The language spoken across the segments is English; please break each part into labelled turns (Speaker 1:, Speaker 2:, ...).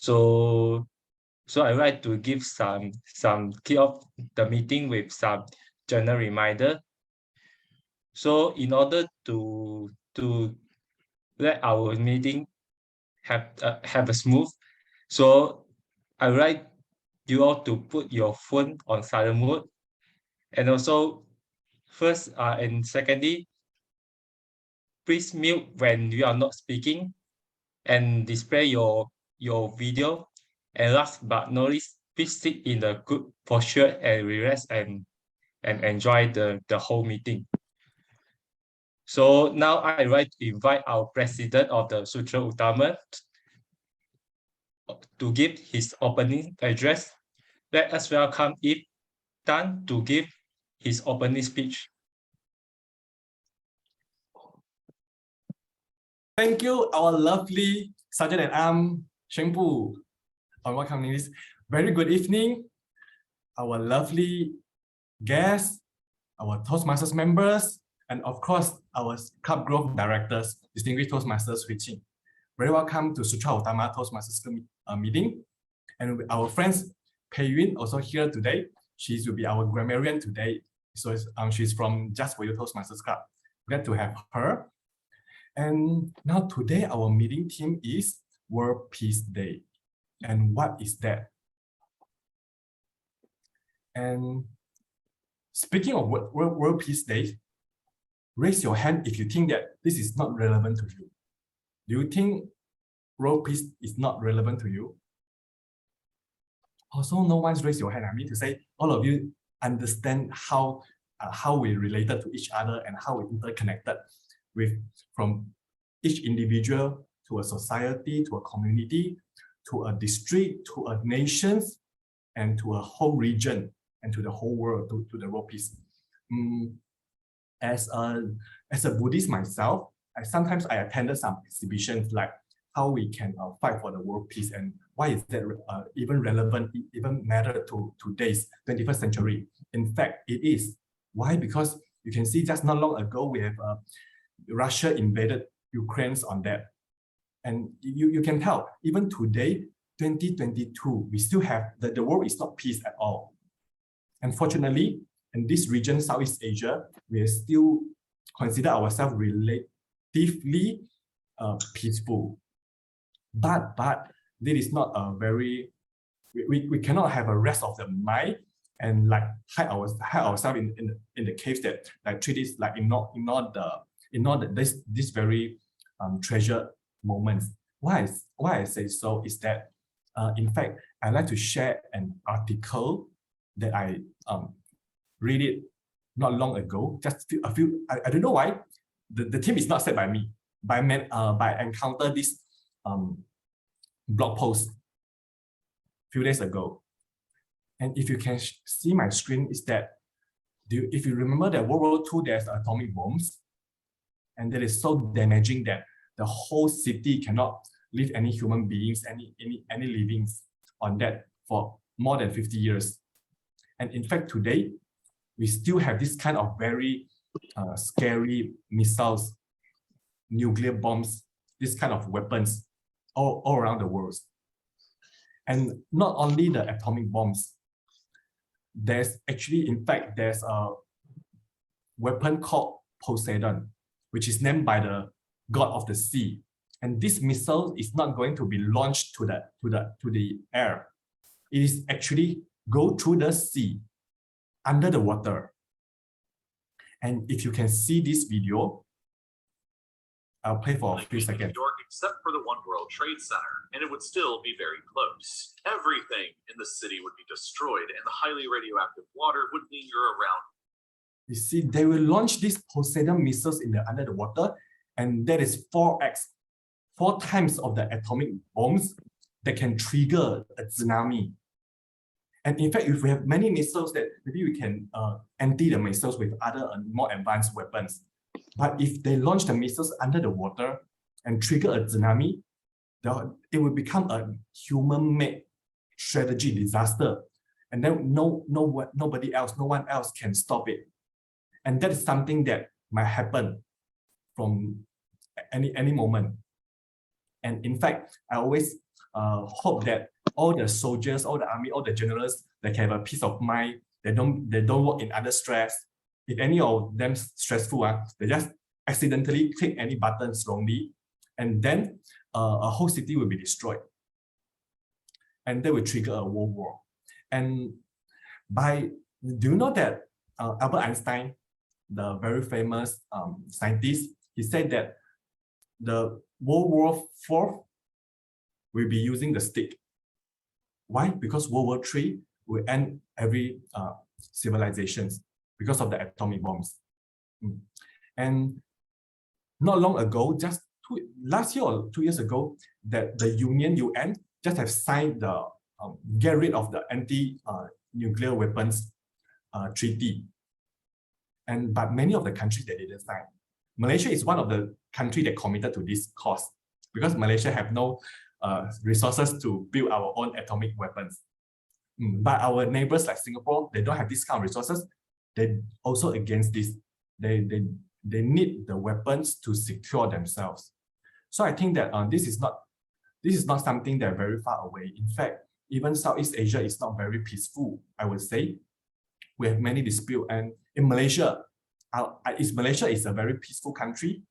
Speaker 1: So I would like to give some kick off the meeting with some general reminder. So in order to let our meeting have a smooth, so I would like you all to put your phone on silent mode, and also first and secondly, please mute when you are not speaking and display your video. And last but not least, please sit in a good posture and relax and enjoy the whole meeting. So now I would like to invite our president of the Sutera Utama to give his opening address. Let us welcome Ip Tan to give his opening speech.
Speaker 2: Thank you, our lovely Sergeant at Arms Sheng Bu, on welcoming this very good evening. Our lovely guests, our Toastmasters members, and of course, our Club Growth Directors, distinguished Toastmasters switching. Very welcome to Sutera Utama Toastmasters Club meeting. And our friends Pei Yun also here today. She will be our grammarian today. So she's from Just For You Toastmasters Club. Glad to have her. And now today our meeting theme is World Peace Day. And what is that? And speaking of World Peace Day, raise your hand if you think that this is not relevant to you. Do you think world peace is not relevant to you? Also, no one's raised your hand. I mean to say, all of you understand how we related to each other and how we interconnected from each individual to a society, to a community, to a district, to a nation, and to a whole region, and to the whole world, to the world peace. As a Buddhist myself, sometimes I attended some exhibitions like how we can fight for the world peace and why is that even relevant, even matter to today's 21st century. In fact, it is. Why? Because you can see just not long ago, we have Russia invaded Ukraine on that. And you can tell, even today, 2022, we still have, the world is not peace at all. Unfortunately, in this region, Southeast Asia, we still consider ourselves relatively peaceful. But this is not a very, we cannot have a rest of the mind and like hide ourselves in the caves that like treat this like ignore this very treasured moments. Why I say so is that in fact I like to share an article that I read it not long ago, just a few I don't know why the team is not set by me, by encounter this blog post a few days ago. And if you can see my screen, is that if you remember that World War II, there's atomic bombs, and that is so damaging that the whole city cannot live any human beings, any livings on that for more than 50 years. And in fact, today, we still have this kind of very scary missiles, nuclear bombs, this kind of weapons all around the world. And not only the atomic bombs, there's actually, in fact, there's a weapon called Poseidon, which is named by the god of the sea. And this missile is not going to be launched to the air. It is actually go through the sea, under the water. And if you can see this video, I'll play for a few seconds.
Speaker 3: New York, except for the One World Trade Center, and it would still be very close. Everything in the city would be destroyed, and the highly radioactive water would linger around.
Speaker 2: You see, they will launch these Poseidon missiles under the water, and that is 4x, 4 times of the atomic bombs that can trigger a tsunami. And in fact, if we have many missiles, that maybe we can anti the missiles with other more advanced weapons. But if they launch the missiles under the water and trigger a tsunami, it will become a human-made strategy disaster. And then no one else can stop it. And that is something that might happen from any moment. And in fact, I always hope that all the soldiers, all the army, all the generals, they can have a peace of mind. They don't work in under stress. If any of them stressful, they just accidentally click any buttons wrongly, and then a whole city will be destroyed. And that will trigger a world war. And do you know that Albert Einstein, the very famous scientist, he said that the World War IV will be using the stick. Why? Because World War III will end every civilizations because of the atomic bombs. And not long ago, just last year or 2 years ago, that the UN just have signed the get rid of the anti-nuclear weapons treaty. But many of the countries that didn't sign. Malaysia is one of the countries that committed to this cause because Malaysia have no resources to build our own atomic weapons. But our neighbors like Singapore, they don't have this kind of resources. They also against this. They need the weapons to secure themselves. So I think that this is not something that very far away. In fact, even Southeast Asia is not very peaceful, I would say. We have many disputes, and in Malaysia, Malaysia is a very peaceful country.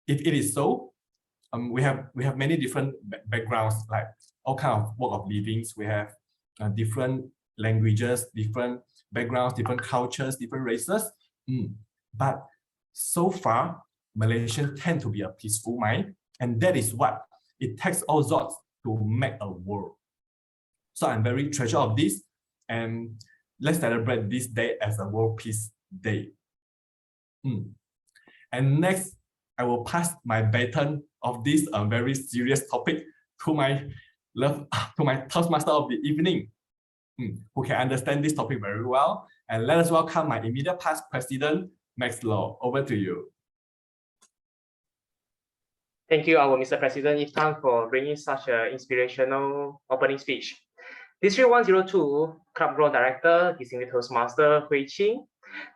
Speaker 2: If it is so, we have many different backgrounds, like all kind of walk of livings. We have different languages, different backgrounds, different cultures, different races. But so far, Malaysians tend to be a peaceful mind, and that is what it takes all sorts to make a world. So I'm very treasure of this, and let's celebrate this day as a World Peace Day. And next, I will pass my baton of this very serious topic to my Toastmaster of the evening, who can understand this topic very well. And let us welcome my immediate past president, Max Law. Over to you.
Speaker 4: Thank you, our Mr. President Iftan, for bringing such an inspirational opening speech. District 102 Club Grown Director, Distinguished Toastmaster Hui Qing,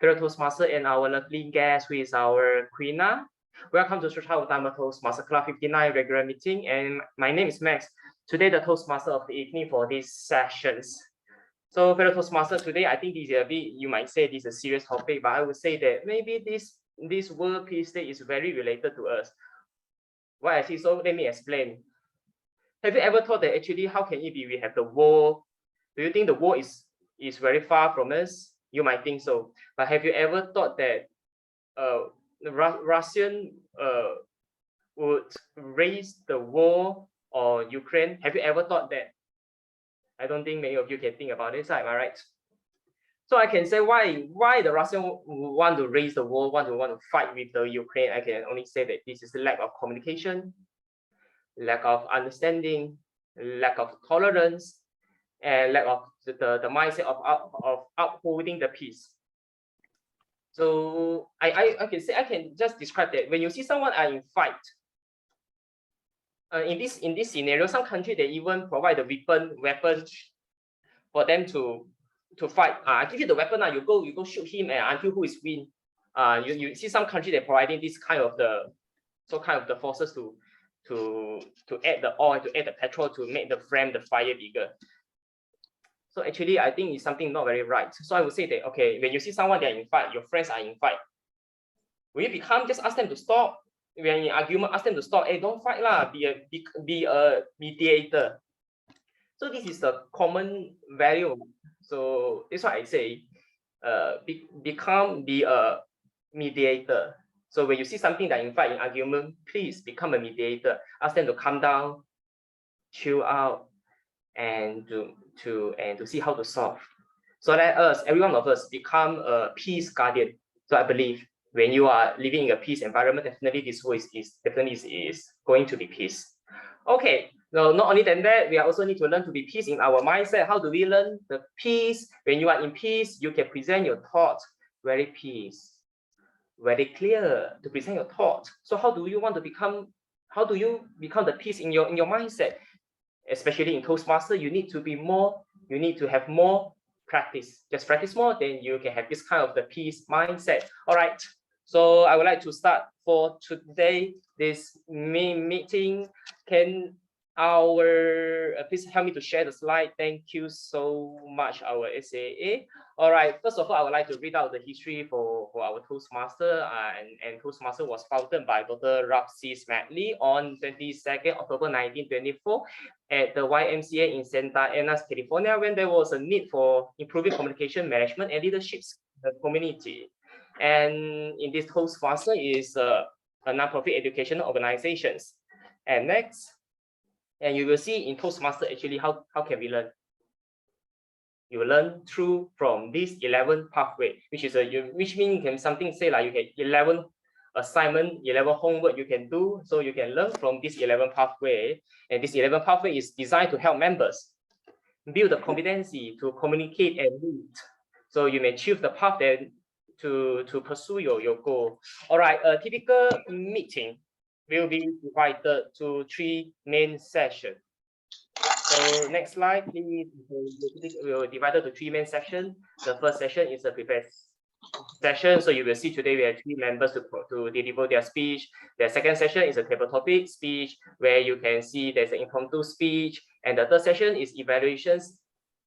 Speaker 4: fellow Toastmaster, and our lovely guest, who is our Queena. Welcome to Sutera Utama Toastmasters Club 59 regular meeting, and my name is Max. Today, the Toastmaster of the evening for these sessions. So, fellow Toastmaster, today I think this is a bit, you might say this is a serious topic, but I would say that maybe this World Peace Day is very related to us. Why I see so? Let me explain. Have you ever thought that actually how can it be we have the war? Do you think the war is very far from us? You might think so. But have you ever thought that the Russian would raise the war on Ukraine? Have you ever thought that? I don't think many of you can think about this, am I right? So I can say why the Russians want to raise the war, want to fight with the Ukraine. I can only say that this is the lack of communication, lack of understanding, lack of tolerance, and lack of the mindset of upholding the peace. So I can say, I can just describe that when you see someone are in fight, in this scenario, some country they even provide the weapons for them to fight. I give you the weapon, you go shoot him until who is win. You see some country they're providing this kind of the forces to add the oil, to add the petrol, to make the flame, the fire bigger. So actually, I think it's something not very right. So I would say that, okay, when you see someone they're in fight, your friends are in fight, will you just ask them to stop? When in argument, ask them to stop. Hey, don't fight lah. Be a mediator. So this is the common value. So that's why I say, be a mediator. So when you see something that in fight, in argument, please become a mediator. Ask them to calm down, chill out, and to see how to solve. So let us, every one of us, become a peace guardian. So I believe when you are living in a peace environment, definitely this world is going to be peace. Okay. No, not only than that, we also need to learn to be peace in our mindset. How do we learn the peace? When you are in peace, you can present your thoughts very very clear to present your thoughts. So how do you become the peace in your mindset? Especially in Toastmaster, you need to have more practice. Just practice more, then you can have this kind of the peace mindset. All right. So I would like to start for today, this meeting. Can our please help me to share the slide. Thank you so much, our SAA. All right, first of all, I would like to read out the history for our Toastmaster, and Toastmaster was founded by Dr. Rapsi Smedley on 22nd October 1924 at the YMCA in Santa Ana, California, when there was a need for improving communication management and leadership in the community. And in this Toastmaster is a non-profit educational organizations. And next, and you will see in Toastmaster actually how can we learn. You learn through from this 11 pathway, which is which means you can something say like you get 11 assignment, 11 homework you can do, so you can learn from this 11 pathway. And this 11 pathway is designed to help members build the competency to communicate and lead, so you may choose the path then to pursue your goal. All right, a typical meeting will be divided to 3 main sessions. So next slide, please. We'll divide it to 3 main sections. The first session is a prepared session. So you will see today we have 3 members to deliver their speech. The second session is a table topic speech, where you can see there's an impromptu speech. And the third session is evaluations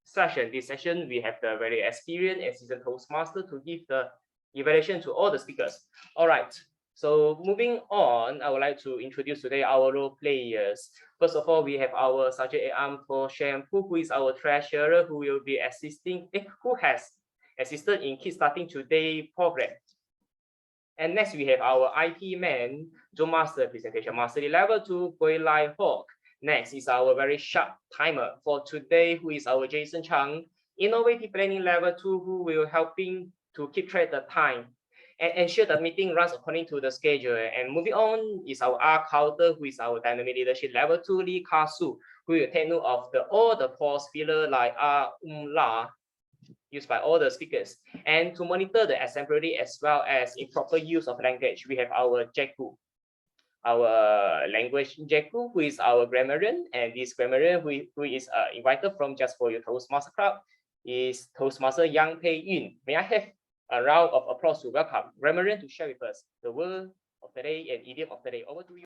Speaker 4: session. This session, we have the very experienced and seasoned Toastmaster to give the evaluation to all the speakers. All right. So moving on, I would like to introduce today our role players. First of all, we have our Sergeant Am for Shampoo, who is our treasurer, who will be assisting, who has assisted in kickstarting today program. And next, we have our IT man, Joe Master, Presentation Master Level 2, Gui Lai Hawk. Next is our very sharp timer for today, who is our Jason Chang, Innovative Planning Level 2, who will helping to keep track of the time and ensure the meeting runs according to the schedule. And moving on is our R counter, who is our Dynamic Leadership Level 2, Lee Ka-su, who will take note of all the pause filler like la, used by all the speakers. And to monitor the assembly as well as improper use of language, we have our Jeku, our language Jeku, who is our grammarian. And this grammarian who is invited from Just For You Toastmasters Club is Toastmaster Yang Pei Yun. May I have a round of applause to welcome grammarian to share with us the word of the day and idiom of the day. Over to you.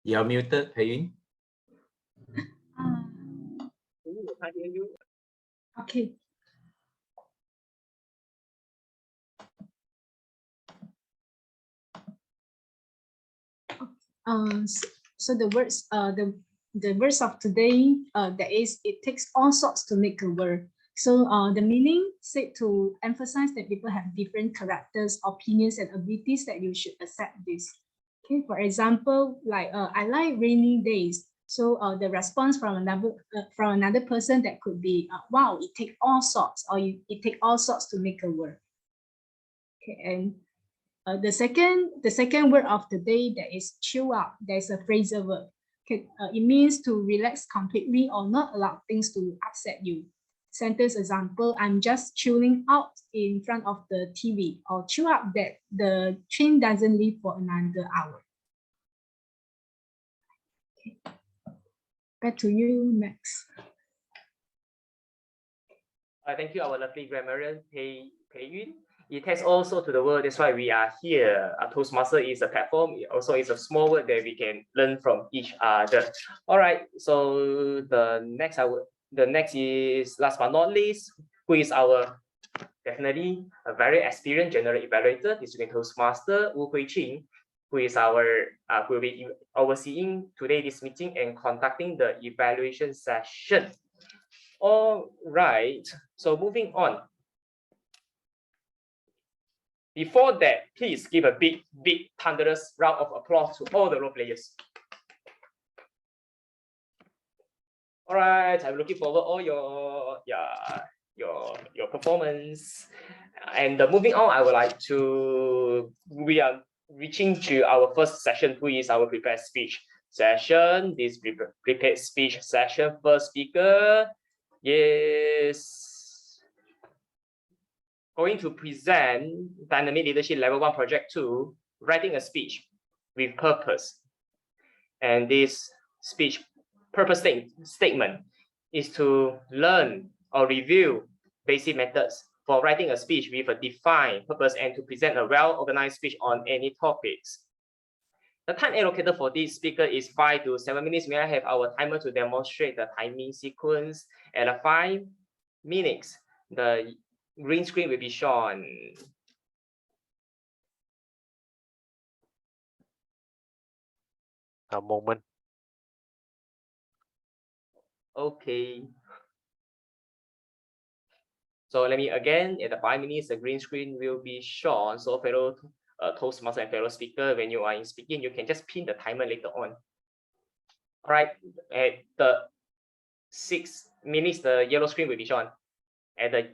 Speaker 5: You're muted, Pei Yun.
Speaker 4: I hear you.
Speaker 6: Okay. So the words, the words of today, that is, it takes all sorts to make a word. So the meaning said to emphasize that people have different characters, opinions, and abilities, that you should accept this. Okay, for example, like I like rainy days. So the response from another person that could be, wow, it takes all sorts, or it takes all sorts to make a word. Okay, and the second word of the day, that is chill out. There's a phrasal verb. Okay, it means to relax completely or not allow things to upset you. Sentence example: I'm just chilling out in front of the TV, or chill out that the train doesn't leave for another hour. Okay. Back to you, Max.
Speaker 4: Thank you, our lovely grammarian, Pei Yun. It has also to the word, that's why we are here. A Toastmaster is a platform. It also is a small word that we can learn from each other. All right, so the next is, last but not least, who is our definitely a very experienced general evaluator, district Toastmaster Wu Hui-Ching, who is our who will be overseeing today this meeting and conducting the evaluation session. All right, so moving on. Before that, please give a big thunderous round of applause to all the role players. All right, I'm looking forward all your performance. And moving on, I would like to, we are reaching to our first session, who is our prepared speech session. This prepared speech session, first speaker, yes, going to present Dynamic Leadership Level 1 Project 2, writing a speech with purpose. And this speech purpose statement is to learn or review basic methods for writing a speech with a defined purpose and to present a well-organized speech on any topics. The time allocated for this speaker is 5 to 7 minutes. May I have our timer to demonstrate the timing sequence? At 5 minutes, the green screen will be shown.
Speaker 5: A moment.
Speaker 4: Okay. So let me again, at the 5 minutes, the green screen will be shown. So fellow Toastmaster and fellow speaker, when you are in speaking, you can just pin the timer later on. All right, at the 6 minutes, the yellow screen will be shown. At the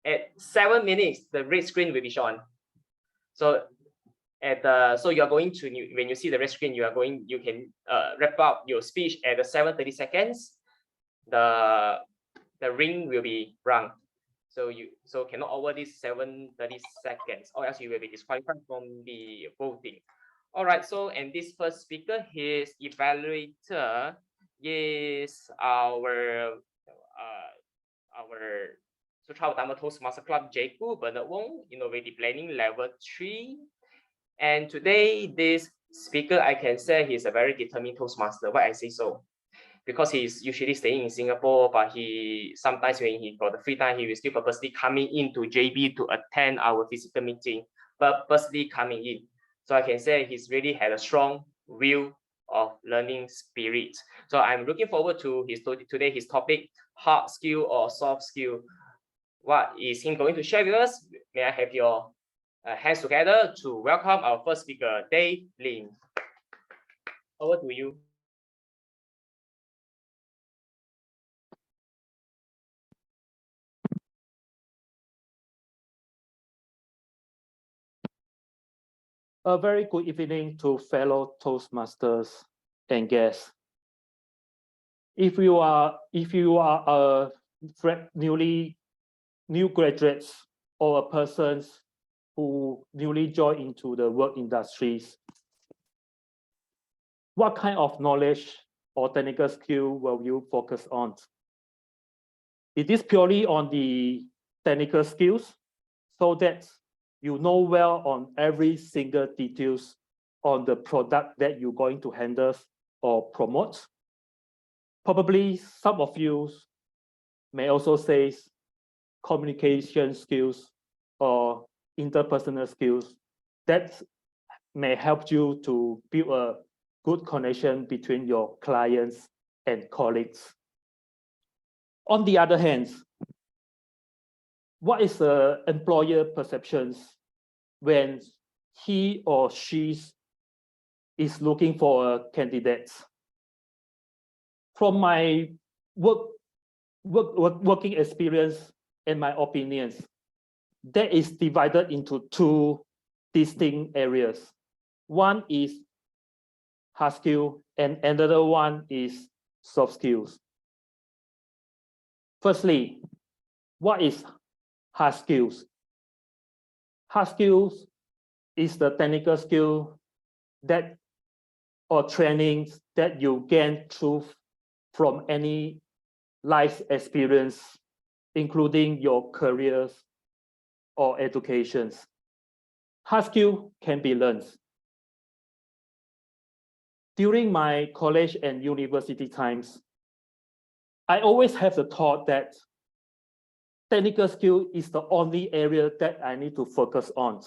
Speaker 4: at 7 minutes, the red screen will be shown. So so you are going to, when you see the red screen, you can wrap up your speech at the 7:30 seconds. The ring will be rung. So cannot over this 7:30 seconds, or else you will be disqualified from the voting. All right, so and this first speaker, his evaluator is our Sutera Utama Toastmasters Club Jojo Wong, Innovative Planning Level 3. And today, this speaker, I can say he's a very determined Toastmaster. Why I say so? Because he's usually staying in Singapore, but he sometimes when he got the free time, he will still purposely coming into JB to attend our physical meeting, purposely coming in. So I can say he's really had a strong will of learning spirit. So I'm looking forward to today his topic, hard skill or soft skill. What is he going to share with us? May I have your hands together to welcome our first speaker, Dave Lim. Over to you.
Speaker 7: A very good evening to fellow Toastmasters and guests. If you are a new graduates or a person who newly joined into the work industries, what kind of knowledge or technical skill will you focus on? It is purely on the technical skills, so that you know well on every single details on the product that you're going to handle or promote. Probably some of you may also say communication skills or interpersonal skills that may help you to build a good connection between your clients and colleagues. On the other hand, what is the employer perceptions when he or she is looking for a candidate? From my working experience and my opinions, that is divided into two distinct areas. One is hard skill and another one is soft skills. Firstly, what is hard skills? Hard skills is the technical skill that or trainings that you gain through from any life experience, including your careers or educations. Hard skill can be learned. During my college and university times, I always have the thought that technical skill is the only area that I need to focus on.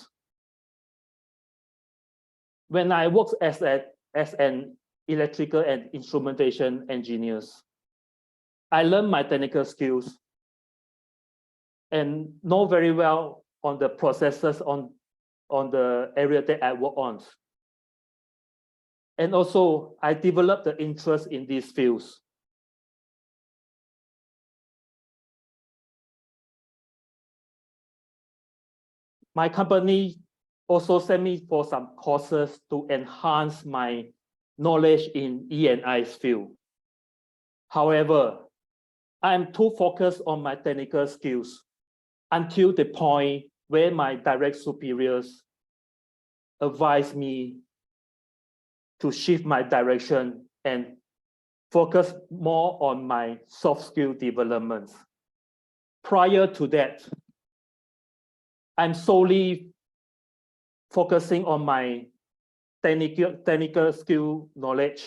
Speaker 7: When I worked as an electrical and instrumentation engineer, I learned my technical skills and know very well on the processes on the area that I work on. And also, I developed the interest in these fields. My company also sent me for some courses to enhance my knowledge in E&I's field. However, I am too focused on my technical skills. until the point where my direct superiors advise me to shift my direction and focus more on my soft skill development. Prior to that, I'm solely focusing on my technical skill knowledge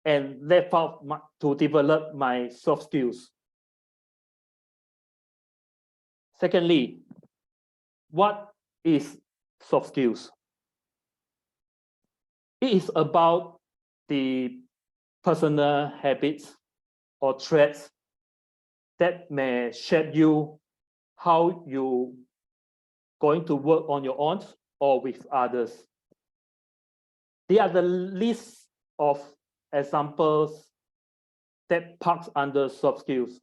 Speaker 7: and left out to develop my soft skills. Secondly, what is soft skills? It is about the personal habits or traits that may shape you how you going to work on your own or with others. They are the list of examples that parks under soft skills,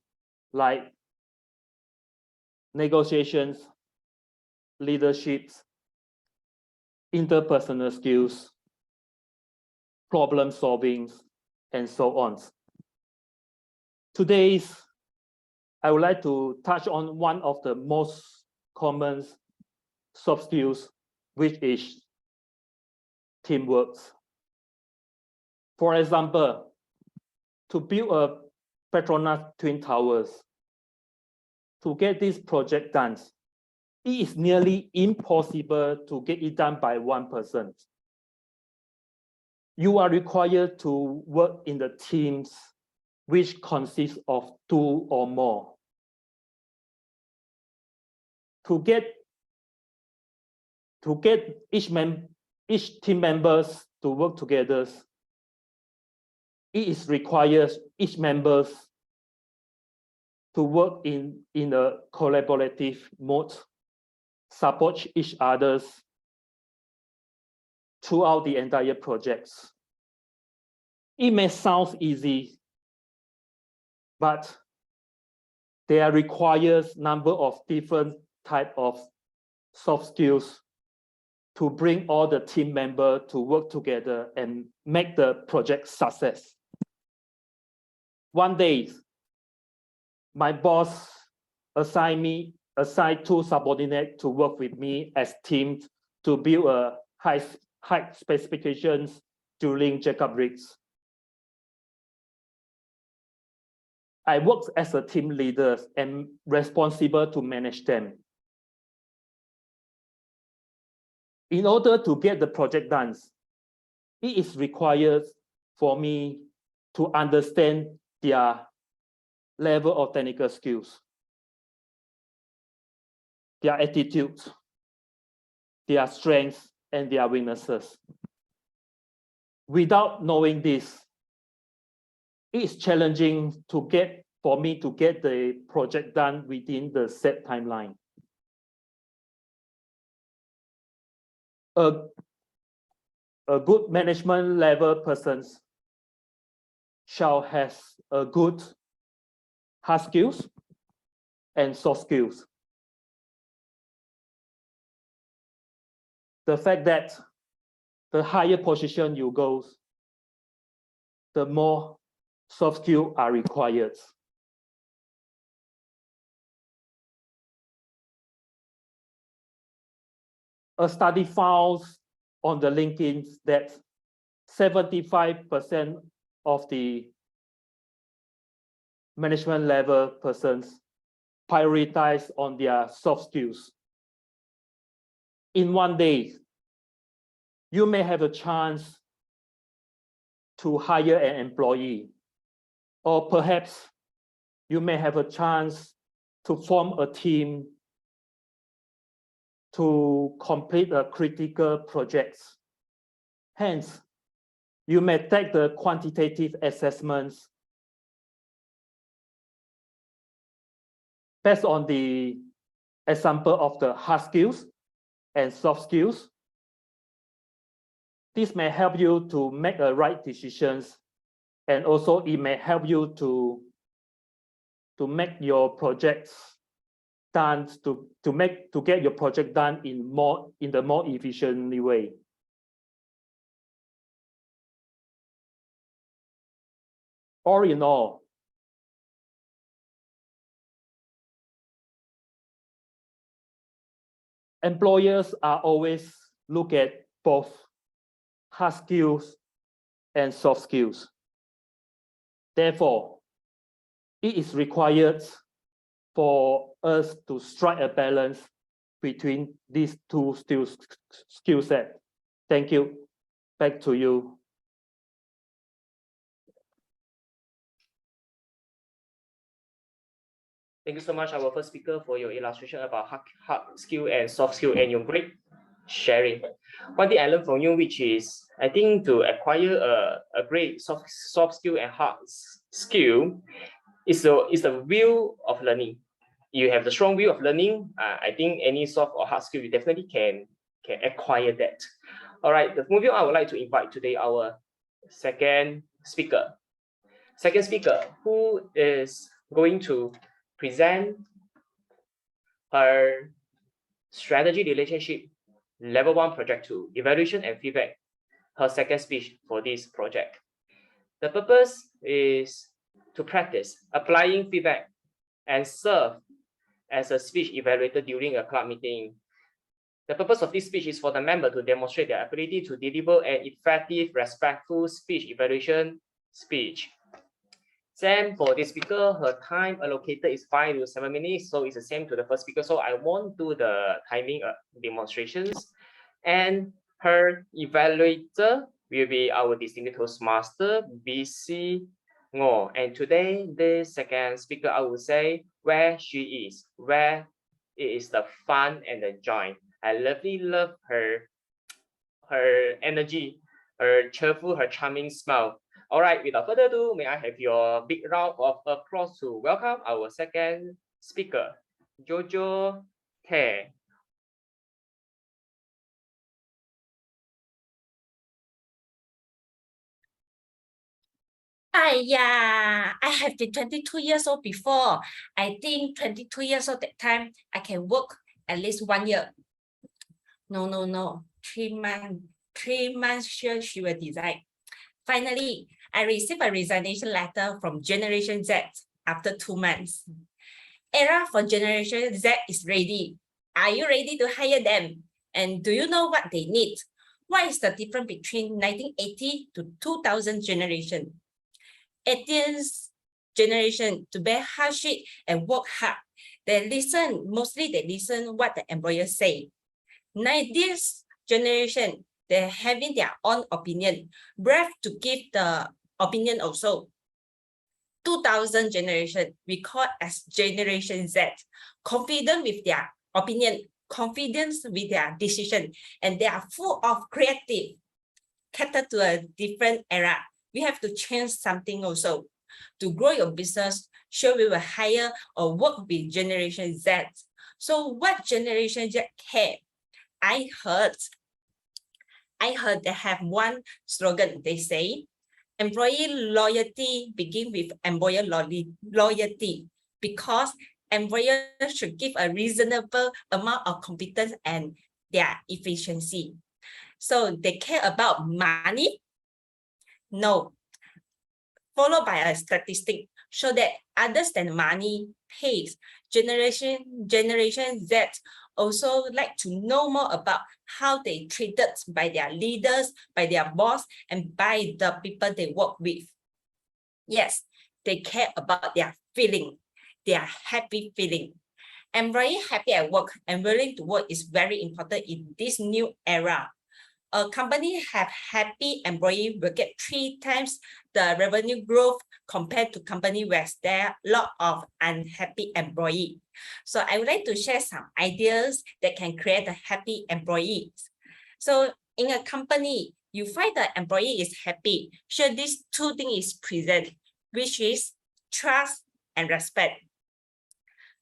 Speaker 7: like negotiations, leaderships, interpersonal skills, problem solving, and so on. Today, I would like to touch on one of the most common soft skills, which is teamwork. For example, to build a Petronas Twin Towers, to get this project done, it is nearly impossible to get it done by one person. You are required to work in the teams which consist of 2 or more. To get each team members to work together, it is required each members to work in a collaborative mode, support each others throughout the entire projects. It may sound easy, but there requires number of different type of soft skills to bring all the team members to work together and make the project success. One day, my boss assigned 2 subordinates to work with me as teams to build a high specifications during Jacob rigs. I worked as a team leader and responsible to manage them. In order to get the project done, it is required for me to understand their level of technical skills, their attitudes, their strengths, and their weaknesses. Without knowing this, it is challenging for me to get the project done within the set timeline. A good management level person shall have a good hard skills and soft skills. The fact that the higher position you go, the more soft skills are required. A study found on the LinkedIn that 75% of the management level persons prioritize on their soft skills. In one day, you may have a chance to hire an employee, or perhaps you may have a chance to form a team to complete a critical project. Hence, you may take the quantitative assessments based on the example of the hard skills and soft skills. This may help you to make the right decisions, and also it may help you to make your projects done to get your project done in the more efficient way. All in all, employers are always look at both hard skills and soft skills. Therefore, it is required for us to strike a balance between these two skill sets. Thank you. Back to you.
Speaker 4: Thank you so much, our first speaker, for your illustration about hard skill and soft skill and your great sharing. One thing I learned from you, which is I think to acquire a great soft skill and hard skill is the will of learning. You have the strong will of learning. I think any soft or hard skill you definitely can acquire that. All right, moving on, I would like to invite today our second speaker. Second speaker, who is going to present her strategy relationship level 1 project 2 evaluation and feedback, her second speech for this project. The purpose is to practice applying feedback and serve as a speech evaluator during a club meeting. The purpose of this speech is for the member to demonstrate their ability to deliver an effective, respectful speech evaluation speech. Same for this speaker, her time allocated is 5 to 7 minutes, so it's the same to the first speaker, so I won't do the timing demonstrations. And her evaluator will be our distinguished Toastmaster, BC Ngo. And today, the second speaker, I would say, where she is, where it is the fun and the joy. I love her energy, her cheerful, her charming smile. All right, without further ado, may I have your big round of applause to welcome our second speaker, Jojo He.
Speaker 5: Yeah, I have been 22 years old before. I think 22 years old that time, I can work at least 1 year. No. 3 months. 3 months sure she will decide. Finally, I received a resignation letter from Generation Z after 2 months. Era for Generation Z is ready. Are you ready to hire them? And do you know what they need? What is the difference between 1980 to 2000 generation? 18th generation to bear hardship and work hard. Mostly they listen what the employer say. 90th generation, they're having their own opinion, brave to give the opinion also. 2000 generation, we call as Generation Z, confident with their opinion, confidence with their decision, and they are full of creative, cater to a different era. We have to change something also. To grow your business, sure we will hire or work with Generation Z. So what Generation Z care? I heard they have one slogan. They say, employee loyalty begins with employer loyalty, because employers should give a reasonable amount of competence and their efficiency. So they care about money? No. Followed by a statistic show that others than money pays. Generation Z also like to know more about how they treated by their leaders, by their boss, and by the people they work with. Yes, they care about their feeling, their happy feeling. Employee happy at work and willing to work is very important in this new era. A company have happy employee will get 3 times the revenue growth compared to company where there are a lot of unhappy employees. So I would like to share some ideas that can create a happy employees. So in a company, you find the employee is happy. Sure, these 2 things is present, which is trust and respect.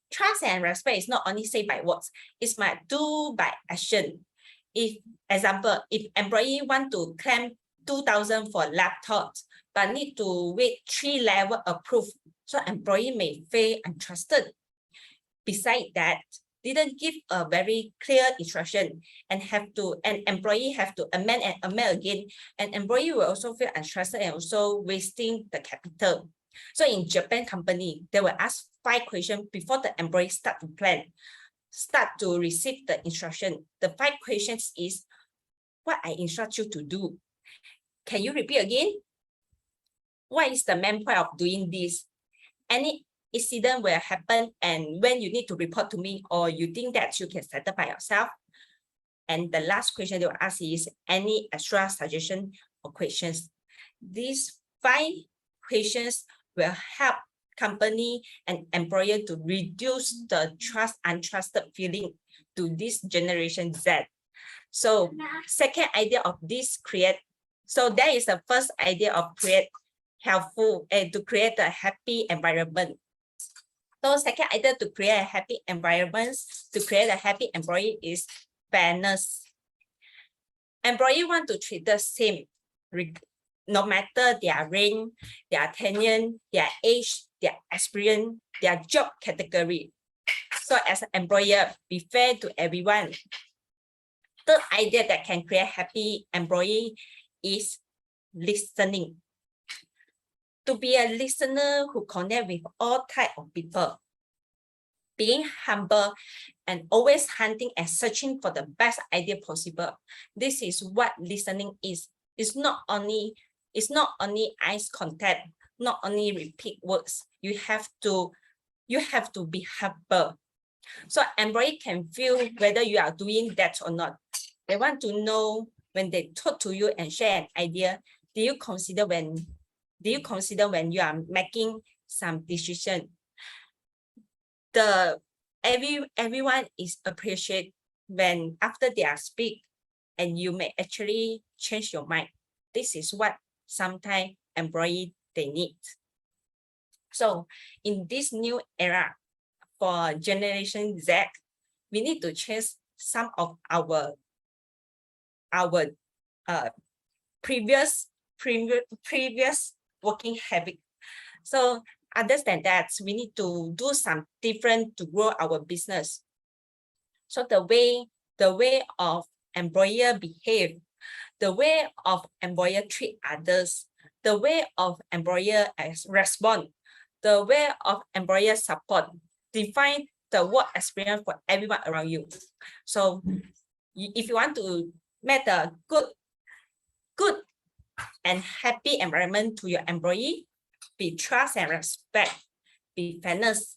Speaker 5: Trust and respect is not only said by words, it's my do by action. If example, if employee want to claim 2,000 for laptops, but need to wait 3 level approved, so employee may feel untrusted. Besides that, didn't give a very clear instruction and employee have to amend again, and employee will also feel untrusted and also wasting the capital. So in Japan company, they will ask 5 questions before the employee start to plan. start to receive the instruction. The 5 questions is what I instruct you to do. Can you repeat again? What is the main point of doing this? Any incident will happen and when you need to report to me or you think that you can settle by yourself. And the last question they will ask is any extra suggestion or questions. These 5 questions will help company and employer to reduce the untrusted feeling to this generation Z. So second idea of this so that is the first idea of create helpful and to create a happy environment. So second idea to create a happy environment, to create a happy employee is fairness. Employee want to treat the same, no matter their rank, their tenure, their age, their experience, their job category. So as an employer, be fair to everyone. Third idea that can create happy employee is listening. To be a listener who connect with all types of people, being humble and always hunting and searching for the best idea possible. This is what listening is. It's not only eyes contact, not only repeat words. You have to be humble. So employee can feel whether you are doing that or not. They want to know when they talk to you and share an idea, do you consider when you are making some decision? Everyone is appreciated when after they are speak and you may actually change your mind. This is what sometimes employee they need. So in this new era for Generation Z, we need to change some of our previous working habit. So understand that we need to do some different to grow our business. So the way of employer behave, the way of employer treat others, the way of employer respond, the way of employer support, define the work experience for everyone around you. So if you want to make a good and happy environment to your employee, be trust and respect, be fairness,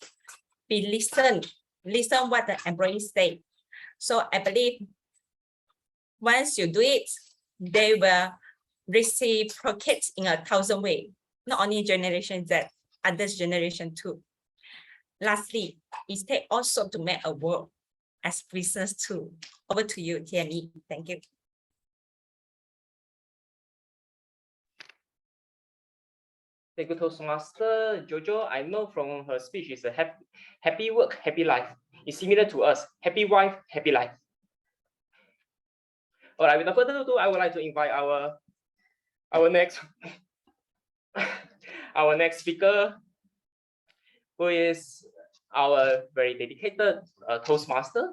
Speaker 5: be listen what the employees say. So I believe once you do it, they will reciprocate in 1,000 ways, not only Generation Z, others generation too. Lastly, it takes also to make a world as business too. Over to you, TME. Thank you.
Speaker 4: Thank you, Toastmaster Jojo. I know from her speech is a happy work, happy life. It's similar to us. Happy wife, happy life. All right, without further ado, I would like to invite our next our next speaker, who is our very dedicated Toastmaster.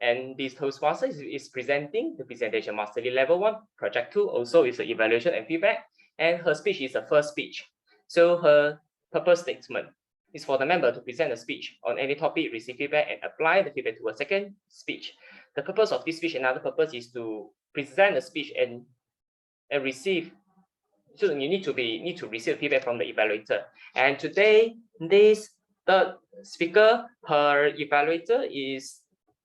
Speaker 4: And this Toastmaster is presenting the presentation mastery level 1, project 2, also is an evaluation and feedback. And her speech is the first speech. So her purpose statement is for the member to present a speech on any topic, receive feedback, and apply the feedback to a second speech. The purpose of this speech, another purpose is to present a speech and receive. So you need to receive feedback from the evaluator. And today, this third speaker, her evaluator is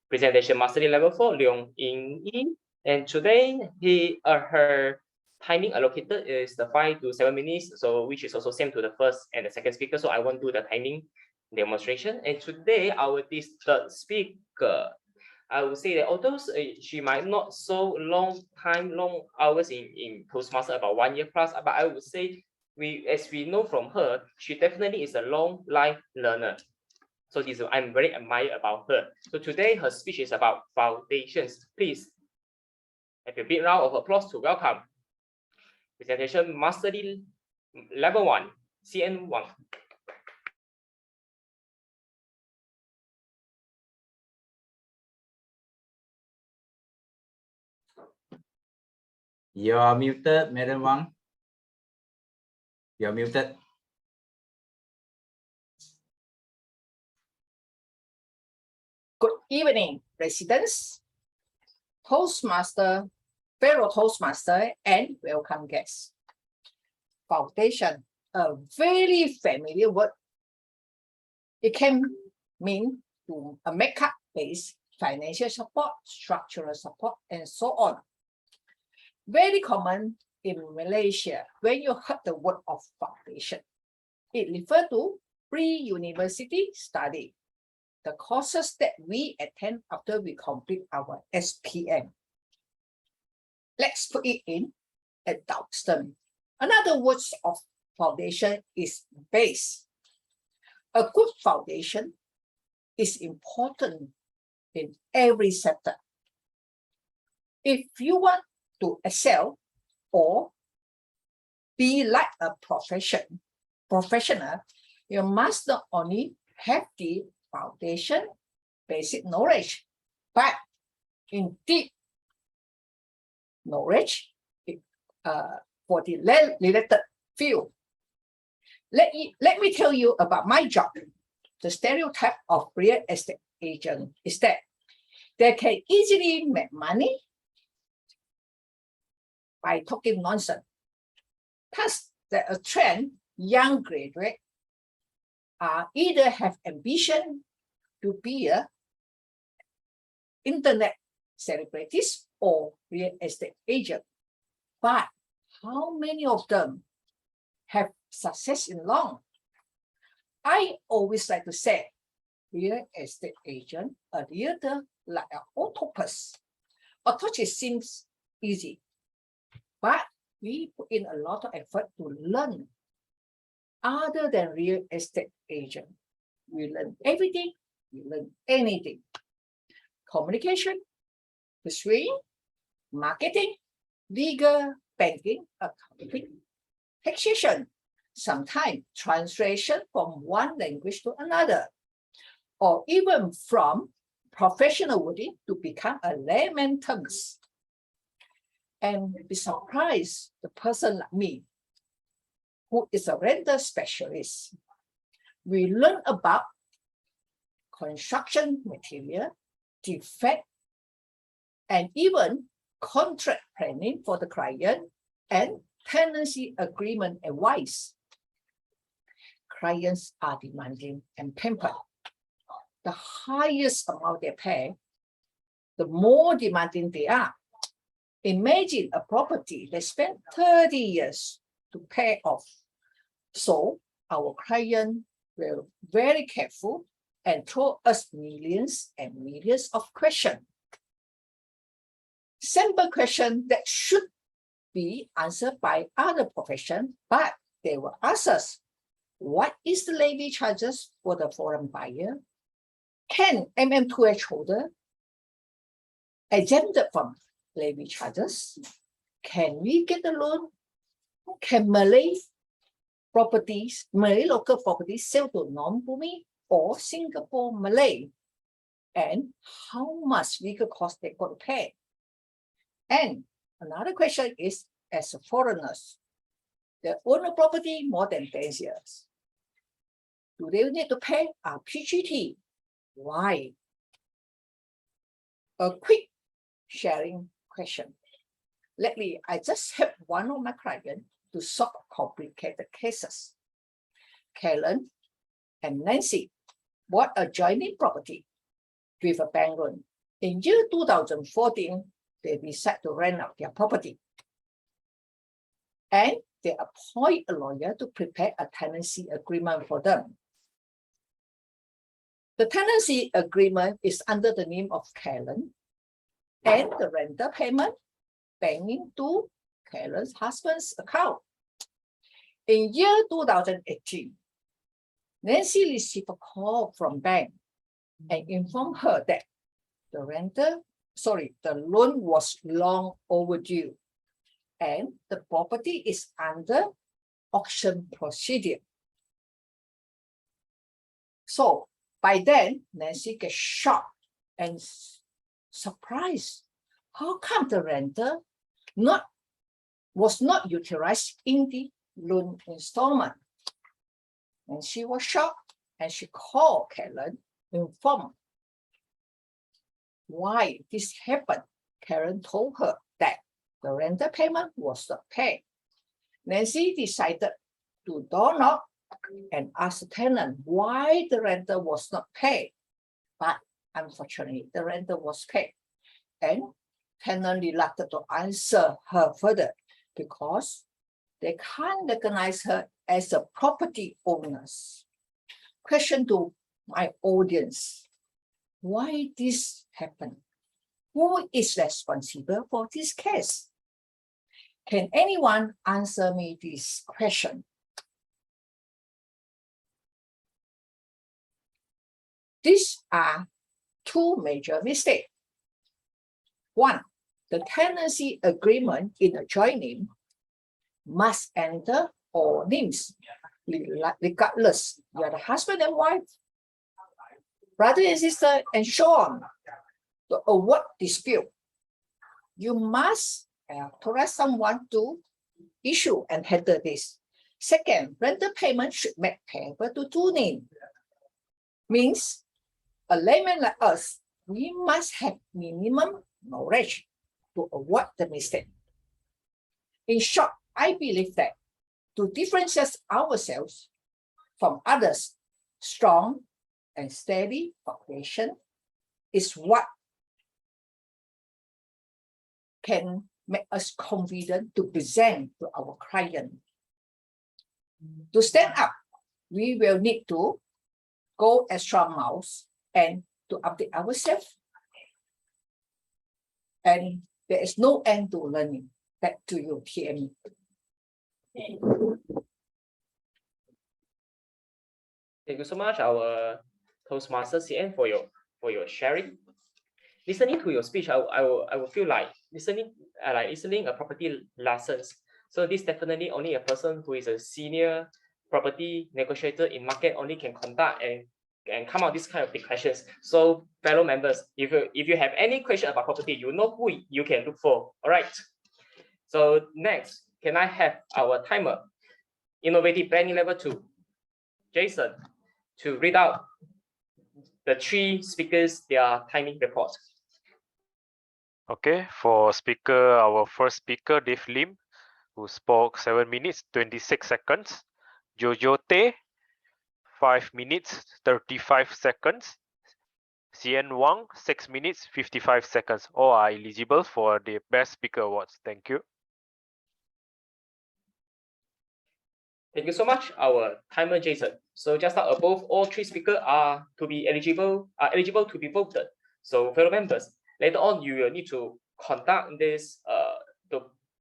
Speaker 4: presentation mastery level 4, Leong Ying Yi. And today, her timing allocated is the 5 to 7 minutes, so which is also same to the first and the second speaker. So I won't do the timing demonstration. And today, this third speaker, I would say that although she might not so long hours in Toastmaster, about 1 year plus, but I would say as we know from her, she definitely is a long life learner. So this I'm very admired about her. So today her speech is about foundations. Please have a big round of applause to welcome presentation mastery level 1, CN1.
Speaker 8: You're muted, Madam Wang. You're muted.
Speaker 9: Good evening, residents, Toastmaster, fellow Toastmaster, and welcome guests. Foundation, a very familiar word. It can mean to a makeup-based financial support, structural support, and so on. Very common in Malaysia when you heard the word of foundation. It refers to pre-university study, the courses that we attend after we complete our SPM. Let's put it in adult term. Another word of foundation is base. A good foundation is important in every sector. If you want to excel or be like a professional, you must not only have the foundation, basic knowledge, but in deep knowledge for the related field. Let me tell you about my job. The stereotype of real estate agent is that they can easily make money by talking nonsense. Thus, a trend young graduates either have ambition to be a internet celebrities or real estate agent. But how many of them have success in long? I always like to say, real estate agent are little like an octopus. Octopus seems easy, but we put in a lot of effort to learn. Other than real estate agent, we learn everything, we learn anything. Communication, persuasion, marketing, legal, banking, accounting, taxation, sometimes translation from one language to another, or even from professional wording to become a layman terms. And be surprised, the person like me, who is a renter specialist, we learn about construction material, defect, and even contract planning for the client and tenancy agreement advice. Clients are demanding and pampered. The highest amount they pay, the more demanding they are. Imagine a property they spent 30 years to pay off. So our client will be very careful and throw us millions and millions of questions. Simple questions that should be answered by other professions, but they will ask us, what is the levy charges for the foreign buyer? Can MM2H holder exempted from levy charges? Can we get a loan? Can Malay local properties sell to non-Bumi or Singapore Malay? And how much legal cost they got to pay? And another question is, as foreigners, they own a property more than 10 years. Do they need to pay a PGT? Why? A quick sharing question. Lately, I just helped one of my clients to solve complicated cases. Karen and Nancy bought a joint property with a bank loan. In year 2014, they decided to rent out their property. And they appoint a lawyer to prepare a tenancy agreement for them. The tenancy agreement is under the name of Karen, and the rental payment banking to Karen's husband's account. In year 2018, Nancy received a call from bank and informed her that the loan was long overdue and the property is under auction procedure. So by then, Nancy gets shocked and surprised. How come the renter was not utilized in the loan installment? And she was shocked and she called Karen, informed why this happened. Karen told her that the rental payment was not paid. Nancy decided to door knock and ask the tenant why the rental was not paid. But unfortunately, the rental was paid. And tenant reluctant to answer her further because they can't recognize her as a property owners. Question to my audience, why this happened? Who is responsible for this case? Can anyone answer me this question? These are two major mistakes. One, the tenancy agreement in a joint name must enter all names, regardless you are the husband and wife, brother and sister, and so on. To avoid dispute, you must authorize someone to issue and handle this. Second, rental payment should make payable to two names. Means a layman like us, we must have minimum knowledge to avoid the mistake. In short, I believe that to differentiate ourselves from others, strong and steady foundation is what can make us confident to present to our client. To stand up, we will need to go extra miles and to update ourselves. And there is no end to learning. Back to you, TME.
Speaker 4: Thank you so much, our Toastmaster CN, for your sharing. Listening to your speech, I will feel like listening a property lessons. So this definitely only a person who is a senior property negotiator in market only can conduct and come out this kind of big questions. So fellow members, if you have any question about property, you know who you can look for. All right. So next, can I have our timer, Innovative Planning Level 2, Jason, to read out the three speakers, their timing report.
Speaker 10: Okay, for speaker, our first speaker, Dave Lim, who spoke 7 minutes, 26 seconds. Jojo Tay, 5 minutes, 35 seconds. CN Wong, 6 minutes, 55 seconds. All are eligible for the Best Speaker Awards. Thank you.
Speaker 4: Thank you so much, our timer, Jason. So just now above, all three speakers are eligible to be voted. So fellow members, later on you will need to conduct this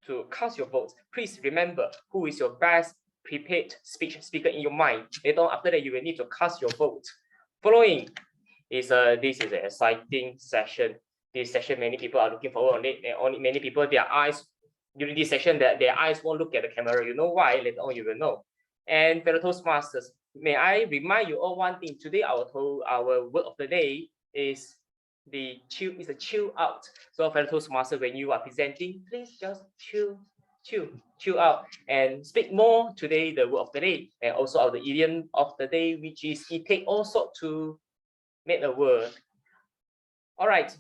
Speaker 4: to cast your votes. Please remember who is your best prepared speaker in your mind. Later on, after that, you will need to cast your vote. Following is this is an exciting session. This session, many people are looking forward on it, and only many people, their eyes during this session, that their eyes won't look at the camera. You know why? Later on, you will know. And fellow Toastmasters, may I remind you all one thing? Today, our word of the day is chill out. So fellow Toastmasters, when you are presenting, please just chill out and speak more today, the word of the day, and also our idiom of the day, which is it take also to make a word. All right.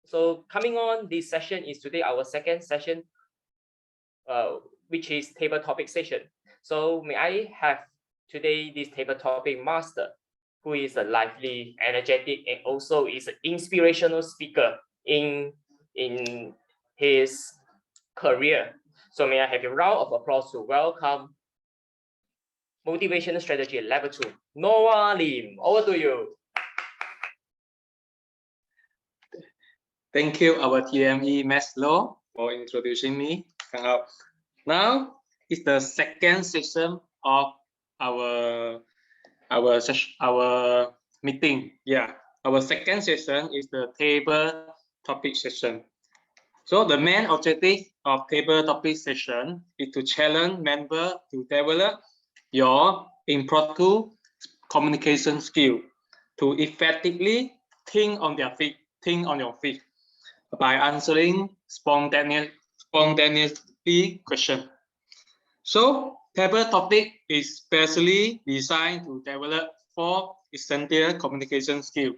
Speaker 4: So coming on, this session is today our second session, which is table topic session. So may I have today this table topic master, who is a lively, energetic, and also is an inspirational speaker in his career. So may I have a round of applause to welcome Motivational Strategy Level 2, Noah Lim. Over to you.
Speaker 11: Thank you, our TME Maslow, for introducing me. Now is the second session of our meeting. Yeah, our second session is the table topic session. So the main objective of table topic session is to challenge members to develop your impromptu communication skill to effectively think on your feet by answering spontaneously questions. So table topic is specially designed to develop 4 essential communication skills.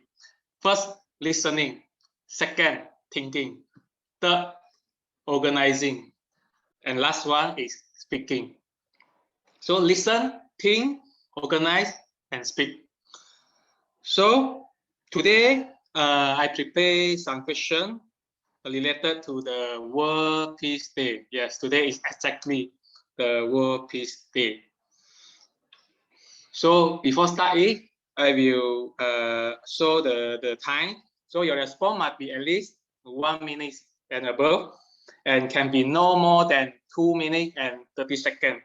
Speaker 11: First, listening. Second, thinking. Third, organizing. And last one is speaking. So listen, think, organize, and speak. So today, I prepared some questions related to the World Peace Day. Yes, today is exactly the World Peace Day. So before starting, I will show the time. So your response must be at least 1 minute and above, and can be no more than 2 minutes and 30 seconds.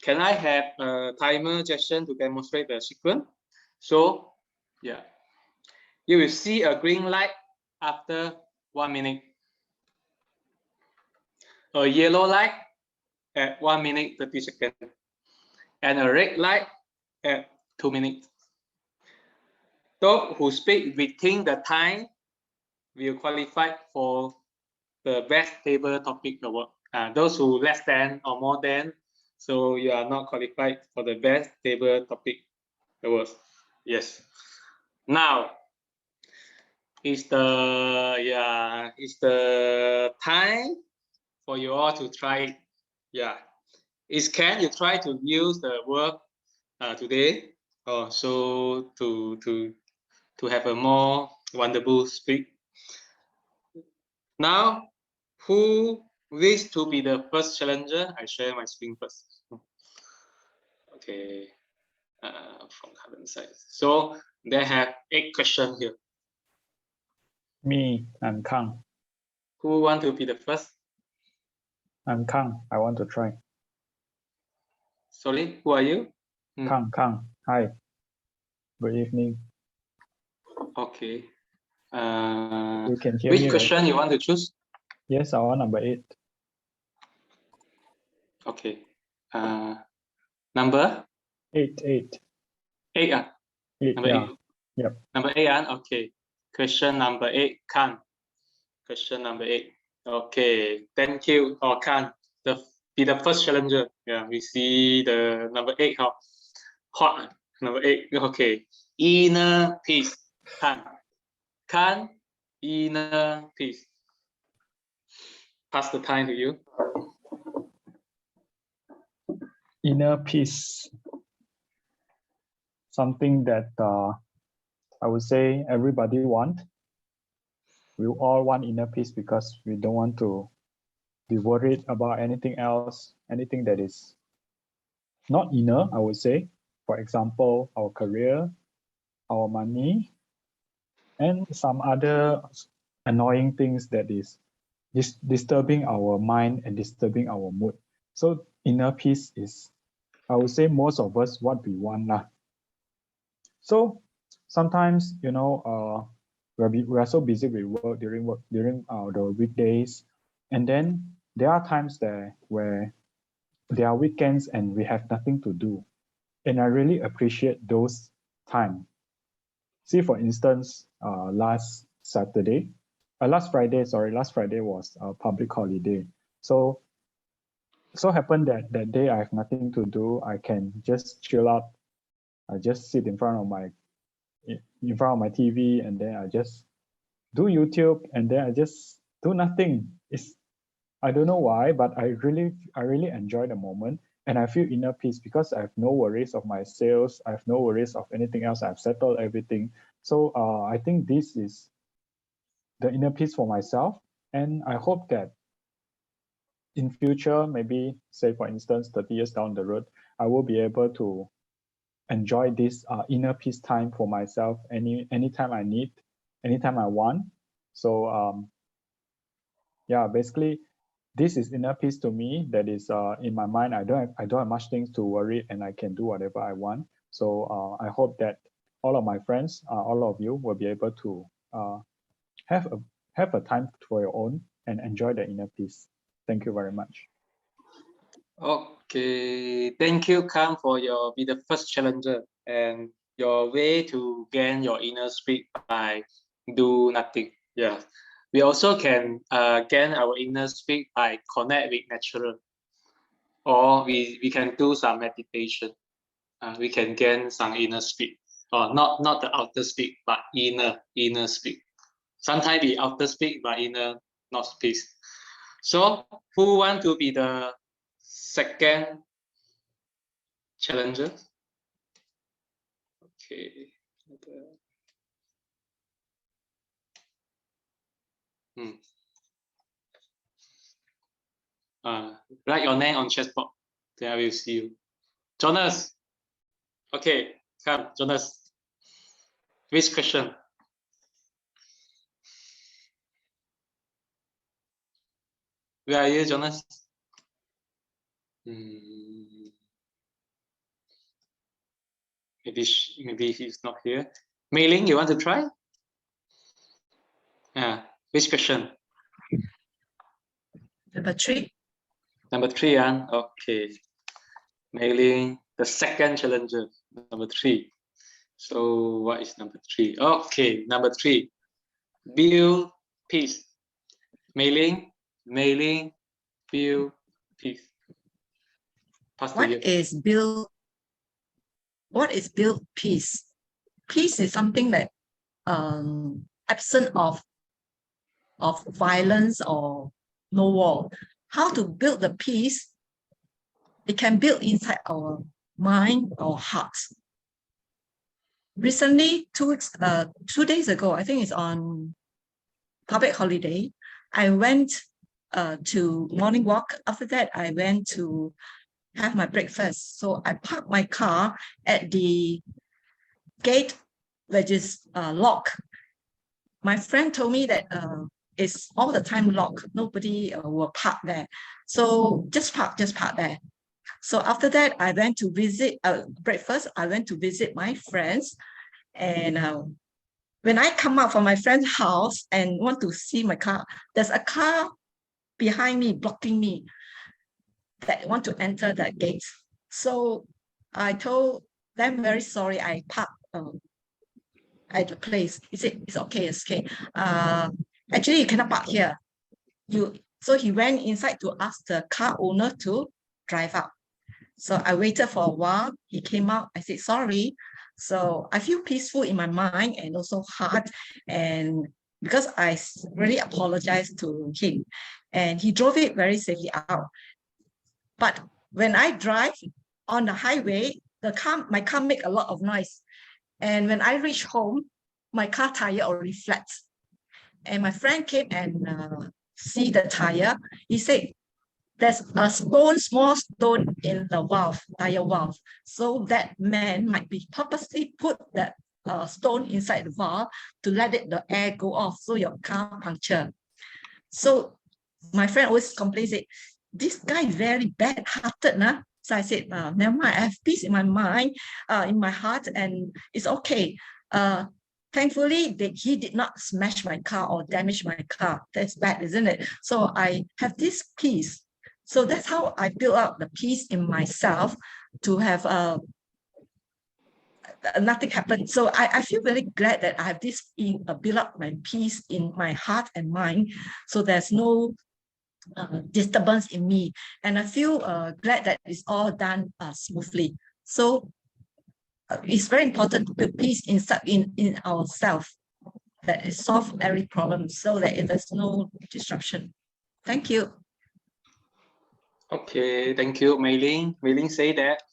Speaker 11: Can I have a timer Jason to demonstrate the sequence? So, yeah, you will see a green light after 1 minute, a yellow light at 1 minute 30 seconds, and a red light at 2 minutes. Those who speak within the time will qualify for the best table topic award. Those who less than or more than, so you are not qualified for the best table topic awards. Yes. Now is the time for you all to try it. Yeah. Can you try to use the work today? So to have a more wonderful speak. Now, who wish to be the first challenger? I share my screen first. Okay, from current side. So they have 8 questions here.
Speaker 12: Me, I'm Kang.
Speaker 11: Who want to be the first?
Speaker 12: I'm Kang. I want to try.
Speaker 11: Sorry, who are you?
Speaker 12: Kang. Hi. Good evening.
Speaker 11: Okay.
Speaker 12: You can hear
Speaker 11: which
Speaker 12: me,
Speaker 11: question
Speaker 12: right?
Speaker 11: you want to choose?
Speaker 12: Yes, I want number 8.
Speaker 11: Okay. Number?
Speaker 12: 8.
Speaker 11: 8.
Speaker 12: 8,
Speaker 11: Number
Speaker 12: yeah.
Speaker 11: 8.
Speaker 12: Yep.
Speaker 11: Number 8. Okay. Question number 8. Khan. Question number 8. Okay. Thank you. Khan. Be the first challenger. Yeah, we see the number 8. Hot. Number 8. Okay. Inner peace. Khan. Inner peace. Pass the time to you.
Speaker 12: Inner peace. Something that I would say everybody want. We all want inner peace because we don't want to be worried about anything else, anything that is not inner, I would say. For example, our career, our money, and some other annoying things that is disturbing our mind and disturbing our mood. So inner peace is, I would say, most of us what we want lah. So sometimes, you know, we are so busy with work during the weekdays, and then there are times where there are weekends and we have nothing to do, and I really appreciate those times. See, for instance, last Friday was a public holiday. So happened that that day I have nothing to do. I can just chill out. I just sit in front of my TV, and then I just do YouTube, and then I just do nothing. I don't know why, but I really enjoy the moment, and I feel inner peace because I have no worries of my sales. I have no worries of anything else. I've settled everything. So I think this is the inner peace for myself, and I hope that in future, maybe say for instance 30 years down the road, I will be able to enjoy this inner peace time for myself anytime I need, anytime I want. So yeah, basically this is inner peace to me. That is in my mind. I don't have much things to worry, and I can do whatever I want. So I hope that all of my friends, all of you will be able to have a time for your own and enjoy the inner peace. Thank you very much.
Speaker 11: Okay, thank you, Kang, for be the first challenger and your way to gain your inner peace by do nothing. Yeah, we also can gain our inner peace by connect with natural, or we can do some meditation. We can gain some inner peace. or not the outer speak, but inner speak. Sometimes the outer speak, but inner not speak. So who want to be the second challenger? Okay. Write your name on chatbot. Then I will see you. Jonas. Okay, come, Jonas. Which question? Where are you, Jonas? Maybe he's not here. Mei Ling, you want to try? Which question?
Speaker 9: Number 3.
Speaker 11: Number 3, okay. Mei Ling, the second challenger, number 3. So what is number 3? Okay, number 3. Build peace. Mei Ling, build peace.
Speaker 9: What is build peace? Peace is something that absent of violence or no war. How to build the peace? It can build inside our mind or hearts. Recently, 2 days ago, I think it's on public holiday, I went to morning walk. After that, I went to have my breakfast. So I parked my car at the gate, which is locked. My friend told me that it's all the time locked. Nobody will park there. So just park there. So after that, I went to visit breakfast. I went to visit my friends. And when I come out from my friend's house and want to see my car, there's a car behind me, blocking me, that want to enter that gate. So I told them, very sorry, I parked at the place. He said, it's okay, it's okay. Actually, you cannot park here. So he went inside to ask the car owner to drive out. So I waited for a while. He came out. I said, sorry. So I feel peaceful in my mind and also heart. And because I really apologized to him, and he drove it very safely out. But when I drive on the highway, my car make a lot of noise. And when I reach home, my car tire already flat. And my friend came and see the tire. He said, there's a small stone in the valve, tire valve. So that man might be purposely put that stone inside the valve to let the air go off, so your car puncture. So my friend always complains, this guy is very bad-hearted. Nah? So I said, never mind, I have peace in my mind, in my heart, and it's okay. Thankfully, he did not smash my car or damage my car. That's bad, isn't it? So I have this peace. So that's how I build up the peace in myself to have nothing happen. So I feel very glad that I have this build up my peace in my heart and mind. So there's no disturbance in me. And I feel glad that it's all done smoothly. So it's very important to build peace in ourselves, that it solve every problem so that there's no disruption. Thank you.
Speaker 11: Okay, thank you, Mei Ling. Mei Ling say that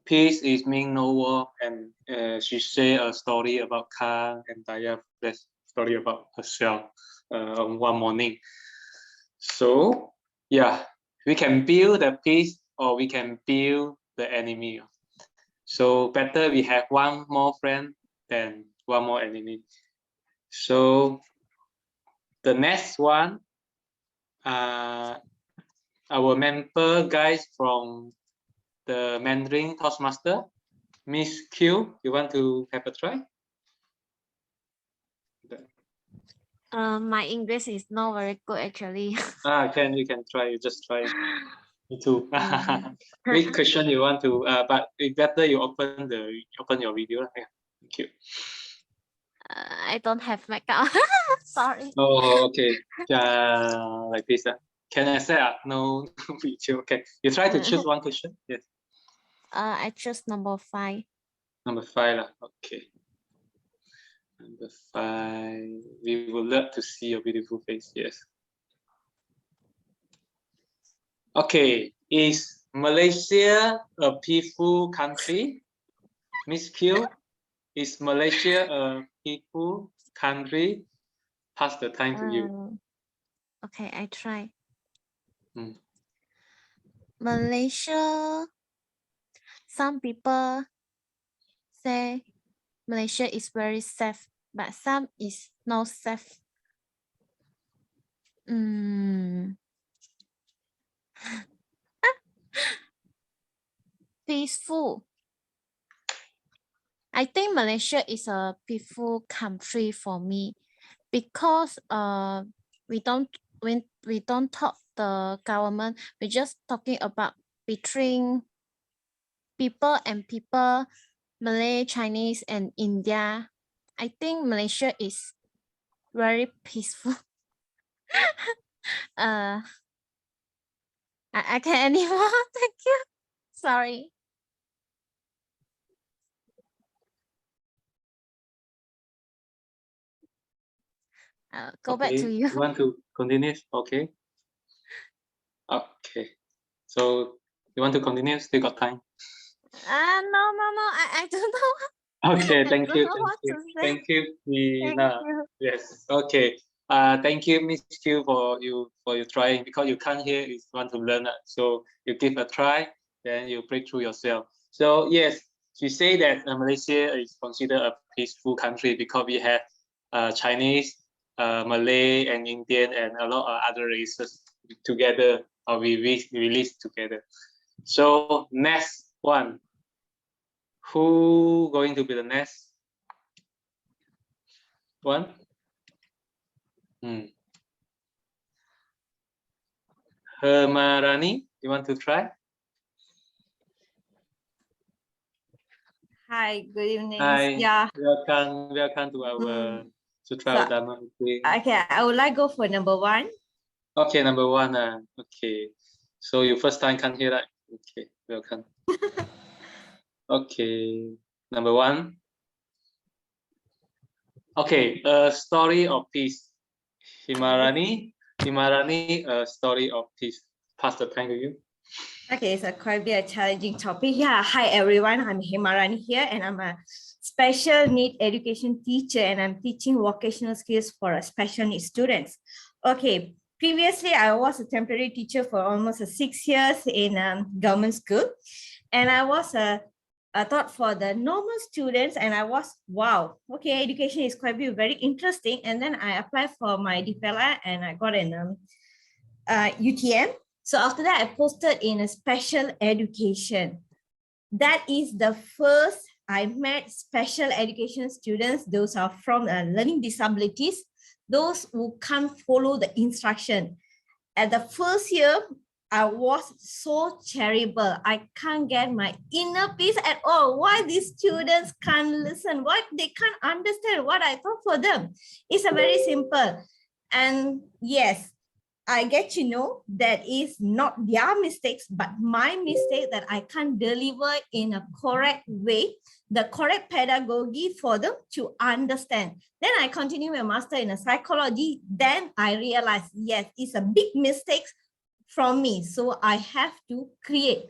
Speaker 11: peace is mean no war, and she say a story about car and tire, that's story about herself on one morning. So yeah, we can build the peace or we can build the enemy. So better we have one more friend than one more enemy. So the next one, our member guys from the Mandarin Toastmaster, Miss Q, you want to have a try?
Speaker 13: My English is not very good actually.
Speaker 11: You can try, you just try. Me too. Which question you want to, but it's better you open your video. Yeah, thank you.
Speaker 13: I don't have makeup. Sorry.
Speaker 11: Oh, okay. Like this. Can I say no video? Okay. You try to choose one question. Yes.
Speaker 13: I choose number 5.
Speaker 11: Number 5 lah. Okay. Number 5. We would love to see your beautiful face. Yes. Okay. Is Malaysia a peaceful country? Miss Q, is Malaysia a peaceful country? Pass the time to you.
Speaker 13: Okay, I try.
Speaker 11: Hmm.
Speaker 13: Malaysia, some people say Malaysia is very safe, but some is not safe. Peaceful. I think Malaysia is a peaceful country for me because we don't talk the government. We're just talking about between people and people, Malay, Chinese, and India. I think Malaysia is very peaceful. I can't anymore. Thank you. Sorry. Go back to you.
Speaker 11: You want to continue? Okay. Okay. So you want to continue? Still got time.
Speaker 13: No. I don't know.
Speaker 11: Okay, thank you. Thank you, Nina. Yes. Okay. Thank you, Miss Q, for you trying, because you can't hear, you want to learn it. So you give a try, then you break through yourself. So yes, she say that Malaysia is considered a peaceful country because we have Chinese, Malay, and Indian, and a lot of other races together, or we live together. So next one. Who going to be the next one? Hemarani, you want to try?
Speaker 14: Hi, good evening.
Speaker 11: Hi,
Speaker 14: Yeah.
Speaker 11: welcome to our Sutera Utama.
Speaker 14: Okay, I would like to go for number 1.
Speaker 11: Okay, number 1. Okay, so you first time come here, right? Okay, welcome. Okay, number 1. Okay, a story of peace. Hemarani, a story of peace. Pass the time to you.
Speaker 14: Okay, so quite be a challenging topic. Yeah, hi everyone. I'm Hemarani here, and I'm a special need education teacher, and I'm teaching vocational skills for special needs students. Okay, previously I was a temporary teacher for almost 6 years in government school, and I was I thought for the normal students, and I was, wow, okay, education is quite very interesting. And then I applied for my diploma, and I got an UTM. So after that, I posted in a special education. That is the first I met special education students. Those are from learning disabilities, those who can't follow the instruction. At the first year, I was so terrible. I can't get my inner peace at all. Why these students can't listen? Why they can't understand what I thought for them? It's a very simple. And yes, I get to know that is not their mistakes, but my mistake that I can't deliver in a correct way, the correct pedagogy for them to understand. Then I continue my master in psychology. Then I realized, yes, it's a big mistake from me. So I have to create.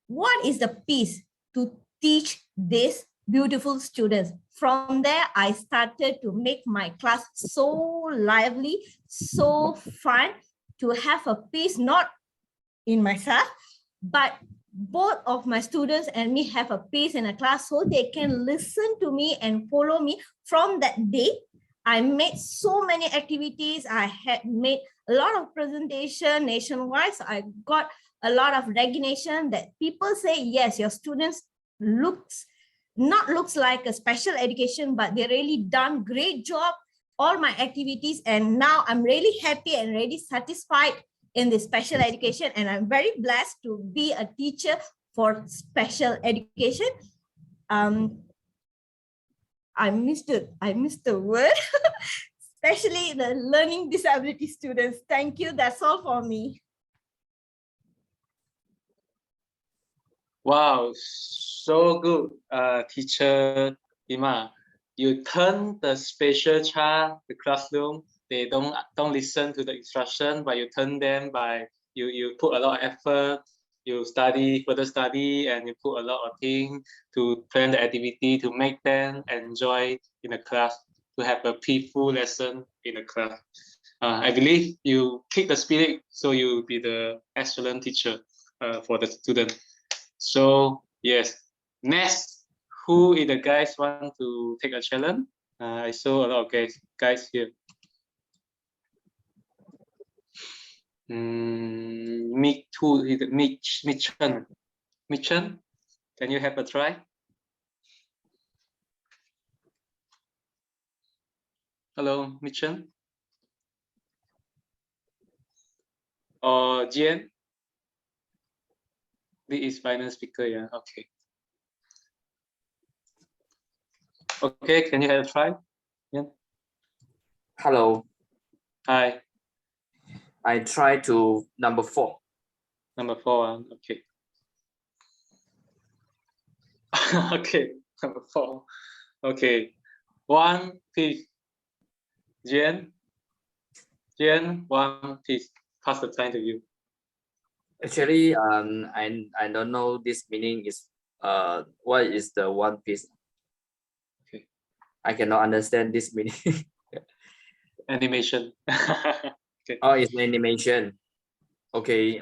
Speaker 14: What is the piece to teach these beautiful students? From there, I started to make my class so lively, so fun, to have a peace not in myself, but both of my students and me have a peace in a class, so they can listen to me and follow me. From that day, I made so many activities. I had made a lot of presentation nationwide. So I got a lot of recognition that people say, yes, your students looks like a special education, but they really done great job, all my activities. And now I'm really happy and really satisfied in this special education. And I'm very blessed to be a teacher for special education. I missed the word, especially the learning disability students. Thank you. That's all for me.
Speaker 11: Wow, so good, teacher Ima. You turn the special child, the classroom. They don't listen to the instruction, but you turn them by you put a lot of effort. You further study, and you put a lot of things to plan the activity to make them enjoy in the class, to have a peaceful lesson in the class. I believe you keep the spirit, so you will be the excellent teacher for the student. So yes, next, who is the guys want to take a challenge? I saw a lot of guys here. Me too. Mitchen, can you have a try? Hello, Mitchen. Or Jian? This is final speaker, yeah. Okay. Okay, can you have a try? Yeah.
Speaker 15: Hello.
Speaker 11: Hi.
Speaker 15: I try to number 4.
Speaker 11: Number 4, okay. Okay, number 4. Okay, 1 piece. Jian, 1 piece. Pass the time to you.
Speaker 15: Actually, I don't know this meaning is what is the one piece.
Speaker 11: Okay.
Speaker 15: I cannot understand this meaning.
Speaker 11: Animation. Okay.
Speaker 15: Oh, it's animation. Okay.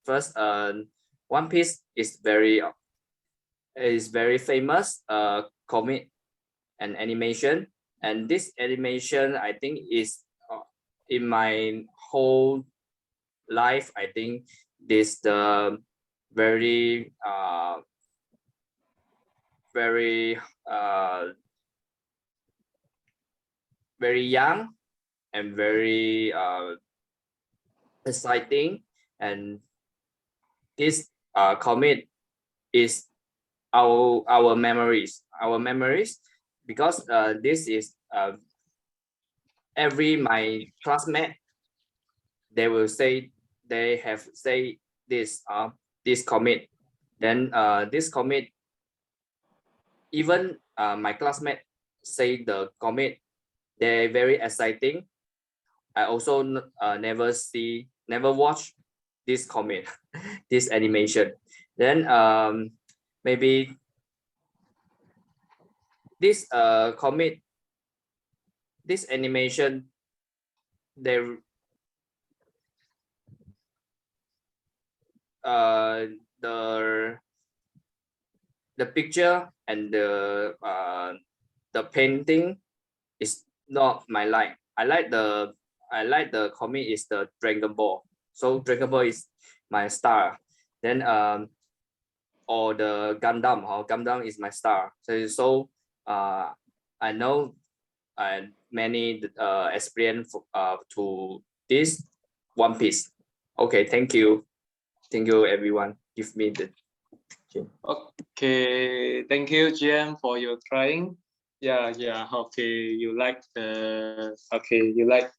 Speaker 15: First, One Piece is very famous comic and animation, and this animation I think is in my whole life. I think this the very very young and very exciting, and this comic is our memories because this is every my classmate, they will say they have say this comic. Then this comic, even my classmate say the comic, they're very exciting. I also never watch this comic, this animation. Then maybe this comic, this animation, they the picture and the painting is not my like. I like the comic is the Dragon Ball. So Dragon Ball is my star. Then or the Gundam. Gundam is my star. So I know many experience to this One Piece. Okay, thank you everyone. Give me the.
Speaker 11: Okay, thank you, GM, for your trying. Yeah. Okay, you like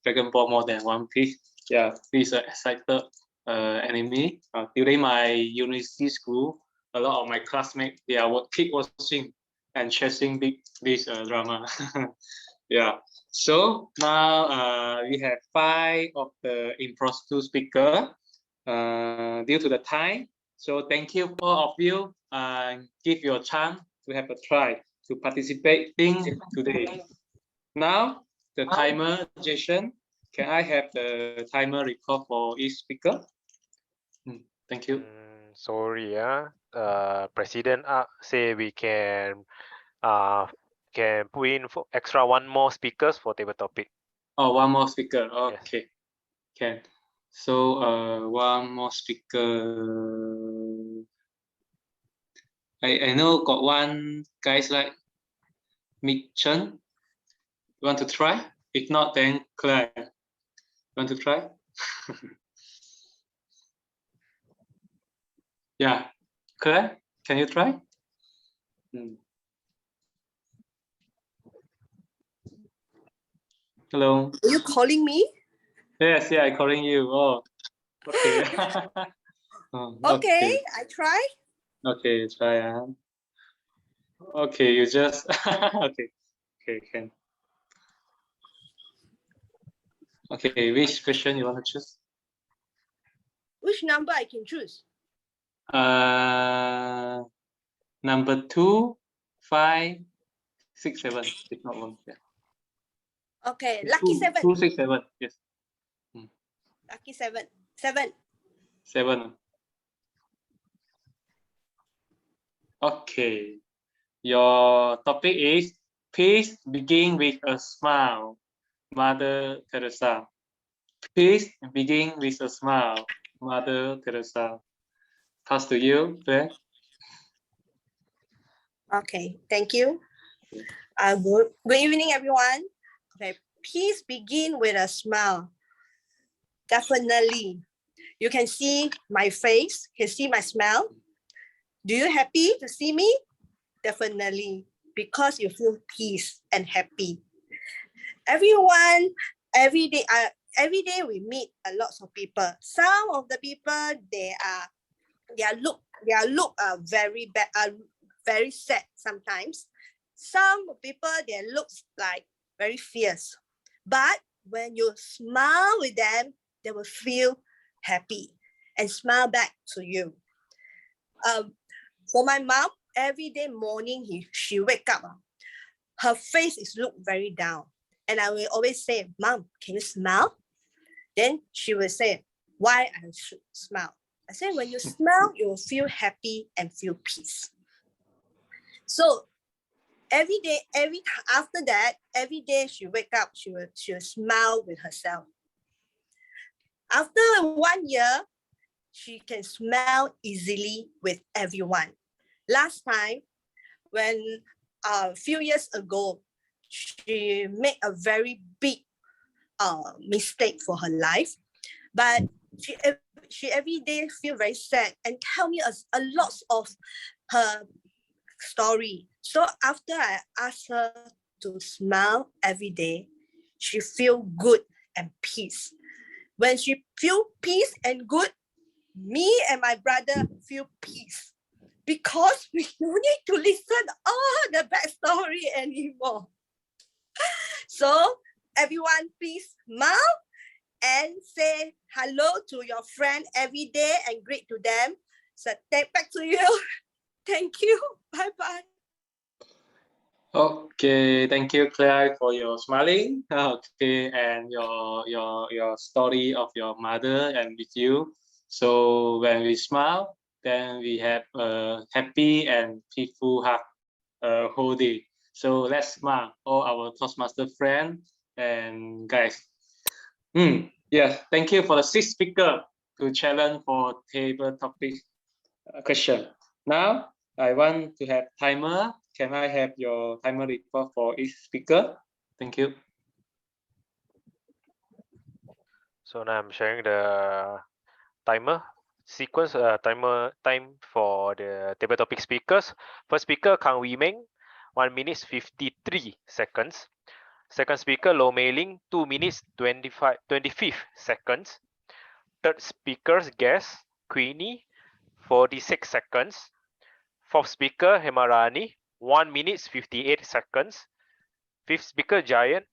Speaker 11: Dragon Ball more than One Piece. Yeah, this excited anime. During my university school, a lot of my classmates, they are keep watching and chasing this drama. Yeah. So now we have 5 of the impromptu speaker. Due to the time, so thank you all of you. Give your chance to have a try to participate in today. Now the timer, Jason. Can I have the timer record for each speaker? Thank you.
Speaker 10: Sorry, President say we can put in for extra 1 more speakers for table topic.
Speaker 11: Oh, 1 more speaker. Okay,
Speaker 10: yes.
Speaker 11: Can. So 1 more speaker. I know got 1 guys like Mick Chen. You want to try? If not, then Claire. Want to try? Yeah, Claire, can you try? Hello.
Speaker 16: Are you calling me?
Speaker 11: Yes, I'm calling you. Oh, okay.
Speaker 16: Okay, I try.
Speaker 11: Okay, try. Okay, you just okay, can. Okay, which question you want to choose?
Speaker 16: Which number I can choose?
Speaker 11: Number 2, 5, 6, 7. It's not one. Yeah.
Speaker 16: Okay, lucky 7.
Speaker 11: 2, 6, 7. Yes.
Speaker 16: Lucky 7. 7.
Speaker 11: 7. Okay. Your topic is peace begin with a smile. Mother Teresa. Peace begin with a smile. Mother Teresa. Pass to you, Claire.
Speaker 16: Okay, thank you. Good evening, everyone. Okay, peace begin with a smile. Definitely. You can see my face, can see my smile. Do you happy to see me? Definitely, because you feel peace and happy. Everyone, every day we meet a lot of people. Some of the people their look very bad, very sad sometimes. Some people their looks like very fierce, but when you smile with them, they will feel happy and smile back to you. For my mom, every day morning she wake up, her face is look very down, and I will always say, "Mom, can you smile?" Then she will say, "Why I should smile?" I say, "When you smile, you will feel happy and feel peace." So every day, after that, every day she wake up, she will smile with herself. After 1 year, she can smile easily with everyone. Last time, when a few years ago, she made a very big mistake for her life, but she every day feel very sad and tell me a lot of her story. So after I asked her to smile every day, she feel good and peace. When she feel peace and good, me and my brother feel peace, because we don't need to listen all the bad story anymore. So everyone please smile and say hello to your friend every day and greet to them. So back to you. Thank you. Bye-bye.
Speaker 11: Okay, thank you, Claire, for your smiling. Okay, and your story of your mother and with you. So when we smile, then we have a happy and peaceful heart whole day. So let's smile, all our Toastmaster friends and guys. Yes, thank you for the 6th speaker to challenge for table topic question. Now I want to have timer. Can I have your timer report for each speaker? Thank you.
Speaker 10: So now I'm sharing the timer sequence, time for the table topic speakers. First speaker, Kang Wee Meng, 1 minute 53 seconds. Second speaker, Lo Mei Ling, 2 minutes 25 seconds. Third speaker's guest, Queenie, 46 seconds. Fourth speaker, Hemarani, 1 minute 58 seconds. Fifth speaker, Giant,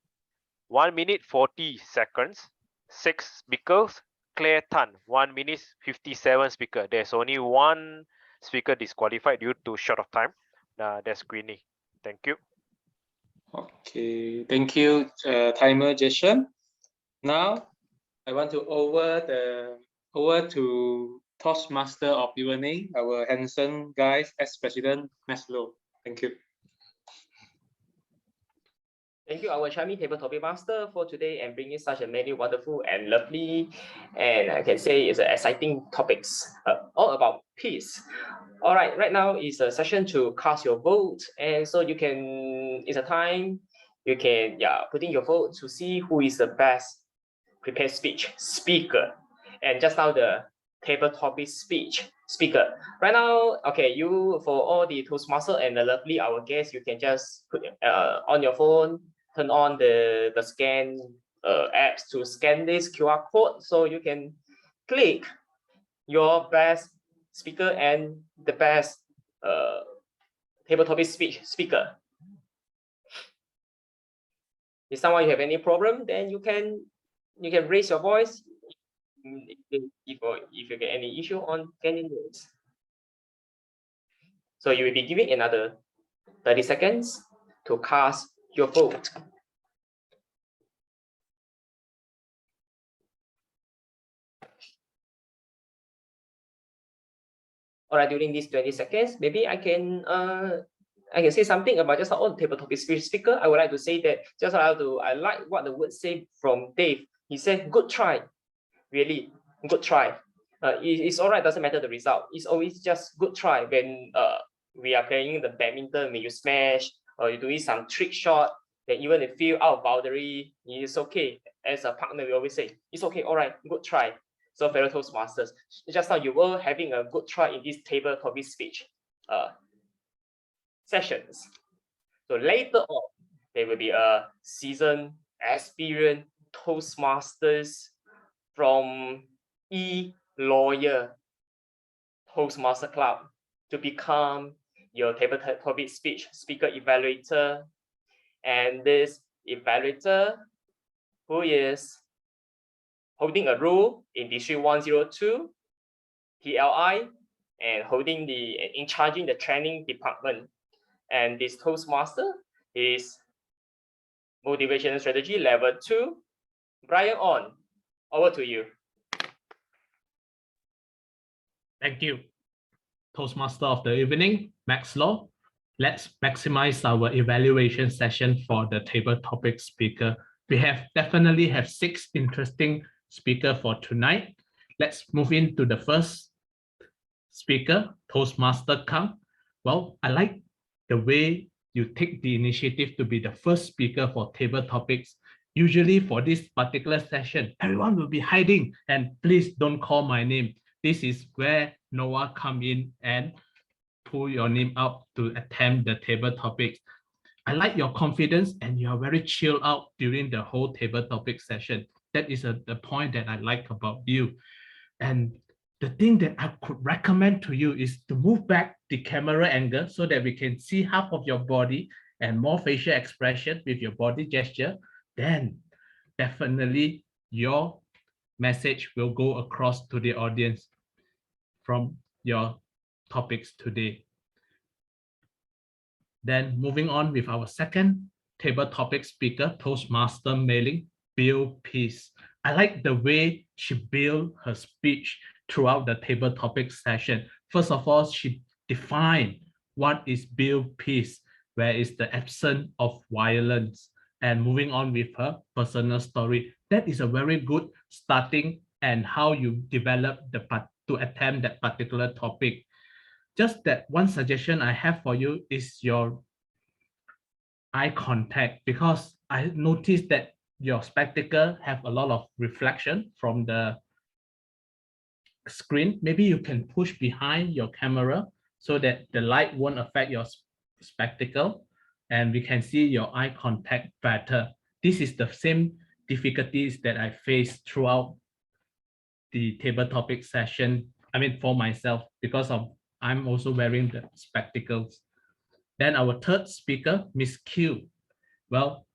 Speaker 10: 1 minute 40 seconds. Sixth speakers, Claire Tan, 1 minute 57 speaker. There's only one speaker disqualified due to short of time. That's Queenie. Thank you.
Speaker 11: Okay, thank you, timer Jason. Now I want to over to Toastmaster of evening, our handsome guys, ex-president Maslow. Thank you.
Speaker 4: Thank you, our charming table topic master, for today and bringing such a many wonderful and lovely, and I can say it's exciting topics, all about peace. All right, right now is a session to cast your vote, and so you can, it's a time you can put in your vote to see who is the best prepared speaker. And just now the table topic speaker. Right now, okay, you, for all the Toastmaster and the lovely our guests, you can just put on your phone, turn on the scan apps to scan this QR code, so you can click your best speaker and the best table topic speech speaker. If someone you have any problem, then you can raise your voice if you get any issue on getting notes. So you will be giving another 30 seconds to cast your vote. All right, during these 20 seconds, maybe I can say something about just our table topic speaker. I would like to say that I like what the word say from Dave. He said, "Good try, really good try." It's all right. Doesn't matter the result. It's always just good try when we are playing the badminton. When you smash or you're doing some trick shot, that even if you feel out of boundary, it's okay. As a partner, we always say it's okay. All right, good try. So fellow Toastmasters, just now you were having a good try in this table topic speech sessions. So later on, there will be a seasoned, experienced Toastmasters from eLawyer Toastmaster Club to become your table topic speech speaker evaluator. And this evaluator, who is holding a role in District 102, TLI, and in charging the training department. And this Toastmaster is Motivational Strategy Level 2. Bryan Ong, over to you.
Speaker 17: Thank you. Toastmaster of the evening, Max Law. Let's maximize our evaluation session for the table topic speaker. We definitely have 6 interesting speakers for tonight. Let's move into the first speaker, Toastmaster Kang. Well, I like the way you take the initiative to be the first speaker for table topics. Usually for this particular session, everyone will be hiding, and please don't call my name. This is where Noah come in and pull your name out to attempt the table topics. I like your confidence, and you are very chilled out during the whole table topic session. That is the point that I like about you. And the thing that I could recommend to you is to move back the camera angle so that we can see half of your body and more facial expression with your body gesture. Then definitely your message will go across to the audience from your topics today. Then moving on with our second table topic speaker, Toastmaster Mei-Ling, build peace. I like the way she built her speech throughout the table topic session. First of all, she defined what is build peace, where is the absence of violence, and moving on with her personal story. That is a very good starting and how you develop to attempt that particular topic. Just that one suggestion I have for you is your eye contact, because I noticed that your spectacle have a lot of reflection from the screen. Maybe you can push behind your camera so that the light won't affect your spectacle and we can see your eye contact better. This is the same difficulties that I faced throughout the table topic session. I mean, for myself, because I'm also wearing the spectacles. Then our third speaker, Miss Q. Well,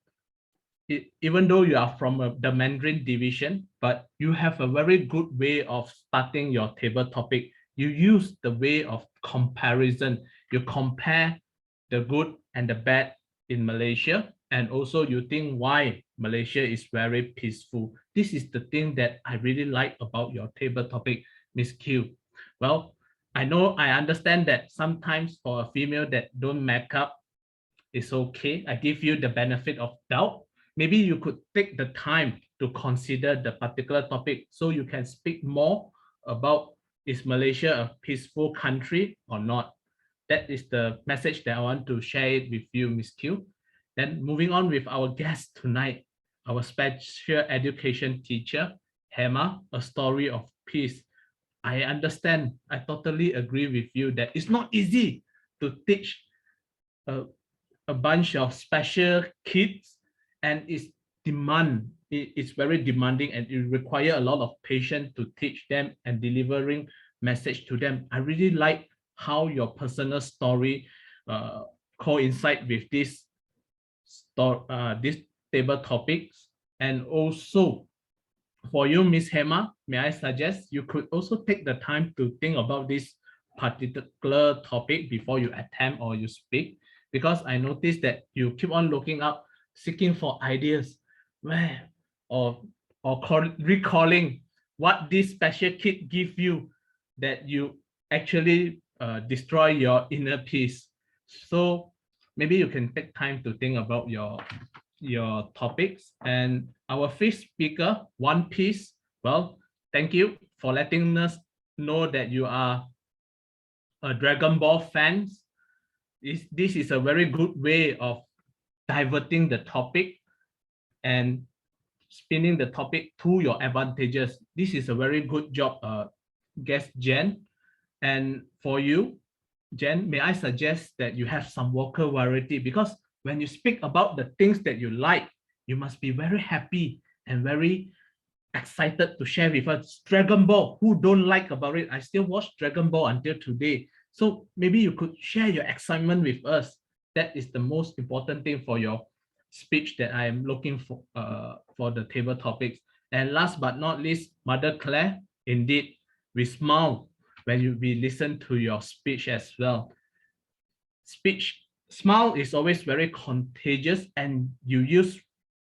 Speaker 17: even though you are from the Mandarin division, but you have a very good way of starting your table topic. You use the way of comparison. You compare the good and the bad in Malaysia, and also you think why Malaysia is very peaceful. This is the thing that I really like about your table topic, Miss Q. Well, I understand that sometimes for a female that don't make up, it's okay. I give you the benefit of doubt. Maybe you could take the time to consider the particular topic so you can speak more about, is Malaysia a peaceful country or not? That is the message that I want to share it with you, Ms. Q. Then moving on with our guest tonight, our special education teacher, Hema, A Story of Peace. I understand, I totally agree with you that it's not easy to teach a bunch of special kids, and it's very demanding, and it requires a lot of patience to teach them and delivering message to them. I really like how your personal story coincide with this table topics. And also for you, Miss Hema, may I suggest you could also take the time to think about this particular topic before you attempt or you speak, because I noticed that you keep on looking up, seeking for ideas, or recalling what this special kit give you that you actually destroy your inner peace. So maybe you can take time to think about your topics. And our fifth speaker, One Piece, well, thank you for letting us know that you are a Dragon Ball fan. This is a very good way of diverting the topic and spinning the topic to your advantages. This is a very good job, guest Jen. And for you, Jen, may I suggest that you have some vocal variety, because when you speak about the things that you like, you must be very happy and very excited to share with us. Dragon Ball, who don't like about it? I still watch Dragon Ball until today. So maybe you could share your excitement with us. That is the most important thing for your speech that I am looking for the table topics. And last but not least, Mother Claire, indeed, we smile when we listen to your speech as well. Smile is always very contagious, and you use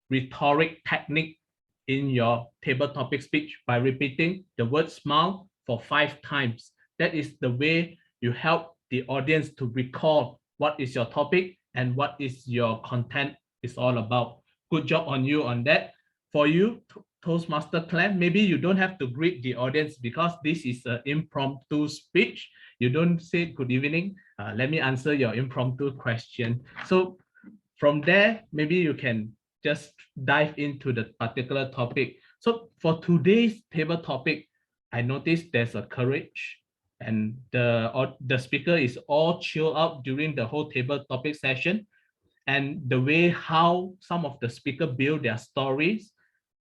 Speaker 17: rhetoric technique in your table topic speech by repeating the word smile for 5 times. That is the way you help the audience to recall what is your topic and what is your content is all about. Good job on you on that. For you, Toastmaster Claire, maybe you don't have to greet the audience because this is an impromptu speech. You don't say good evening. Let me answer your impromptu question. So from there, maybe you can just dive into the particular topic. So for today's table topic, I noticed there's a courage, and the speaker is all chill out during the whole table topic session. And the way how some of the speaker build their stories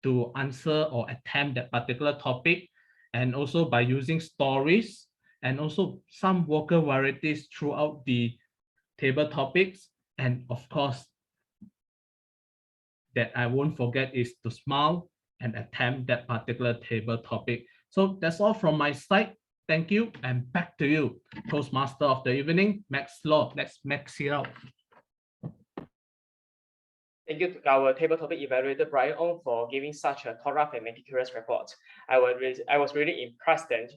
Speaker 17: to answer or attempt that particular topic, and also by using stories and also some vocal varieties throughout the table topics. And of course, that I won't forget is to smile and attempt that particular table topic. So that's all from my side. Thank you, and back to you, Toastmaster of the evening, Max Law. Let's max it out.
Speaker 4: Thank you to our table topic evaluator, Bryan Ong, for giving such a thorough and meticulous report. I was really impressed that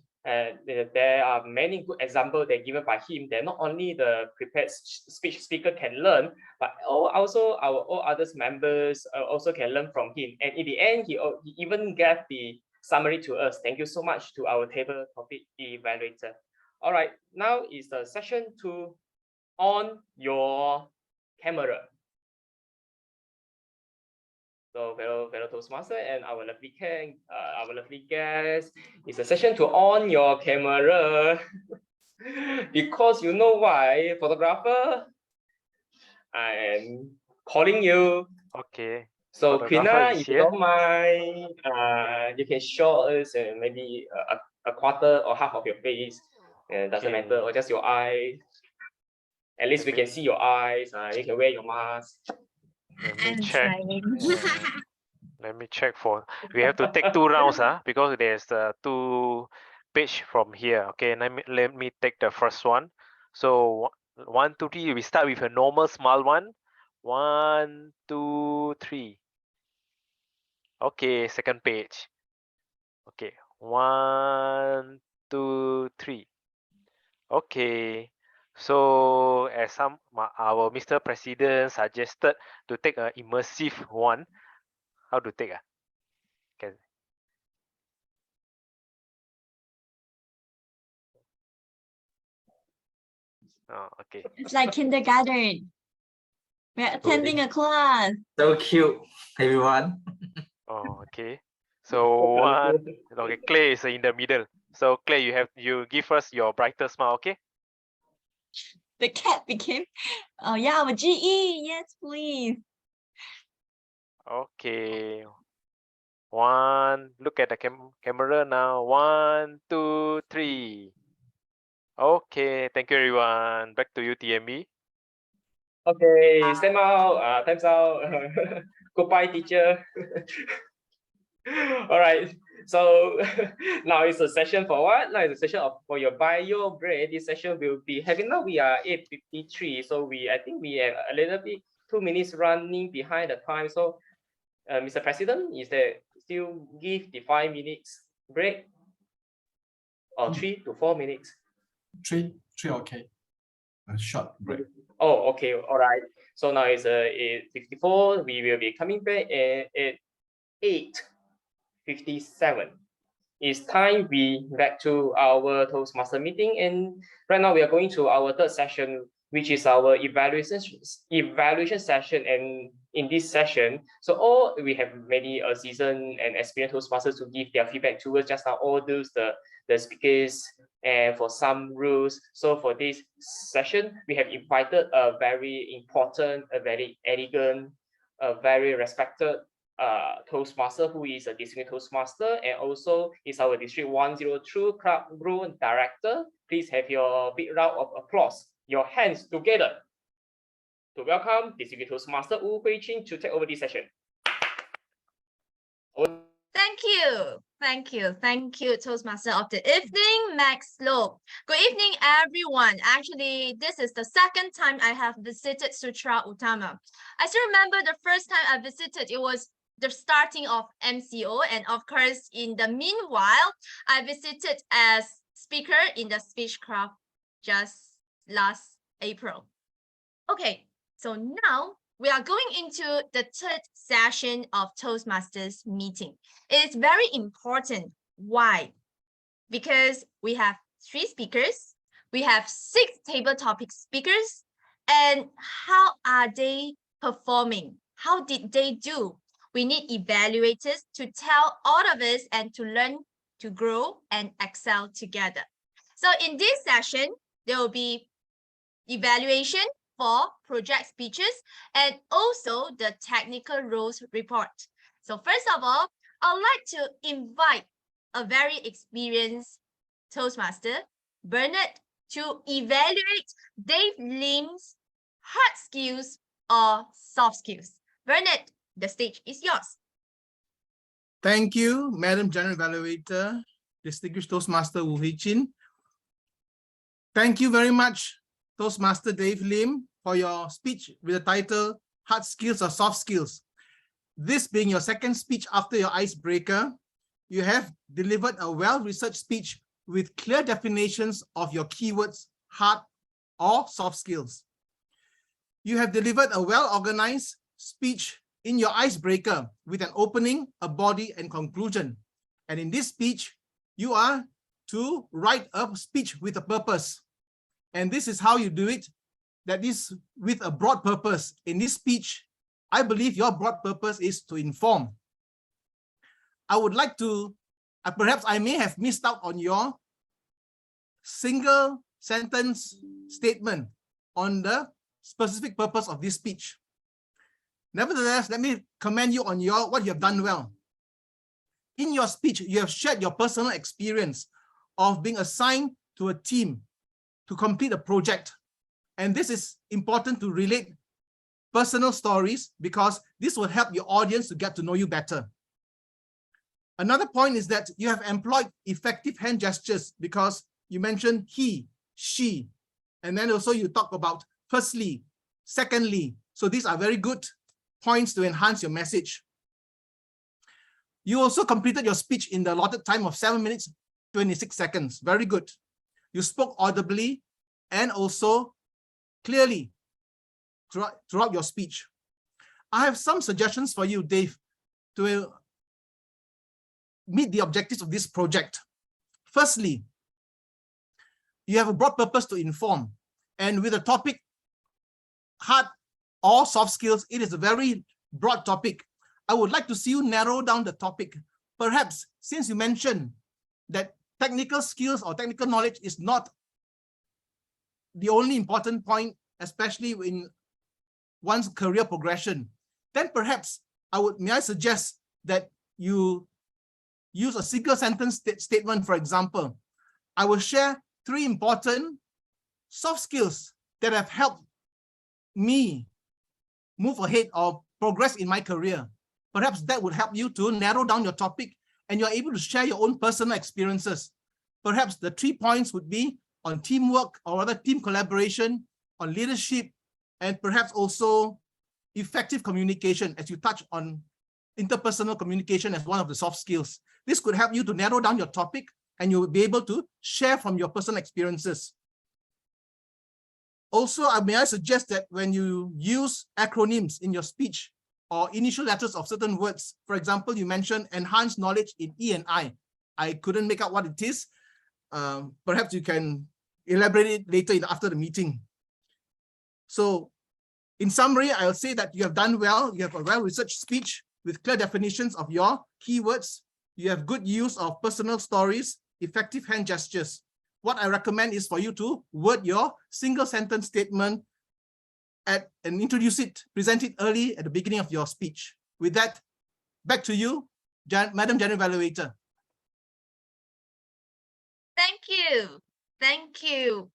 Speaker 4: there are many good examples that given by him that not only the prepared speech speaker can learn, but also our all other members also can learn from him. And in the end, he even gave the summary to us. Thank you so much to our table topic evaluator. All right, now is the session to on your camera. So fellow Toastmaster and our lovely guest, it's a session to on your camera. Because you know why, photographer, I am calling you.
Speaker 10: Okay.
Speaker 4: So Quina, if you don't mind, you can show us maybe a quarter or half of your face. Doesn't matter, or just your eye. At least we can see your eyes. You can wear your mask.
Speaker 10: Let me check. Let me check for. We have to take 2 rounds, because there's 2 page from here. Okay, let me take the first one. So 1, 2, 3. We start with a normal small one. 1, 2, 3. Okay, second page. Okay, 1, 2, 3. Okay. So as our Mr. President suggested to take an immersive one. How to take? Okay. Oh, okay.
Speaker 18: It's like kindergarten. We're attending a class.
Speaker 8: So cute, everyone.
Speaker 10: Oh, okay. So okay, Clay is in the middle. So Clay, you give us your brighter smile, okay?
Speaker 18: The cat became, oh yeah, our GE. Yes, please.
Speaker 10: Okay. Look at the camera now. 1, 2, 3. Okay, thank you everyone. Back to you, TME.
Speaker 4: Okay, stand out. Time's out. Goodbye, teacher. All right. So now it's a session for what? Now it's a session for your bio break. This session will be having now we are 8:53. So I think we have a little bit 2 minutes running behind the time. So Mr. President, is there still give the 5 minutes break or 3 to 4 minutes?
Speaker 2: Three, okay. A short break.
Speaker 4: Oh, okay, all right. So now it's 8:54. We will be coming back at 8:57. It's time we back to our Toastmaster meeting, and right now we are going to our third session, which is our evaluation session. And in this session, so we have many seasoned and experienced Toastmasters to give their feedback to us. Just now, all those the speakers and for some rules. So for this session, we have invited a very important, a very elegant, a very respected Toastmaster who is a district Toastmaster and also is our District 102 Club Group Director. Please have your big round of applause. Your hands together to welcome District Toastmaster Wu Hui-Chin to take over this session.
Speaker 19: Thank you, Toastmaster of the evening, Max Low. Good evening, everyone. Actually, this is the second time I have visited Sutera Utama. I still remember the first time I visited, it was the starting of MCO, and of course, in the meanwhile, I visited as speaker in the Speechcraft just last April. Okay, so now we are going into the third session of Toastmasters meeting. It is very important. Why? Because we have 3 speakers, we have 6 table topic speakers, and how are they performing? How did they do? We need evaluators to tell all of us and to learn, to grow and excel together. So in this session, there will be evaluation for project speeches and also the technical roles report. So first of all, I would like to invite a very experienced Toastmaster, Bernard, to evaluate Dave Lim's hard skills or soft skills. Bernard, the stage is yours.
Speaker 20: Thank you, Madam General Evaluator, Distinguished Toastmaster Wu Hui-Chin. Thank you very much, Toastmaster Dave Lim, for your speech with the title Hard Skills or Soft Skills. This being your second speech after your icebreaker, you have delivered a well-researched speech with clear definitions of your keywords, hard or soft skills. You have delivered a well-organized speech in your icebreaker with an opening, a body, and conclusion. And in this speech, you are to write a speech with a purpose. And this is how you do it, that is with a broad purpose. In this speech, I believe your broad purpose is to inform. I would like to, perhaps I may have missed out on your single sentence statement on the specific purpose of this speech. Nevertheless, let me commend you on what you have done well. In your speech, you have shared your personal experience of being assigned to a team to complete a project. And this is important to relate personal stories because this will help your audience to get to know you better. Another point is that you have employed effective hand gestures because you mentioned he, she, and then also you talk about firstly, secondly. So these are very good points to enhance your message. You also completed your speech in the allotted time of 7 minutes, 26 seconds. Very good. You spoke audibly and also clearly throughout your speech. I have some suggestions for you, Dave, to meet the objectives of this project. Firstly, you have a broad purpose to inform. And with a topic, hard or soft skills, it is a very broad topic. I would like to see you narrow down the topic. Perhaps, since you mentioned that technical skills or technical knowledge is not the only important point, especially in one's career progression, then perhaps may I suggest that you use a single sentence statement, for example. I will share 3 important soft skills that have helped me move ahead or progress in my career. Perhaps that would help you to narrow down your topic and you're able to share your own personal experiences. Perhaps the 3 points would be on teamwork or other team collaboration, on leadership, and perhaps also effective communication, as you touch on interpersonal communication as one of the soft skills. This could help you to narrow down your topic and you will be able to share from your personal experiences. Also, may I suggest that when you use acronyms in your speech or initial letters of certain words, for example, you mentioned enhanced knowledge in E&I. I couldn't make out what it is. Perhaps you can elaborate it later after the meeting. So in summary, I'll say that you have done well. You have a well-researched speech with clear definitions of your keywords. You have good use of personal stories, effective hand gestures. What I recommend is for you to word your single sentence statement and introduce it, present it early at the beginning of your speech. With that, back to you, Madam General Evaluator.
Speaker 19: Thank you. Thank you,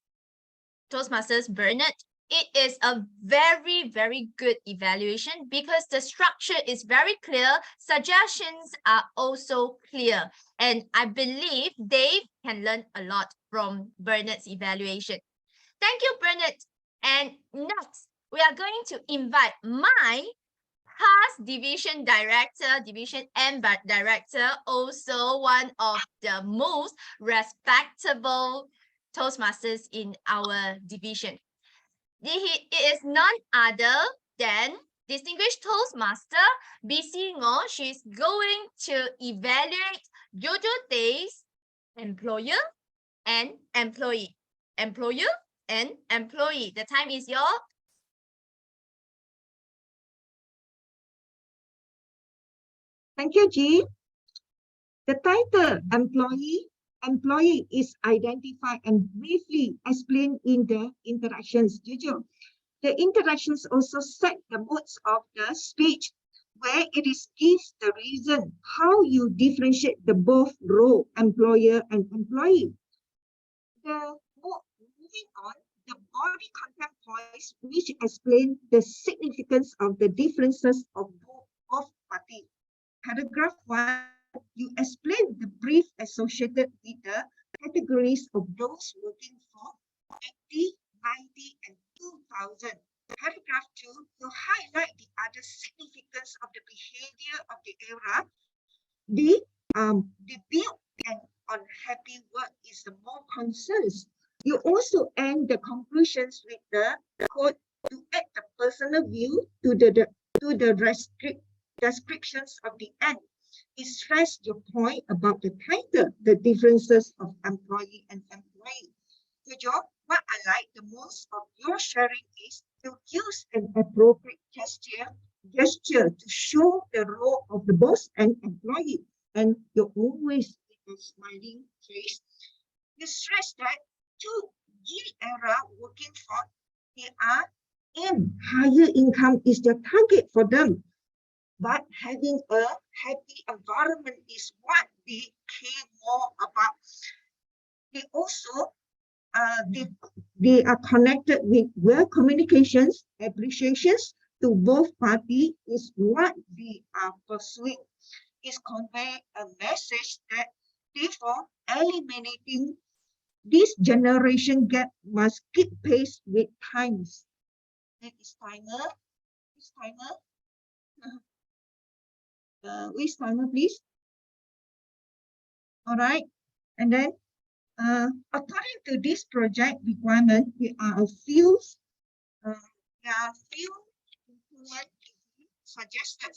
Speaker 19: Toastmasters Bernard. It is a very, very good evaluation because the structure is very clear. Suggestions are also clear. And I believe Dave can learn a lot from Bernard's evaluation. Thank you, Bernard. And next, we are going to invite my past division director, division M director, also one of the most respectable Toastmasters in our division. It is none other than Distinguished Toastmaster BC Ngo. She's going to evaluate Jojo Day's employer and employee. Employer and employee. The time is yours.
Speaker 21: Thank you, G. The title employee is identified and briefly explained in the interactions. Jojo. The interactions also set the modes of the speech, where it is gives the reason how you differentiate the both role, employer and employee. Moving on, the body content points which explain the significance of the differences of both parties. Paragraph 1, you explain the brief associated with the categories of those working for 80, 90, and 2000. Paragraph 2, you highlight the other significance of the behavior of the era. The build and unhappy work is the more concerns. You also end the conclusions with the quote to add the personal view to the descriptions of the end. It stressed your point about the title, the differences of employee and employee. Jojo, what I like the most of your sharing is to use an appropriate gesture to show the role of the boss and employee, and you always with a smiling face. You stress that to G era working for, they are in higher income is the target for them. But having a happy environment is what they care more about. They also they are connected with well communications, appreciations to both parties is what they are pursuing. Is convey a message that therefore eliminating this generation gap must keep pace with times. That is timer. This timer. Which timer, please? All right, and then according to this project requirement, there are a few improvement suggested.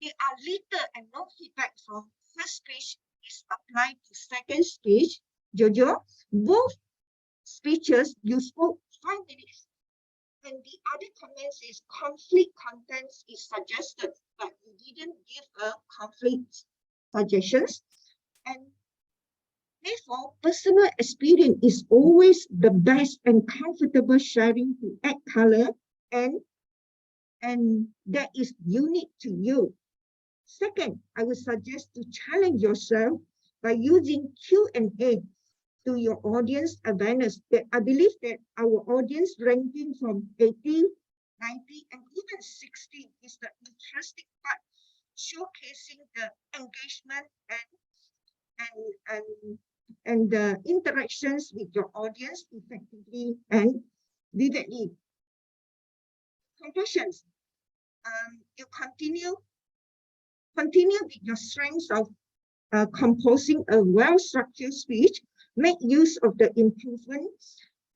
Speaker 21: There are little and no feedback from first speech is applied to second speech. Jojo, both speeches you spoke 5 minutes. And the other comments is conflict contents is suggested, but you didn't give a conflict suggestions. And therefore, personal experience is always the best and comfortable sharing to add color and that is unique to you. Second, I would suggest to challenge yourself by using Q&A to your audience awareness. That I believe that our audience ranking from 80, 90, and even 60 is the interesting part, showcasing the engagement and the interactions with your audience effectively and vividly. Conclusions. You continue with your strengths of composing a well-structured speech. Make use of the improvement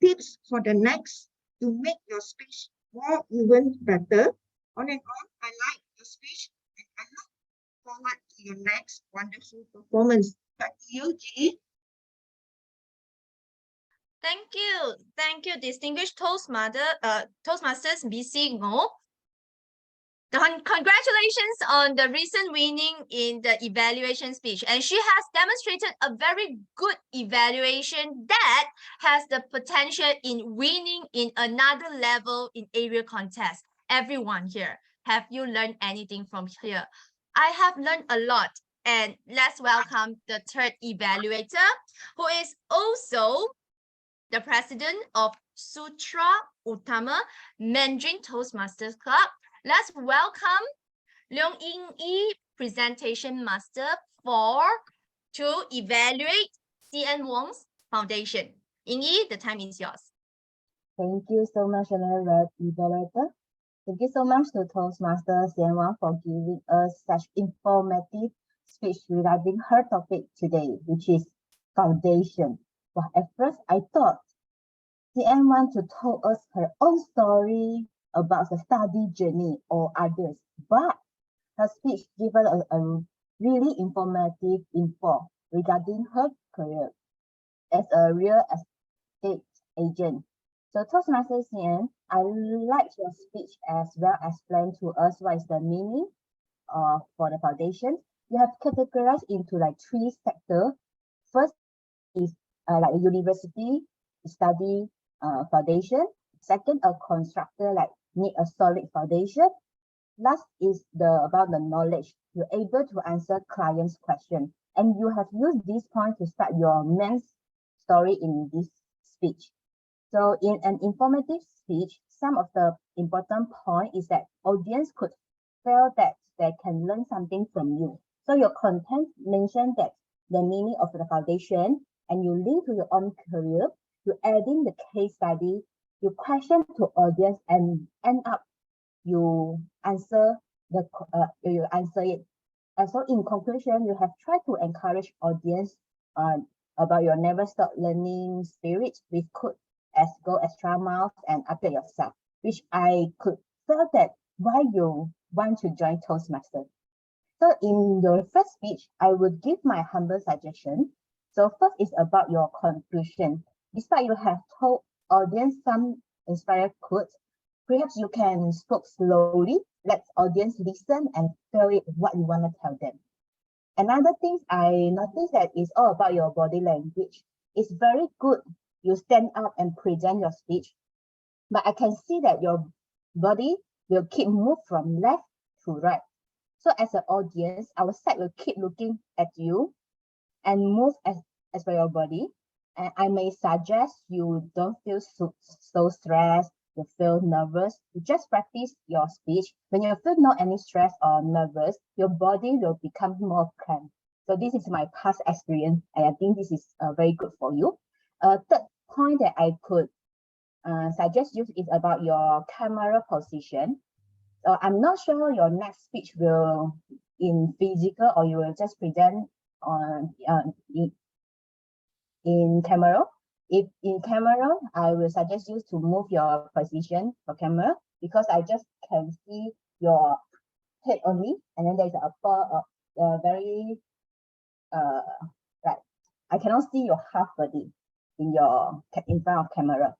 Speaker 21: tips for the next to make your speech more even better. On and on, I like your speech and I look forward to your next wonderful performance. Back to you, G.
Speaker 19: Thank you, distinguished Toastmasters BC Ngo. Congratulations on the recent winning in the evaluation speech, and she has demonstrated a very good evaluation that has the potential in winning in another level in area contest. Everyone here, have you learned anything from here? I have learned a lot, and let's welcome the third evaluator, who is also the president of Sutera Utama Mandarin Toastmasters Club. Let's welcome Leong Ying-yi, presentation master to evaluate CN Wong's foundation. Ying-yi, the time is yours.
Speaker 1: Thank you so much, Red Evaluator. Thank you so much to Toastmaster CN Wong for giving us such informative speech regarding her topic today, which is foundation. Well, at first, I thought CN Wong to tell us her own story about the study journey or others, but her speech given a really informative info regarding her career as a real estate agent. So Toastmasters CN, I like your speech as well explain to us what is the meaning for the foundation. You have categorized into like 3 sectors. First is like a university study foundation. Second, a constructor like need a solid foundation. Last is about the knowledge. You're able to answer clients' question. And you have used this point to start your main story in this speech. So in an informative speech, some of the important point is that audience could feel that they can learn something from you. So your content mentioned that the meaning of the foundation, and you link to your own career, you add in the case study, you question to audience, and end up you answer it. And so in conclusion, you have tried to encourage audience about your never stop learning spirit, which could go extra miles and update yourself, which I could feel that why you want to join Toastmasters. So in your first speech, I would give my humble suggestion. So first is about your conclusion. Despite you have told audience some inspired quotes, perhaps you can speak slowly, let audience listen and feel it what you want to tell them. Another thing I noticed that is all about your body language. It's very good. You stand up and present your speech, but I can see that your body will keep move from left to right. So as an audience, our side will keep looking at you and move as per your body. And I may suggest you don't feel so stressed, you feel nervous. You just practice your speech. When you feel not any stress or nervous, your body will become more calm. So this is my past experience, and I think this is very good for you. Third point that I could suggest you is about your camera position. So I'm not sure your next speech will in physical or you will just present on in camera. If in camera, I will suggest you to move your position for camera because I just can see your head only, and then there's a very like I cannot see your half body in front of camera.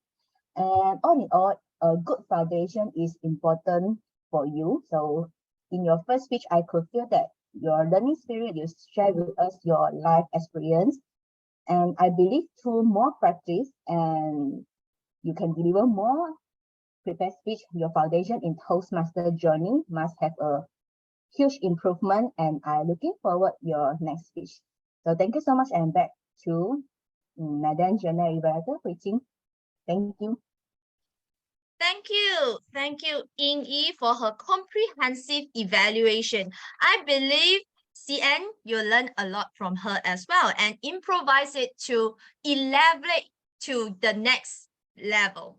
Speaker 1: And all in all, a good foundation is important for you. So in your first speech, I could feel that your learning spirit, you share with us your life experience. And I believe through more practice and you can deliver more prepared speech, your foundation in Toastmaster journey must have a huge improvement, and I'm looking forward your next speech. So thank you so much, and back to Madam General Evaluator Hui Qing. Thank you.
Speaker 19: Thank you, Ying Yi, for her comprehensive evaluation. I believe CN, you learn a lot from her as well and improvise it to elaborate to the next level.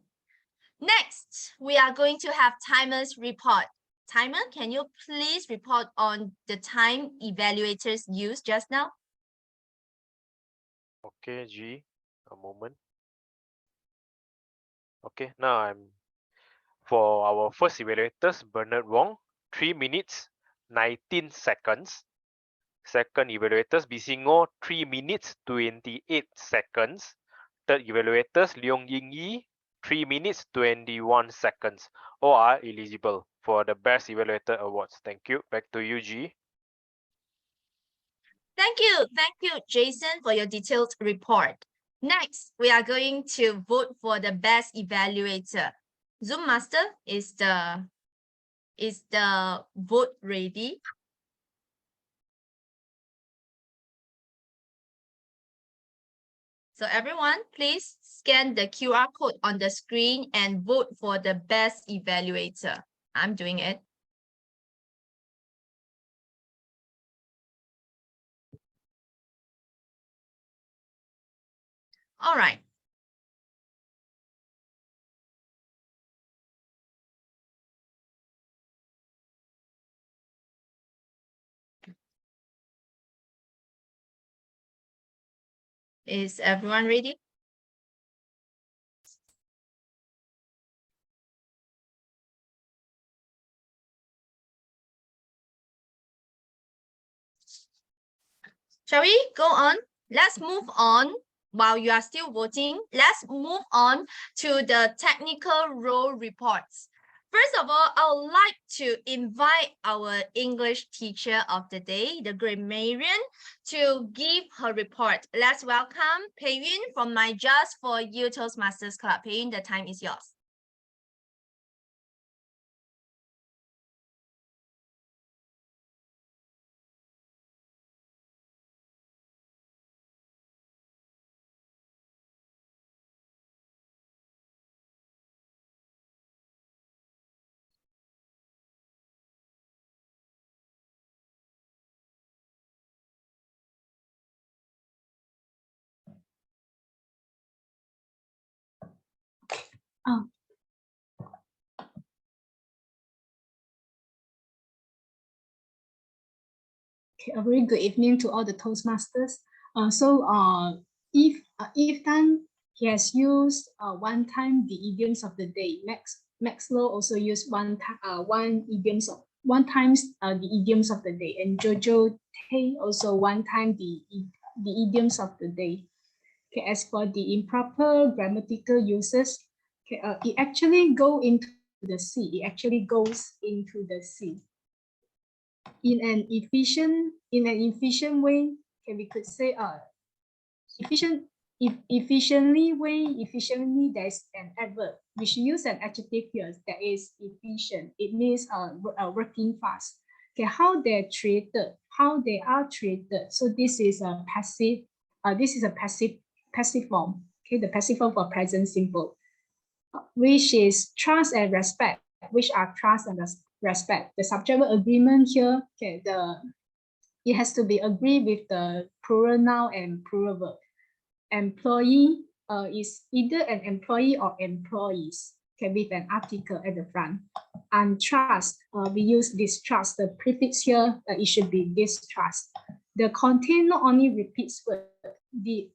Speaker 19: Next, we are going to have Timer's report. Timer, can you please report on the time evaluators used just now?
Speaker 10: Okay, G, a moment. Okay, now I'm for our first evaluators, Bernard Wong, 3 minutes, 19 seconds. Second evaluators, Bisingo, 3 minutes, 28 seconds. Third evaluators, Leong Ying Yi, 3 minutes, 21 seconds. All are eligible for the Best Evaluator Awards. Thank you. Back to you, G.
Speaker 19: Thank you, Jason, for your detailed report. Next, we are going to vote for the best evaluator. Zoom Master, is the vote ready? So everyone, please scan the QR code on the screen and vote for the best evaluator. I'm doing it. All right. Is everyone ready? Shall we go on? Let's move on. While you are still voting, let's move on to the technical role reports. First of all, I would like to invite our English teacher of the day, the grammarian, to give her report. Let's welcome Pei Yun from my Just For You Toastmasters Club. Pei Yun, the time is yours.
Speaker 6: Okay, a very good evening to all the Toastmasters. If done, he has used one time the idioms of the day. Max Low also used one times the idioms of the day, and Jojo Tay also one time the idioms of the day. Okay, as for the improper grammatical uses, okay, it actually go into the sea. It actually goes into the sea. In an efficient way, okay, we could say efficiently there's an adverb. We should use an adjective here that is efficient. It means working fast. Okay, how they are treated. So this is a passive. Passive form. Okay, the passive form for present simple, which is trust and respect. Which are trust and respect. The subject verb agreement here, okay, it has to be agreed with the plural noun and plural verb. Employee is either an employee or employees, okay, with an article at the front. And trust, we use distrust. The prefix here, it should be distrust. The content not only repeats word, it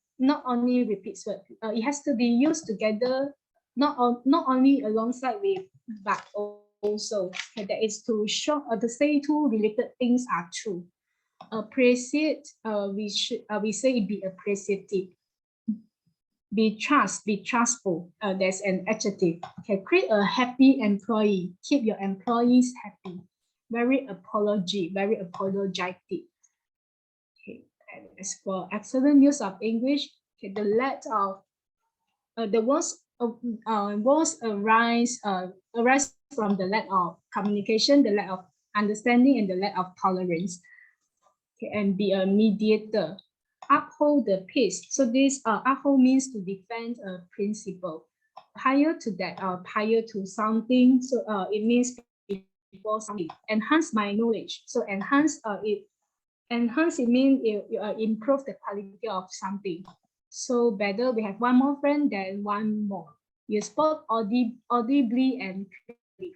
Speaker 6: has to be used together, not only alongside with, but also, okay, that is to show to say two related things are true. Appreciate, we say be appreciative. Be trustful. There's an adjective. Okay, create a happy employee. Keep your employees happy. Very apologetic. Okay, and as for excellent use of English, okay, the lack of the words arise from the lack of communication, the lack of understanding and the lack of tolerance. Okay, and be a mediator. Uphold the peace. So this uphold means to defend a principle. Prior to that, prior to something, so it means before something. Enhance my knowledge. So enhance it means you improve the quality of something. So better, we have one more friend than one more. You spoke audibly and clearly.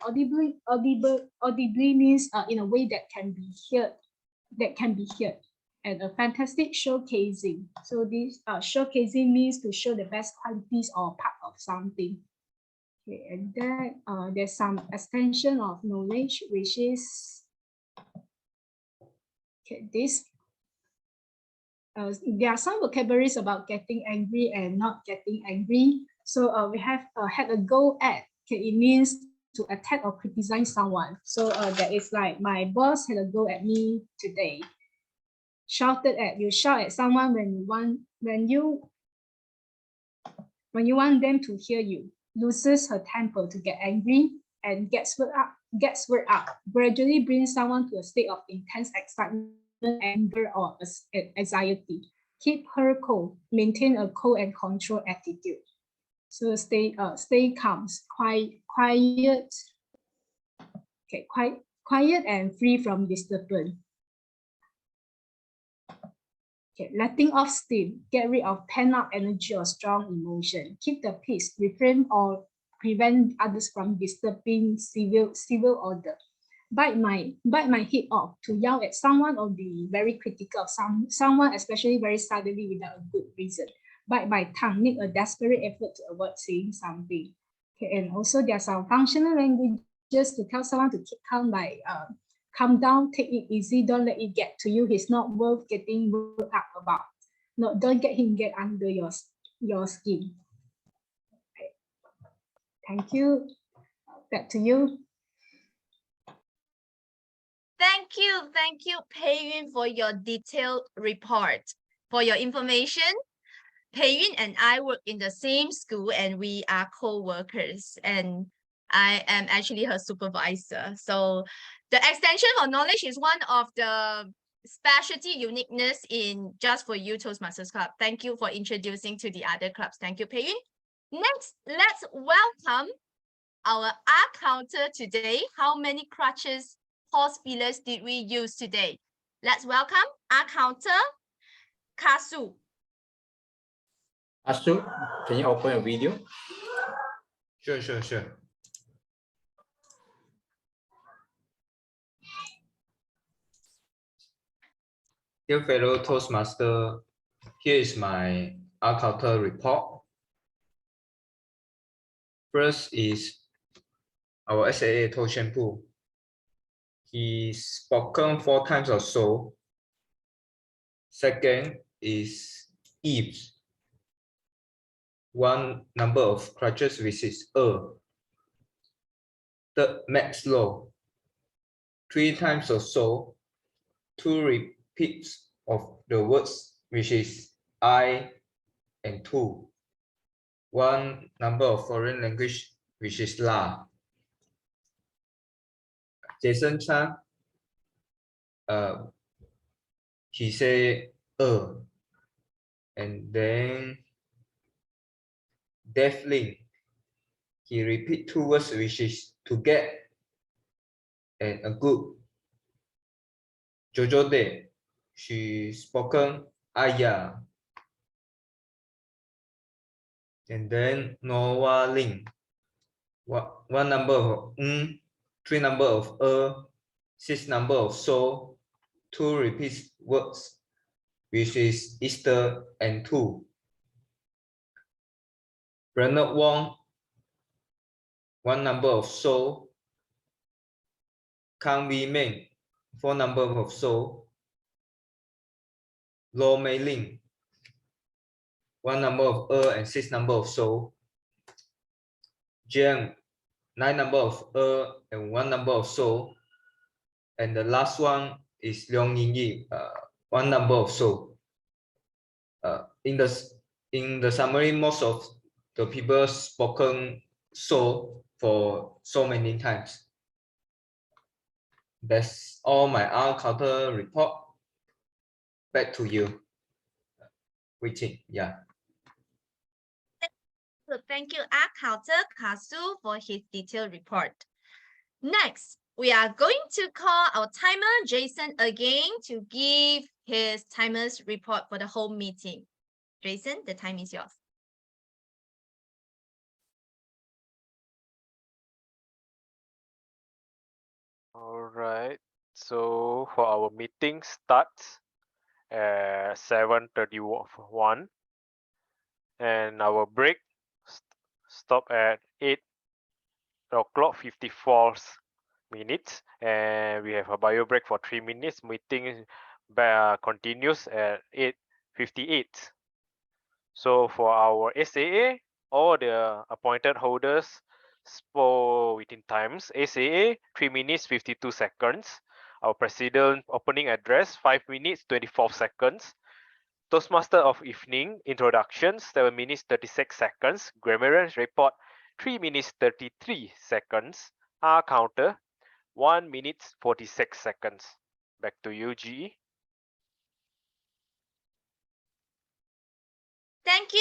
Speaker 6: Audibly means in a way that can be heard. And a fantastic showcasing. So this showcasing means to show the best qualities or part of something. Okay, and then there's some extension of knowledge, which is this. There are some vocabularies about getting angry and not getting angry. So we have had a go at. Okay, it means to attack or criticize someone. So that is like my boss had a go at me today. Shouted at. You shout at someone when you want them to hear you. Loses her temper to get angry and gets worked up. Gradually brings someone to a state of intense excitement, anger, or anxiety. Keep her cool. Maintain a cool and controlled attitude. So stay calm, quiet. Okay, quiet and free from disturbance. Okay, letting off steam, get rid of pent-up energy or strong emotion. Keep the peace, refrain or prevent others from disturbing civil order. Bite my head off, to yell at someone or be very critical of someone, especially very suddenly without a good reason. Bite my tongue, make a desperate effort to avoid saying something. Okay, and also there are some functional languages to tell someone to keep calm, like calm down, take it easy, don't let it get to you. He's not worth getting worked up about. No, don't get him get under your skin. Okay. Thank you. Back to you.
Speaker 19: Thank you, Pei Yun, for your detailed report. For your information, Pei Yun and I work in the same school and we are co-workers, and I am actually her supervisor. So the extension of knowledge is one of the specialty uniqueness in Just For You Toastmasters Club. Thank you for introducing to the other clubs. Thank you, Pei Yun. Next, let's welcome our R counter today. How many crutches, horse pillars did we use today? Let's welcome R counter, Kasu.
Speaker 8: Asu, can you open a video?
Speaker 15: Sure. Dear fellow Toastmaster, here is my R-counter report. First is our SAA Toast Shampoo. He's spoken 4 times or so. Second is Eves. 1 number of crutches, which is Third, Max Low. 3 times or so. 2 repeats of the words, which is I and 2. 1 number of foreign language, which is La. Jason Chan, he say and then Devlin, he repeat 2 words, which is to get and a good. Jojo Day, she spoken Aya. And then Noah Ling, 1 number of 3 number of 6 number of so, 2 repeats words, which is Easter and 2. Bernard Wong, 1 number of so. Kang Wee Meng, 4 number of so. Lo Mei Ling, 1 number of and 6 number of so. Jiang, 9 number of and 1 number of so. And the last one is Leong Yingyi, 1 number of so. In the summary, most of the people spoken so for so many times.
Speaker 8: That's all my counter report. Back to you. Waiting. Yeah.
Speaker 19: So thank you, Counter Kasu, for his detailed report. Next, we are going to call our timer, Jason, again to give his timer's report for the whole meeting. Jason, the time is yours.
Speaker 10: All right. So for our meeting starts at 7:31, and our break stop at 8:54 minutes, and we have a bio break for 3 minutes. Meeting continues at 8:58. So for our SAA, all the appointed holders spoke within times. SAA 3 minutes 52 seconds. Our president opening address 5 minutes 24 seconds. Toastmaster of evening introduction 7 minutes 36 seconds. Grammarians report 3 minutes 33 seconds. Counter 1 minute 46 seconds. Back to you, GE.
Speaker 19: Thank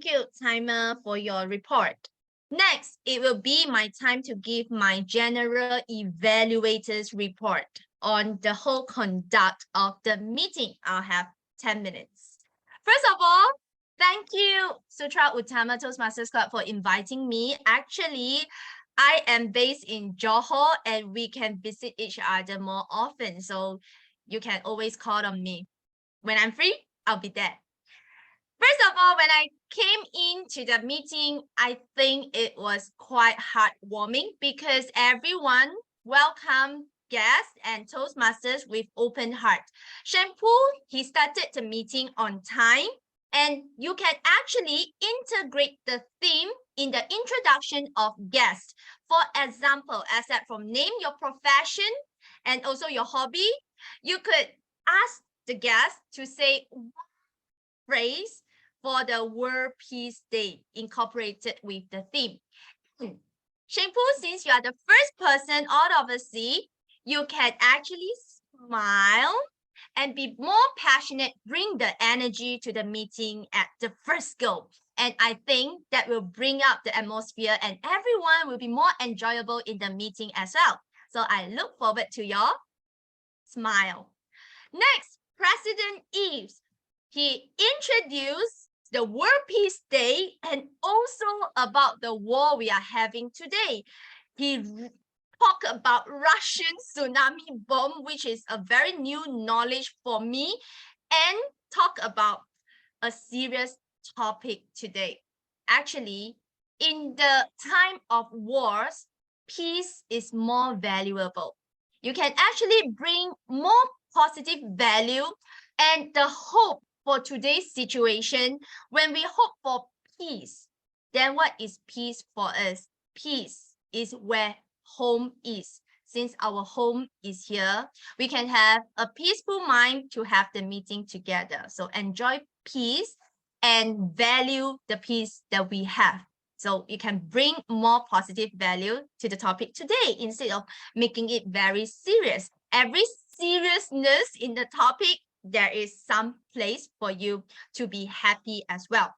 Speaker 19: you, timer, for your report. Next, it will be my time to give my general evaluators report on the whole conduct of the meeting. I'll have 10 minutes. First of all, thank you, Sutera Utama Toastmasters Club, for inviting me. Actually, I am based in Johor and we can visit each other more often. So you can always call on me. When I'm free, I'll be there. First of all, when I came into the meeting, I think it was quite heartwarming because everyone welcomed guests and Toastmasters with open heart. Shampoo, he started the meeting on time, and you can actually integrate the theme in the introduction of guests. For example, aside from name your profession and also your hobby, you could ask the guest to say one phrase for the World Peace Day incorporated with the theme. Shampoo, since you are the first person out of the sea, you can actually smile and be more passionate, bring the energy to the meeting at the first go. And I think that will bring up the atmosphere and everyone will be more enjoyable in the meeting as well. So I look forward to your smile. Next, President Eves, he introduced the World Peace Day and also about the war we are having today. He talked about Russian tsunami bomb, which is a very new knowledge for me, and talk about a serious topic today. Actually, in the time of wars, peace is more valuable. You can actually bring more positive value and the hope for today's situation. When we hope for peace, then what is peace for us? Peace is where home is. Since our home is here, we can have a peaceful mind to have the meeting together. So enjoy peace and value the peace that we have. So you can bring more positive value to the topic today instead of making it very serious. Every seriousness in the topic, there is some place for you to be happy as well.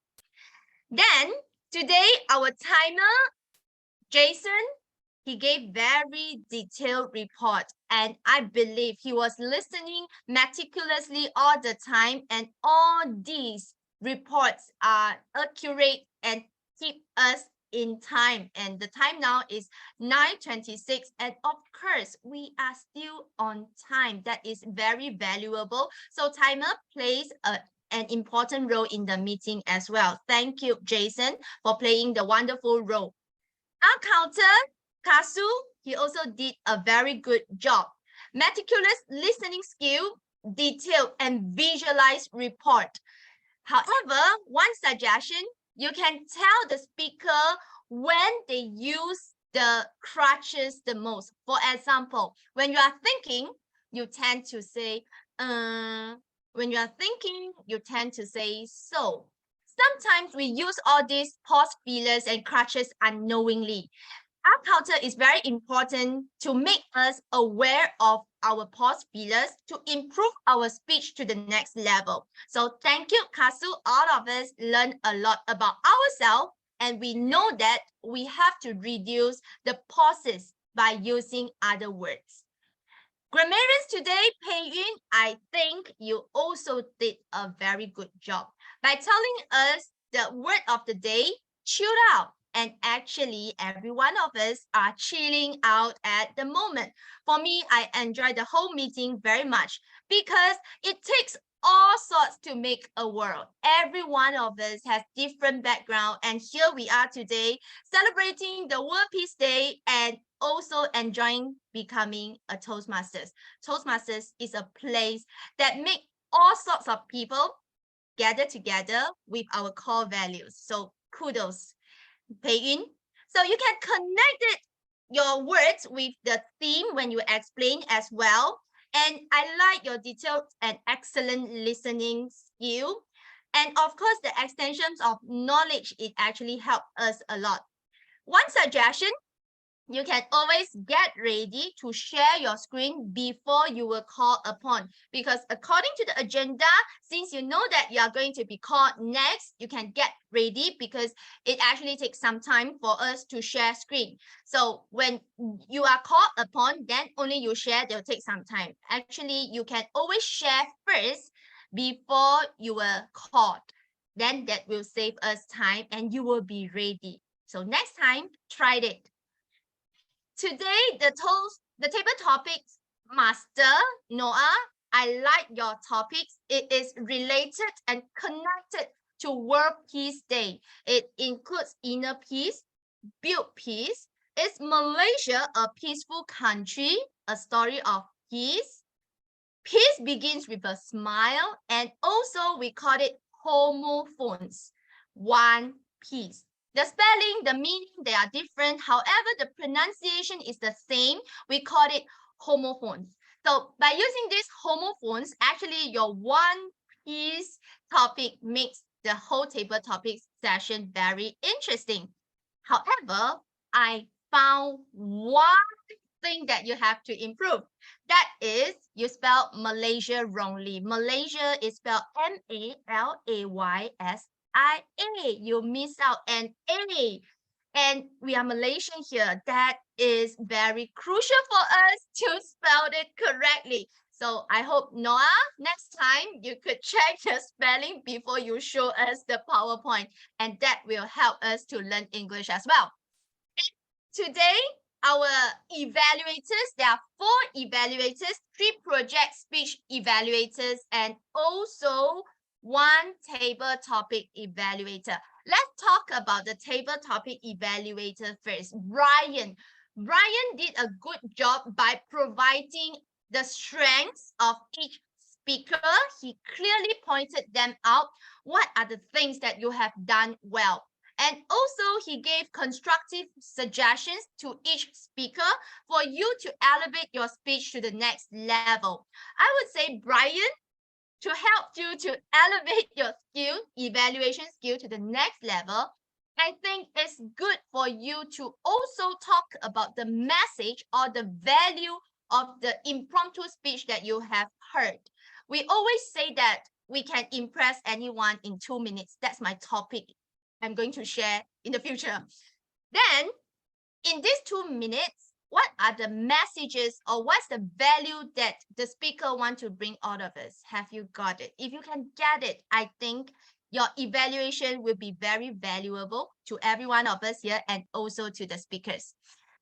Speaker 19: Then today, our timer, Jason, he gave very detailed report, and I believe he was listening meticulously all the time, and all these reports are accurate and keep us in time. And the time now is 9:26, and of course we are still on time. That is very valuable. So timer plays an important role in the meeting as well. Thank you, Jason, for playing the wonderful role. Our counter, Kasu, he also did a very good job. Meticulous listening skill, detailed and visualized report. However, one suggestion, you can tell the speaker when they use the crutches the most. For example, when you are thinking, you tend to say, when you are thinking, you tend to say so. Sometimes we use all these pause fillers and crutches unknowingly. Our culture is very important to make us aware of our pause pillars to improve our speech to the next level. So thank you, Kasu. All of us learn a lot about ourselves, and we know that we have to reduce the pauses by using other words. Grammarians today, Pei Yun, I think you also did a very good job by telling us the word of the day, chill out. And actually, every one of us are chilling out at the moment. For me, I enjoyed the whole meeting very much because it takes all sorts to make a world. Every one of us has different background, and here we are today celebrating the World Peace Day and also enjoying becoming a Toastmasters. Toastmasters is a place that makes all sorts of people gather together with our core values. So kudos, Pei Yun. So you can connect your words with the theme when you explain as well. And I like your detailed and excellent listening skill. And of course, the extensions of knowledge, it actually helped us a lot. One suggestion, you can always get ready to share your screen before you were called upon, because according to the agenda, since you know that you are going to be called next, you can get ready because it actually takes some time for us to share screen. So when you are called upon, then only you share, they'll take some time. Actually, you can always share first before you were called. Then that will save us time and you will be ready. So next time, try it. Today, the table topics master, Noah, I like your topics. It is related and connected to World Peace Day. It includes inner peace, build peace. Is Malaysia a peaceful country? A story of peace. Peace begins with a smile, and also we call it homophones, one piece. The spelling, the meaning, they are different. However, the pronunciation is the same. We call it homophones. So by using these homophones, actually your one piece topic makes the whole table topics session very interesting. However, I found one thing that you have to improve. That is, you spell Malaysia wrongly. Malaysia is spelled M-A-L-A-Y-S. You miss out an A, and we are Malaysian here. That is very crucial for us to spell it correctly. So I hope, Noah, next time you could check the spelling before you show us the PowerPoint, and that will help us to learn English as well. And today, our evaluators, there are 4 evaluators, 3 project speech evaluators, and also 1 table topic evaluator. Let's talk about the table topic evaluator first. Bryan did a good job by providing the strengths of each speaker. He clearly pointed them out. What are the things that you have done well? And also he gave constructive suggestions to each speaker for you to elevate your speech to the next level. I would say, Bryan, to help you to elevate your skill, evaluation skill to the next level, I think it's good for you to also talk about the message or the value of the impromptu speech that you have heard. We always say that we can impress anyone in 2 minutes. That's my topic I'm going to share in the future. Then, in these 2 minutes, what are the messages or what's the value that the speaker wants to bring out of us? Have you got it? If you can get it, I think your evaluation will be very valuable to every one of us here and also to the speakers.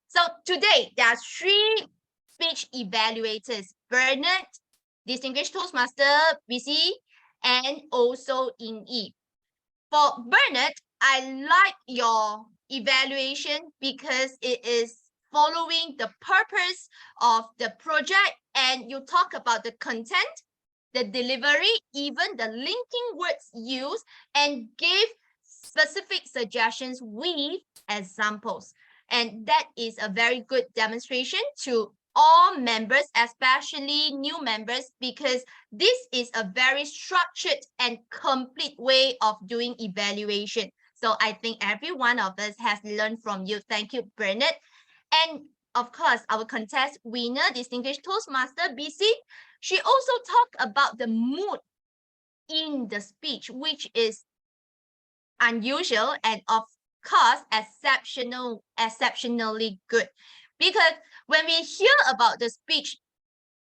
Speaker 19: So today, there are 3 speech evaluators, Bernard, Distinguished Toastmaster, BC, and also In E. For Bernard, I like your evaluation because it is following the purpose of the project, and you talk about the content, the delivery, even the linking words used, and give specific suggestions with examples. And that is a very good demonstration to all members, especially new members, because this is a very structured and complete way of doing evaluation. So I think every one of us has learned from you. Thank you, Bernard. And of course, our contest winner, Distinguished Toastmaster BC, she also talked about the mood in the speech, which is unusual and of course exceptionally good. Because when we hear about the speech,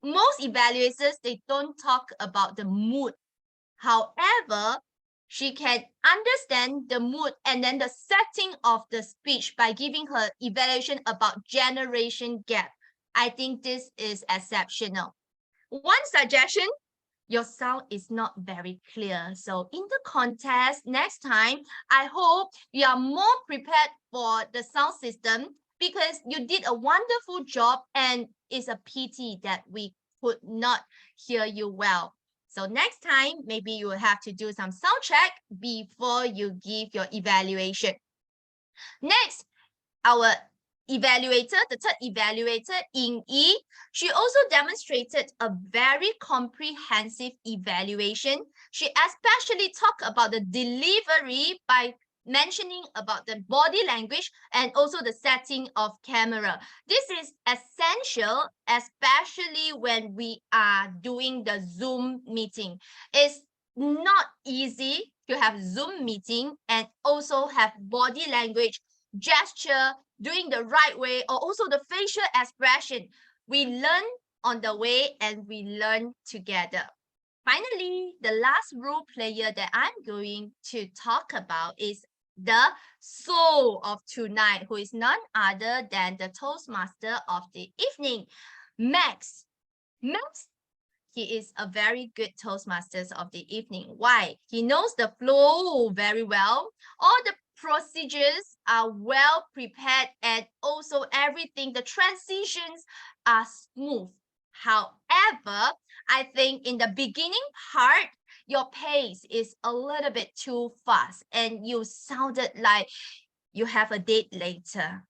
Speaker 19: most evaluators, they don't talk about the mood. However, she can understand the mood and then the setting of the speech by giving her evaluation about generation gap. I think this is exceptional. One suggestion, your sound is not very clear. So in the contest next time, I hope you are more prepared for the sound system, because you did a wonderful job and it's a pity that we could not hear you well. So next time, maybe you will have to do some sound check before you give your evaluation. Next, our evaluator, the third evaluator, Ying Yi, she also demonstrated a very comprehensive evaluation. She especially talked about the delivery by mentioning about the body language and also the setting of camera. This is essential, especially when we are doing the Zoom meeting. It's not easy to have Zoom meeting and also have body language, gesture, doing the right way, or also the facial expression. We learn on the way and we learn together. Finally, the last role player that I'm going to talk about is the soul of tonight, who is none other than the Toastmaster of the evening, Max. Max, he is a very good Toastmasters of the evening. Why? He knows the flow very well. All the procedures are well prepared, and also everything, the transitions are smooth. However, I think in the beginning part, your pace is a little bit too fast and you sounded like you have a date later,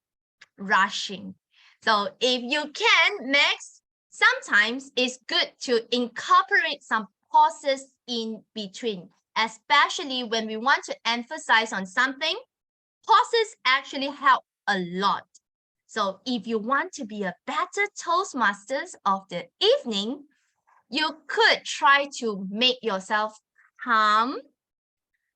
Speaker 19: rushing. So if you can, Max, sometimes it's good to incorporate some pauses in between, especially when we want to emphasize on something. Pauses actually help a lot. So if you want to be a better Toastmasters of the evening, you could try to make yourself calm,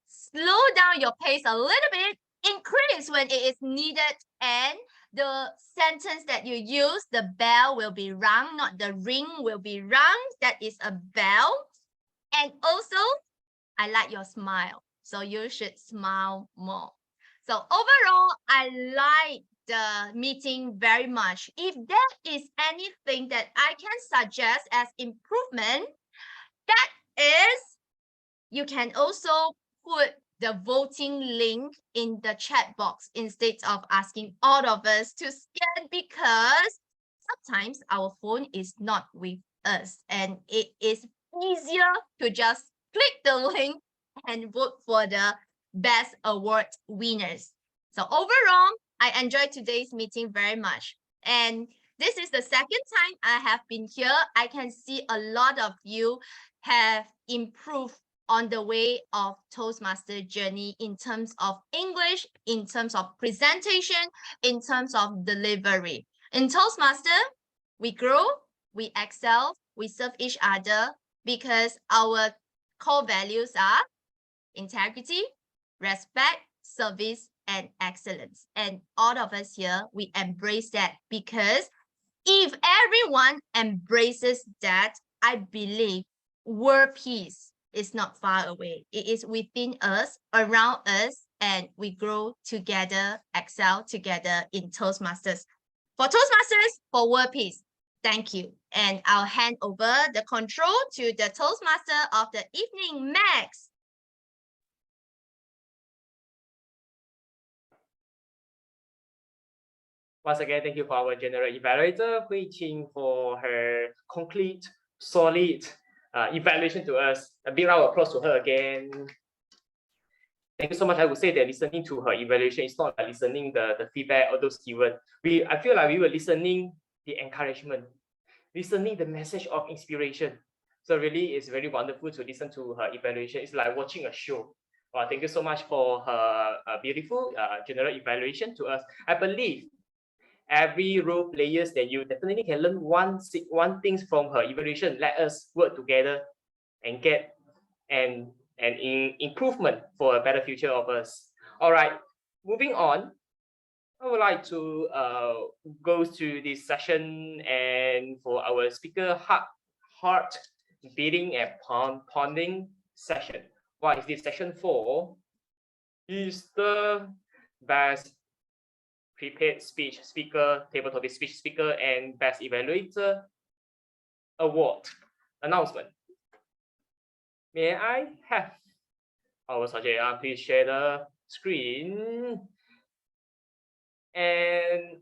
Speaker 19: slow down your pace a little bit, increase when it is needed, and the sentence that you use, the bell will be rung, not the ring will be rung. That is a bell. And also, I like your smile, so you should smile more. So overall, I like the meeting very much. If there is anything that I can suggest as improvement, that is, you can also put the voting link in the chat box instead of asking all of us to scan, because sometimes our phone is not with us and it is easier to just click the link and vote for the best award winners. So overall, I enjoyed today's meeting very much. And this is the second time I have been here. I can see a lot of you have improved on the way of Toastmaster journey in terms of English, in terms of presentation, in terms of delivery. In Toastmaster, we grow, we excel, we serve each other because our core values are integrity, respect, service, and excellence. And all of us here, we embrace that, because if everyone embraces that, I believe world peace is not far away. It is within us, around us, and we grow together, excel together in Toastmasters. For Toastmasters, for world peace. Thank you. And I'll hand over the control to the Toastmaster of the evening, Max.
Speaker 4: Once again, thank you for our general evaluator, Hui Qing, for her complete, solid evaluation to us. A big round of applause to her again. Thank you so much. I would say that listening to her evaluation is not like listening the feedback or those keywords. I feel like we were listening the encouragement, listening the message of inspiration. So really, it's very wonderful to listen to her evaluation. It's like watching a show. Thank you so much for her beautiful general evaluation to us. I believe every role players that you definitely can learn one things from her evaluation. Let us work together and get an improvement for a better future of us. All right, moving on. I would like to go to this session and for our speaker heart beating and pounding session. What is this session for? Is the best prepared speech speaker, table topic speech speaker, and best evaluator award announcement. May I have our subject? Please share the screen. And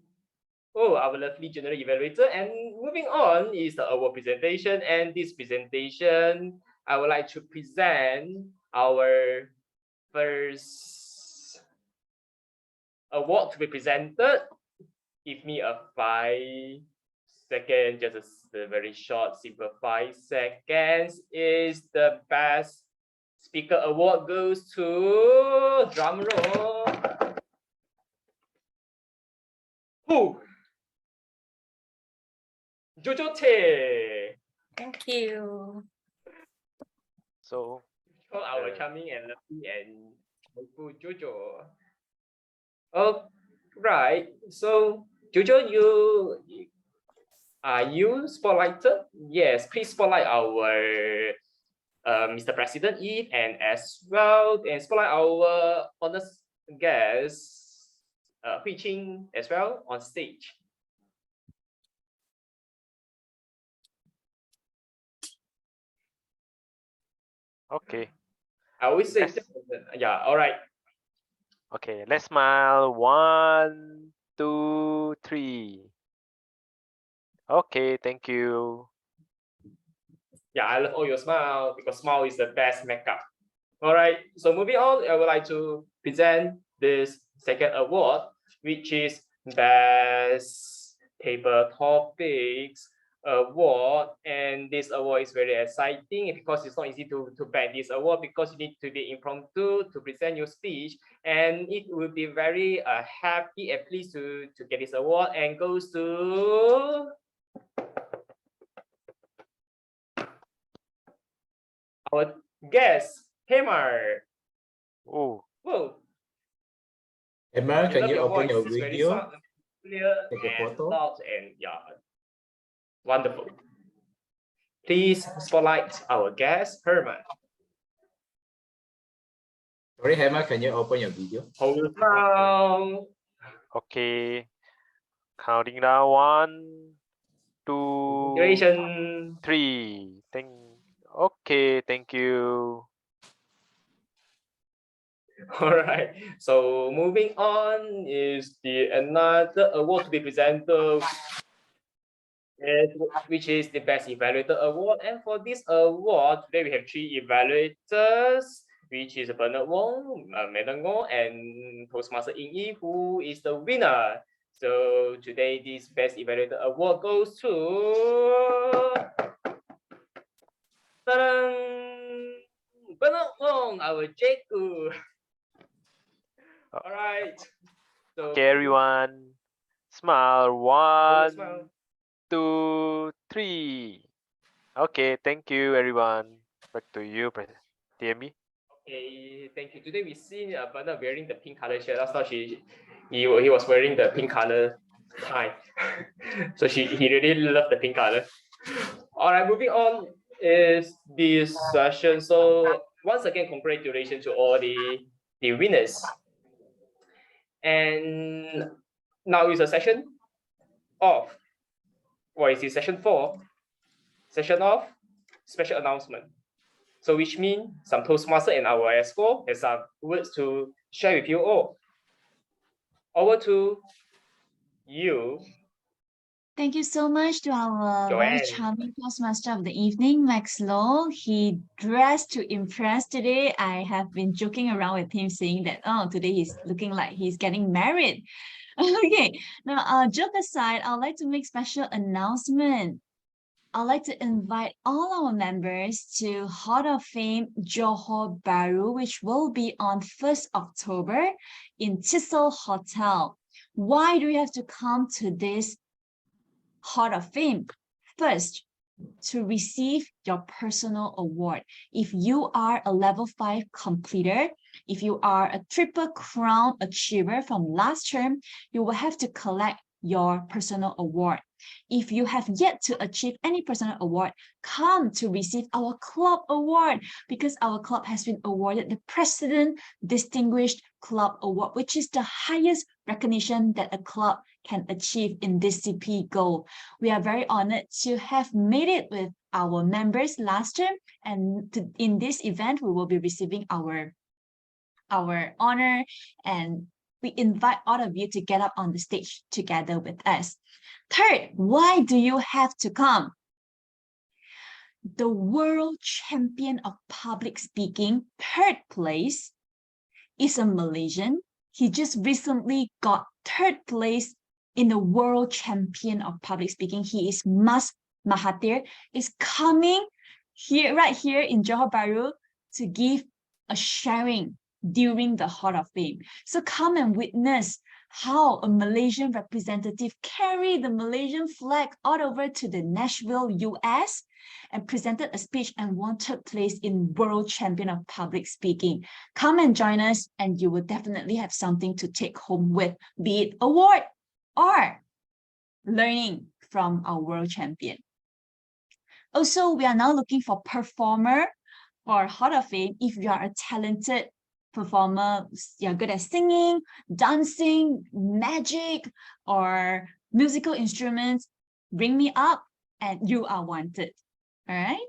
Speaker 4: our lovely general evaluator. And moving on is the award presentation. And this presentation, I would like to present our first award to be presented. Give me a 5 seconds, just a very short, simple 5 seconds. Is the best speaker award goes to, drum roll. Who? Jojo Te.
Speaker 5: Thank you.
Speaker 10: So
Speaker 4: our charming and lovely and helpful Jojo. Oh, right. So Jojo, you spotlighted? Yes, please spotlight our Mr. President Eve and as well, and spotlight our honest guest Hui Qing as well on stage.
Speaker 10: Okay.
Speaker 4: I always say, yeah, all right.
Speaker 10: Okay, let's smile. 1, 2, 3. Okay, thank you.
Speaker 4: Yeah, I love all your smile because smile is the best makeup. All right, so moving on, I would like to present this second award, which is Best Table Topics Award. And this award is very exciting because it's not easy to bag this award because you need to be impromptu to present your speech. And it will be very happy and pleased to get this award, and goes to our guest, Hemar.
Speaker 10: Oh.
Speaker 4: Whoa.
Speaker 8: Emma, can you open your
Speaker 4: This is very
Speaker 8: video?
Speaker 4: Clear
Speaker 8: Take a
Speaker 4: and
Speaker 8: photo.
Speaker 4: loud and yeah, wonderful. Please spotlight our guest, Herman.
Speaker 8: Sorry, Emma, can you open your video?
Speaker 4: Hold down.
Speaker 10: Okay. Counting down. 1, 2,
Speaker 4: Congratulations.
Speaker 10: 3. Okay, thank you.
Speaker 4: All right. So moving on is the another award to be presented, which is the Best Evaluator Award. And for this award, today we have 3 evaluators, which is Bernard Wong, Madam Ngô, and Toastmaster Ying Yi, who is the winner. So today, this Best Evaluator Award goes to Bernard Wong, our J2. All right. So,
Speaker 10: Okay, everyone. Smile. 1,
Speaker 4: smile.
Speaker 10: 2, 3. Okay, thank you, everyone. Back to you, TME.
Speaker 4: Okay, thank you. Today we see Bernard wearing the pink color shirt. Last time he was wearing the pink color tie. So he really loved the pink color. All right, moving on is this session. So once again, congratulations to all the winners. And now is a session of, what is this session for? Session of special announcement. So which means some Toastmaster and our ESCO has some words to share with you all. Over to you.
Speaker 3: Thank you so much to our very
Speaker 4: Joanne.
Speaker 3: charming Toastmaster of the evening, Max Low. He dressed to impress today. I have been joking around with him saying that, oh, today he's looking like he's getting married. Okay, now joke aside, I'd like to make special announcement. I'd like to invite all our members to Hall of Fame Johor Bahru, which will be on 1st October in Chisel Hotel. Why do you have to come to this Hall of Fame? First, to receive your personal award. If you are a level 5 completer, if you are a triple crown achiever from last term, you will have to collect your personal award. If you have yet to achieve any personal award, come to receive our club award, because our club has been awarded the President Distinguished Club Award, which is the highest recognition that a club can achieve in this CP goal. We are very honored to have made it with our members last term, and in this event, we will be receiving our honor, and we invite all of you to get up on the stage together with us. Third, why do you have to come? The world champion of public speaking, third place, is a Malaysian. He just recently got third place in the world champion of public speaking. He is Mas Mahathir, is coming here, right here in Johor Bahru, to give a sharing during the Hall of Fame. So come and witness how a Malaysian representative carried the Malaysian flag all over to the Nashville, US, and presented a speech and won third place in World Champion of Public Speaking. Come and join us, and you will definitely have something to take home with, be it award or learning from our world champion. Also, we are now looking for performer for Hall of Fame. If you are a talented performer, you're good at singing, dancing, magic, or musical instruments, bring me up and you are wanted. All right.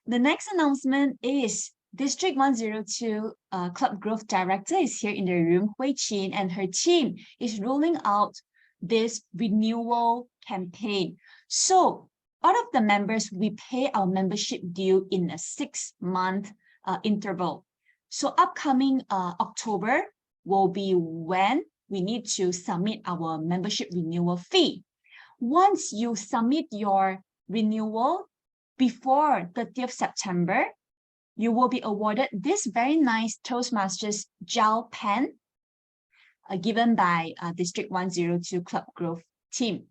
Speaker 3: The next announcement is District 102 Club Growth Director is here in the room, Hui Qin, and her team is rolling out this renewal campaign. So all of the members, we pay our membership due in a 6-month interval. So upcoming October will be when we need to submit our membership renewal fee. Once you submit your renewal before 30th September, you will be awarded this very nice Toastmasters gel pen given by District 102 Club Growth team.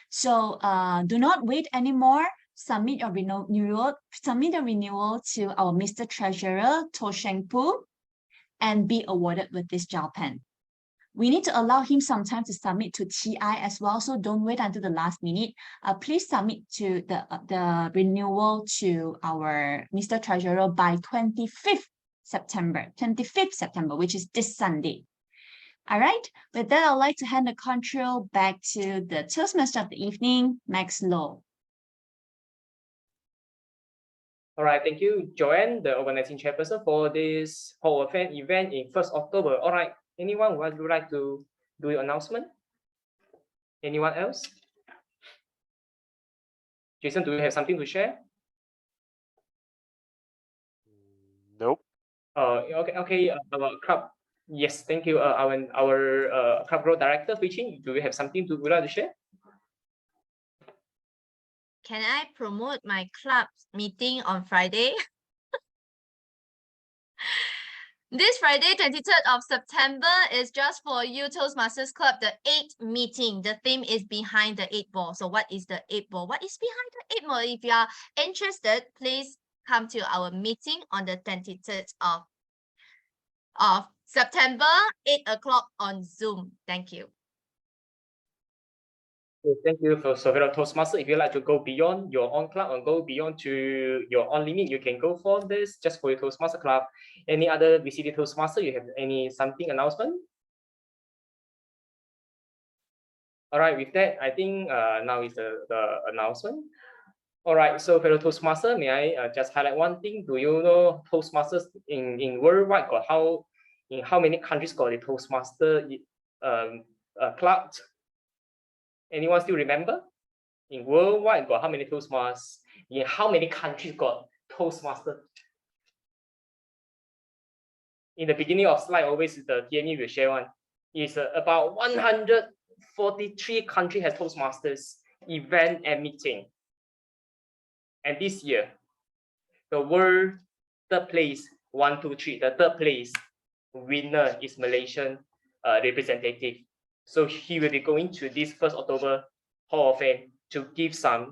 Speaker 3: So do not wait anymore. Submit your renewal to our Mr. Treasurer, To Sheng Pu, and be awarded with this gel pen. We need to allow him some time to submit to TI as well, so don't wait until the last minute. Please submit to the renewal to our Mr. Treasurer by 25th September, which is this Sunday. All right, with that, I'd like to hand the control back to the Toastmaster of the evening, Max Low.
Speaker 4: All right, thank you, Joanne, the organizing chairperson for this Hall of Fame event in 1st October. All right, anyone would like to do your announcement? Anyone else? Jason, do you have something to share?
Speaker 10: Nope.
Speaker 4: Okay. Our club. Yes, thank you. Our club growth director, Hui Qin, do you have something would like to share?
Speaker 19: Can I promote my club meeting on Friday? This Friday, 23rd of September, is just for you Toastmasters Club, the 8th meeting. The theme is behind the 8 ball. So what is the 8 ball? What is behind the 8 ball? If you are interested, please come to our meeting on the 23rd of September, 8 o'clock on Zoom. Thank you.
Speaker 4: Thank you for Sutera Toastmaster. If you'd like to go beyond your own club and go beyond to your own limit, you can go for this just for your Toastmaster club. Any other VCD Toastmaster, you have something announcement? All right, with that, I think now is the announcement. All right, so fellow Toastmaster, may I just highlight one thing? Do you know Toastmasters in worldwide got in how many countries got a Toastmaster club? Anyone still remember? In worldwide, got how many Toastmasters? In how many countries got Toastmaster? In the beginning of slide, always the TME will share one. Is about 143 countries has Toastmasters event and meeting. And this year, the world third place, 1, 2, 3. The third place winner is Malaysian representative. So he will be going to this 1st October Hall of Fame to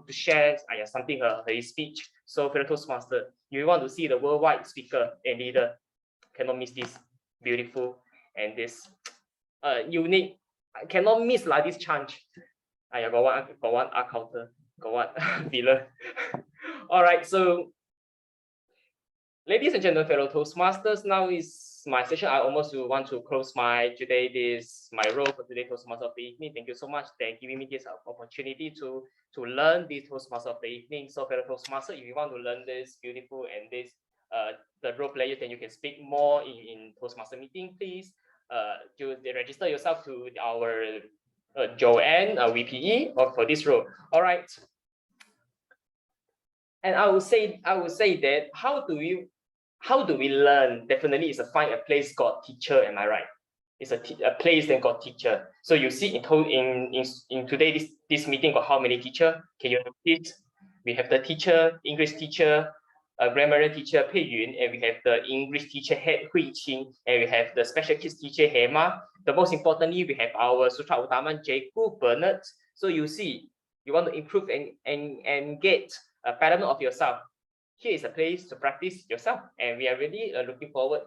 Speaker 4: share something his speech. So fellow Toastmaster, you want to see the worldwide speaker and leader, cannot miss this beautiful and this unique. I cannot miss like this chance. I got one art counter, got one pillar. All right, so ladies and gentlemen, fellow Toastmasters, now is my session. I almost want to close my role for today Toastmaster of the evening. Thank you so much for giving me this opportunity to learn this Toastmaster of the evening. So fellow Toastmaster, if you want to learn this beautiful and this the role players, then you can speak more in Toastmaster meeting. Please register yourself to our Joanne VPE for this role. All right. And I would say that how do we learn? Definitely is find a place called teacher. Am I right? It's a place that got teacher. So you see in today this meeting got how many teacher? Can you notice? We have the teacher, English teacher, grammar teacher Pei Yun, and we have the English teacher Head Hui Qing, and we have the special kids teacher Hema. The most importantly, we have our Sutera Utama Jacob Bernard. So you see, you want to improve and get a pattern of yourself. Here is a place to practice yourself, and we are really looking forward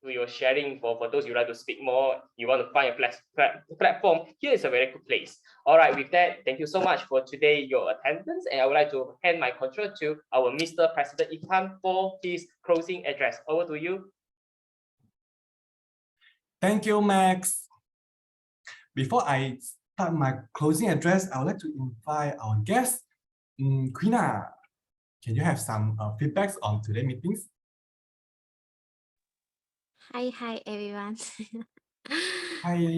Speaker 4: to your sharing. For those you like to speak more, you want to find a platform, here is a very good place. All right, with that, thank you so much for today your attendance, and I would like to hand my control to our Mr. President Ikram for his closing address. Over to you.
Speaker 2: Thank you, Max. Before I start my closing address, I would like to invite our guest, Quina. Can you have some feedbacks on today's meetings?
Speaker 13: Hi everyone.
Speaker 2: Hi.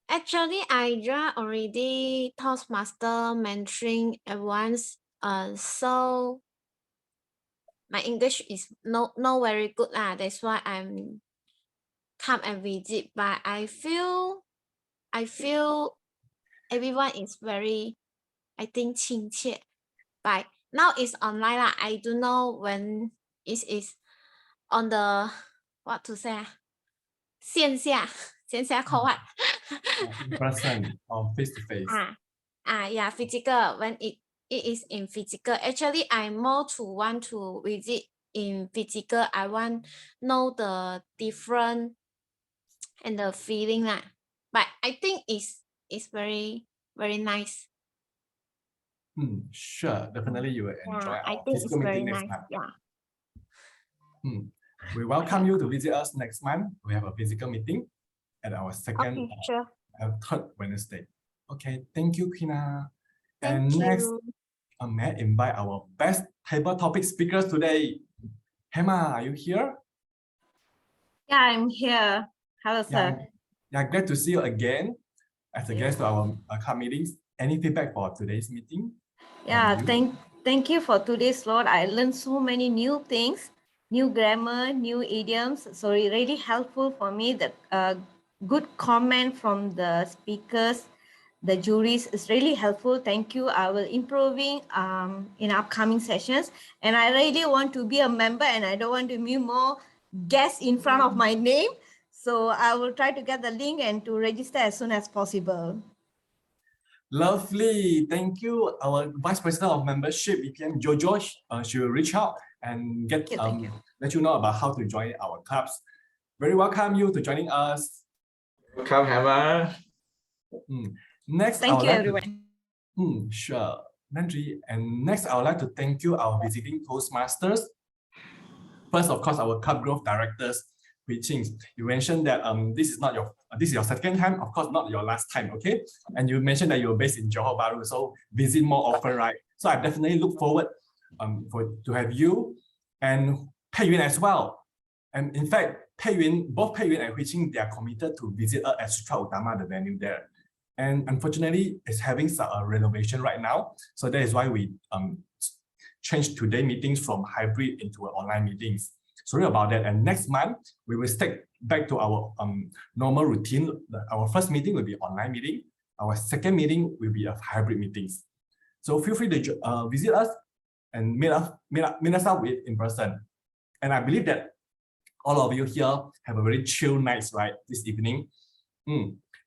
Speaker 13: Actually, I joined already Toastmaster mentoring at once. So my English is no very good lah. That's why I'm come and visit. But I feel everyone is very, I think, 亲切. But now it's online lah. I don't know when it is on the what to say. 线下 call what?
Speaker 2: In person or face to face.
Speaker 13: Yeah, physical. When it is in physical. Actually, I more to want to visit in physical. I want know the different and the feeling lah. But I think it's very nice.
Speaker 2: Sure, definitely you will enjoy
Speaker 13: I
Speaker 2: our
Speaker 13: think it's
Speaker 2: physical
Speaker 13: very
Speaker 2: meeting next
Speaker 13: nice.
Speaker 2: time.
Speaker 13: Yeah.
Speaker 2: We welcome you to visit us next month. We have a physical meeting at our second third Wednesday. Okay, thank you, Quina. And next, may I invite our best table topic speakers today. Hema, are you here?
Speaker 14: Yeah, I'm here. Hello, sir.
Speaker 2: Yeah, glad to see you again as a guest to our club meetings. Any feedback for today's meeting?
Speaker 14: Yeah, thank you for today's slot. I learned so many new things, new grammar, new idioms. So it really helpful for me. The good comment from the speakers, the juries is really helpful. Thank you. I will improving in upcoming sessions. And I really want to be a member, and I don't want to be more guests in front of my name. So I will try to get the link and to register as soon as possible.
Speaker 2: Lovely. Thank you. Our Vice President of Membership, VPM Jojo, she will reach out and let you know about how to join our clubs. Very welcome you to joining us.
Speaker 8: Welcome, Hema.
Speaker 2: Next,
Speaker 14: thank you, everyone.
Speaker 2: Sure. Nandri. And next, I would like to thank you, our visiting Toastmasters. First, of course, our club growth directors. You mentioned that this is your second time, of course, not your last time, okay? And you mentioned that you're based in Johor Bahru, so visit more often, right? So I definitely look forward to have you and Pei Yun as well. And in fact, both Pei Yun and Hui Qing, they are committed to visit us at Sutera Utama, the venue there. And unfortunately, it's having a renovation right now. So that is why we changed today's meetings from hybrid into online meetings. Sorry about that. And next month, we will stick back to our normal routine. Our first meeting will be online meeting. Our second meeting will be a hybrid meetings. So feel free to visit us and meet us up in person. And I believe that all of you here have a very chill night, right, this evening.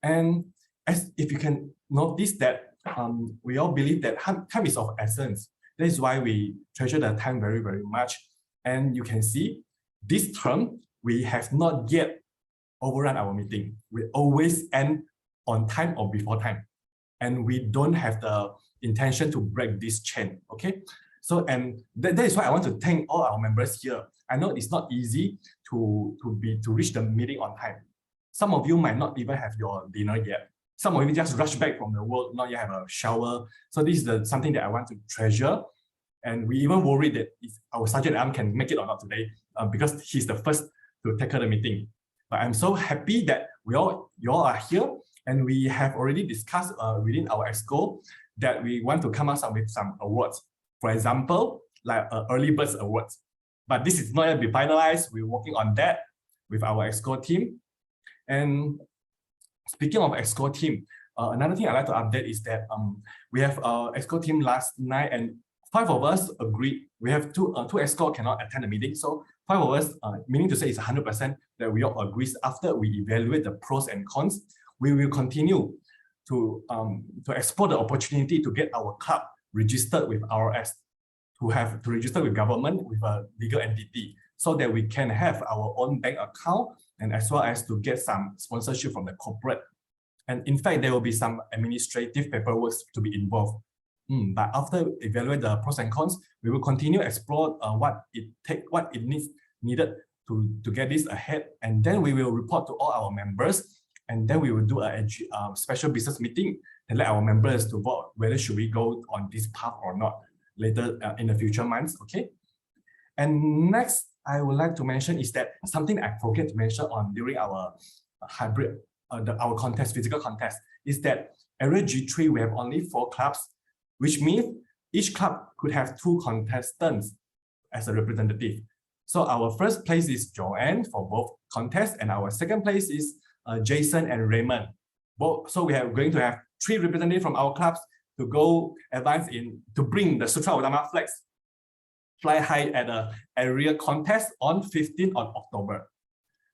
Speaker 2: And as if you can notice that we all believe that time is of essence. That is why we treasure the time very, very much. And you can see this term, we have not yet overrun our meeting. We always end on time or before time. And we don't have the intention to break this chain, okay? So, and that is why I want to thank all our members here. I know it's not easy to reach the meeting on time. Some of you might not even have your dinner yet. Some of you just rush back from the work, not yet have a shower. So this is something that I want to treasure. And we even worried that if our Sergeant Am can make it or not today, because he's the first to tackle the meeting. But I'm so happy that you all are here, and we have already discussed within our EXCO that we want to come up with some awards. For example, like Early Birds Awards. But this is not yet be finalized. We're working on that with our EXCO team. And speaking of EXCO team, another thing I'd like to update is that we have our EXCO team last night, and 5 of us agreed. We have two EXCO cannot attend the meeting, so 5 of us, meaning to say it's 100% that we all agree. After we evaluate the pros and cons, we will continue to explore the opportunity to get our club registered with RS, to register with government, with a legal entity, so that we can have our own bank account, and as well as to get some sponsorship from the corporate. And in fact, there will be some administrative paperwork to be involved. But after evaluate the pros and cons, we will continue explore what it needed to get this ahead, and then we will report to all our members, and then we will do a special business meeting and let our members to vote whether should we go on this path or not later in the future months. Okay. And next, I would like to mention is that something I forget to mention on during our hybrid, our contest, physical contest, is that area G3 we have only 4 clubs, which means each club could have 2 contestants as a representative. So our first place is Joanne for both contests, and our second place is Jason and Raymond. So we are going to have 3 representatives from our clubs to go advance to bring the Sutera Utama flags fly high at an area contest on 15th of October.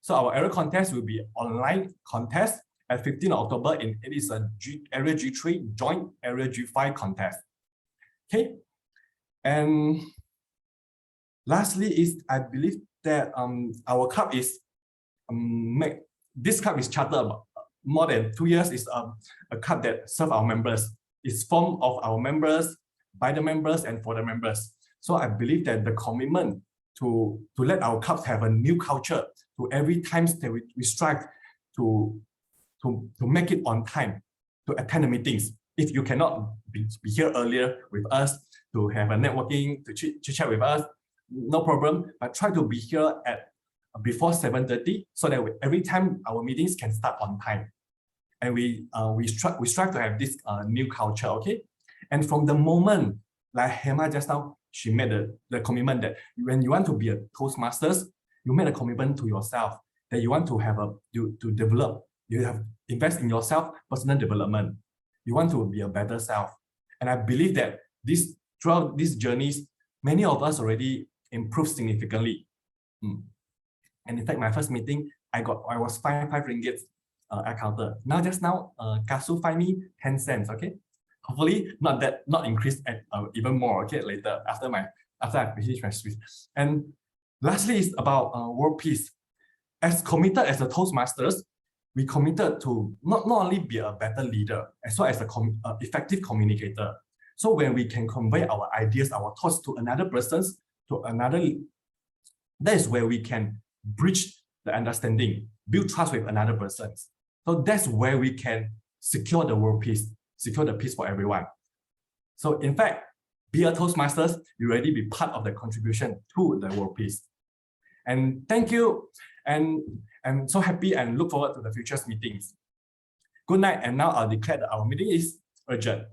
Speaker 2: So our area contest will be online contest at 15th of October, and it is a area G3 joint area G5 contest. Okay, and lastly is I believe that our club is this club is chartered about more than 2 years. Is a club that serves our members. It's formed of our members, by the members, and for the members. So I believe that the commitment to let our clubs have a new culture, to every time that we strive to make it on time, to attend the meetings. If you cannot be here earlier with us to have a networking, to chit-chat with us, no problem, but try to be here at before 7:30 so that every time our meetings can start on time. And we strive to have this new culture, okay? And from the moment, like Hema just now, she made the commitment that when you want to be a Toastmasters, you made a commitment to yourself that you want to have to develop, you have invest in yourself, personal development. You want to be a better self. And I believe that throughout these journeys, many of us already improved significantly. And in fact, my first meeting, I was fined 5 ringgit at counter. Just now, Kasu fined me 10 cents, okay? Hopefully not increased at even more, okay, later after I finish my speech. And lastly is about world peace. As committed as the Toastmasters, we committed to not only be a better leader, as well as an effective communicator. So when we can convey our ideas, our thoughts to another person's, that is where we can bridge the understanding, build trust with another person. So that's where we can secure the world peace, secure the peace for everyone. So in fact, be a Toastmasters, you already be part of the contribution to the world peace. And thank you. And I'm so happy and look forward to the future meetings. Good night. And now I'll declare that our meeting is adjourned.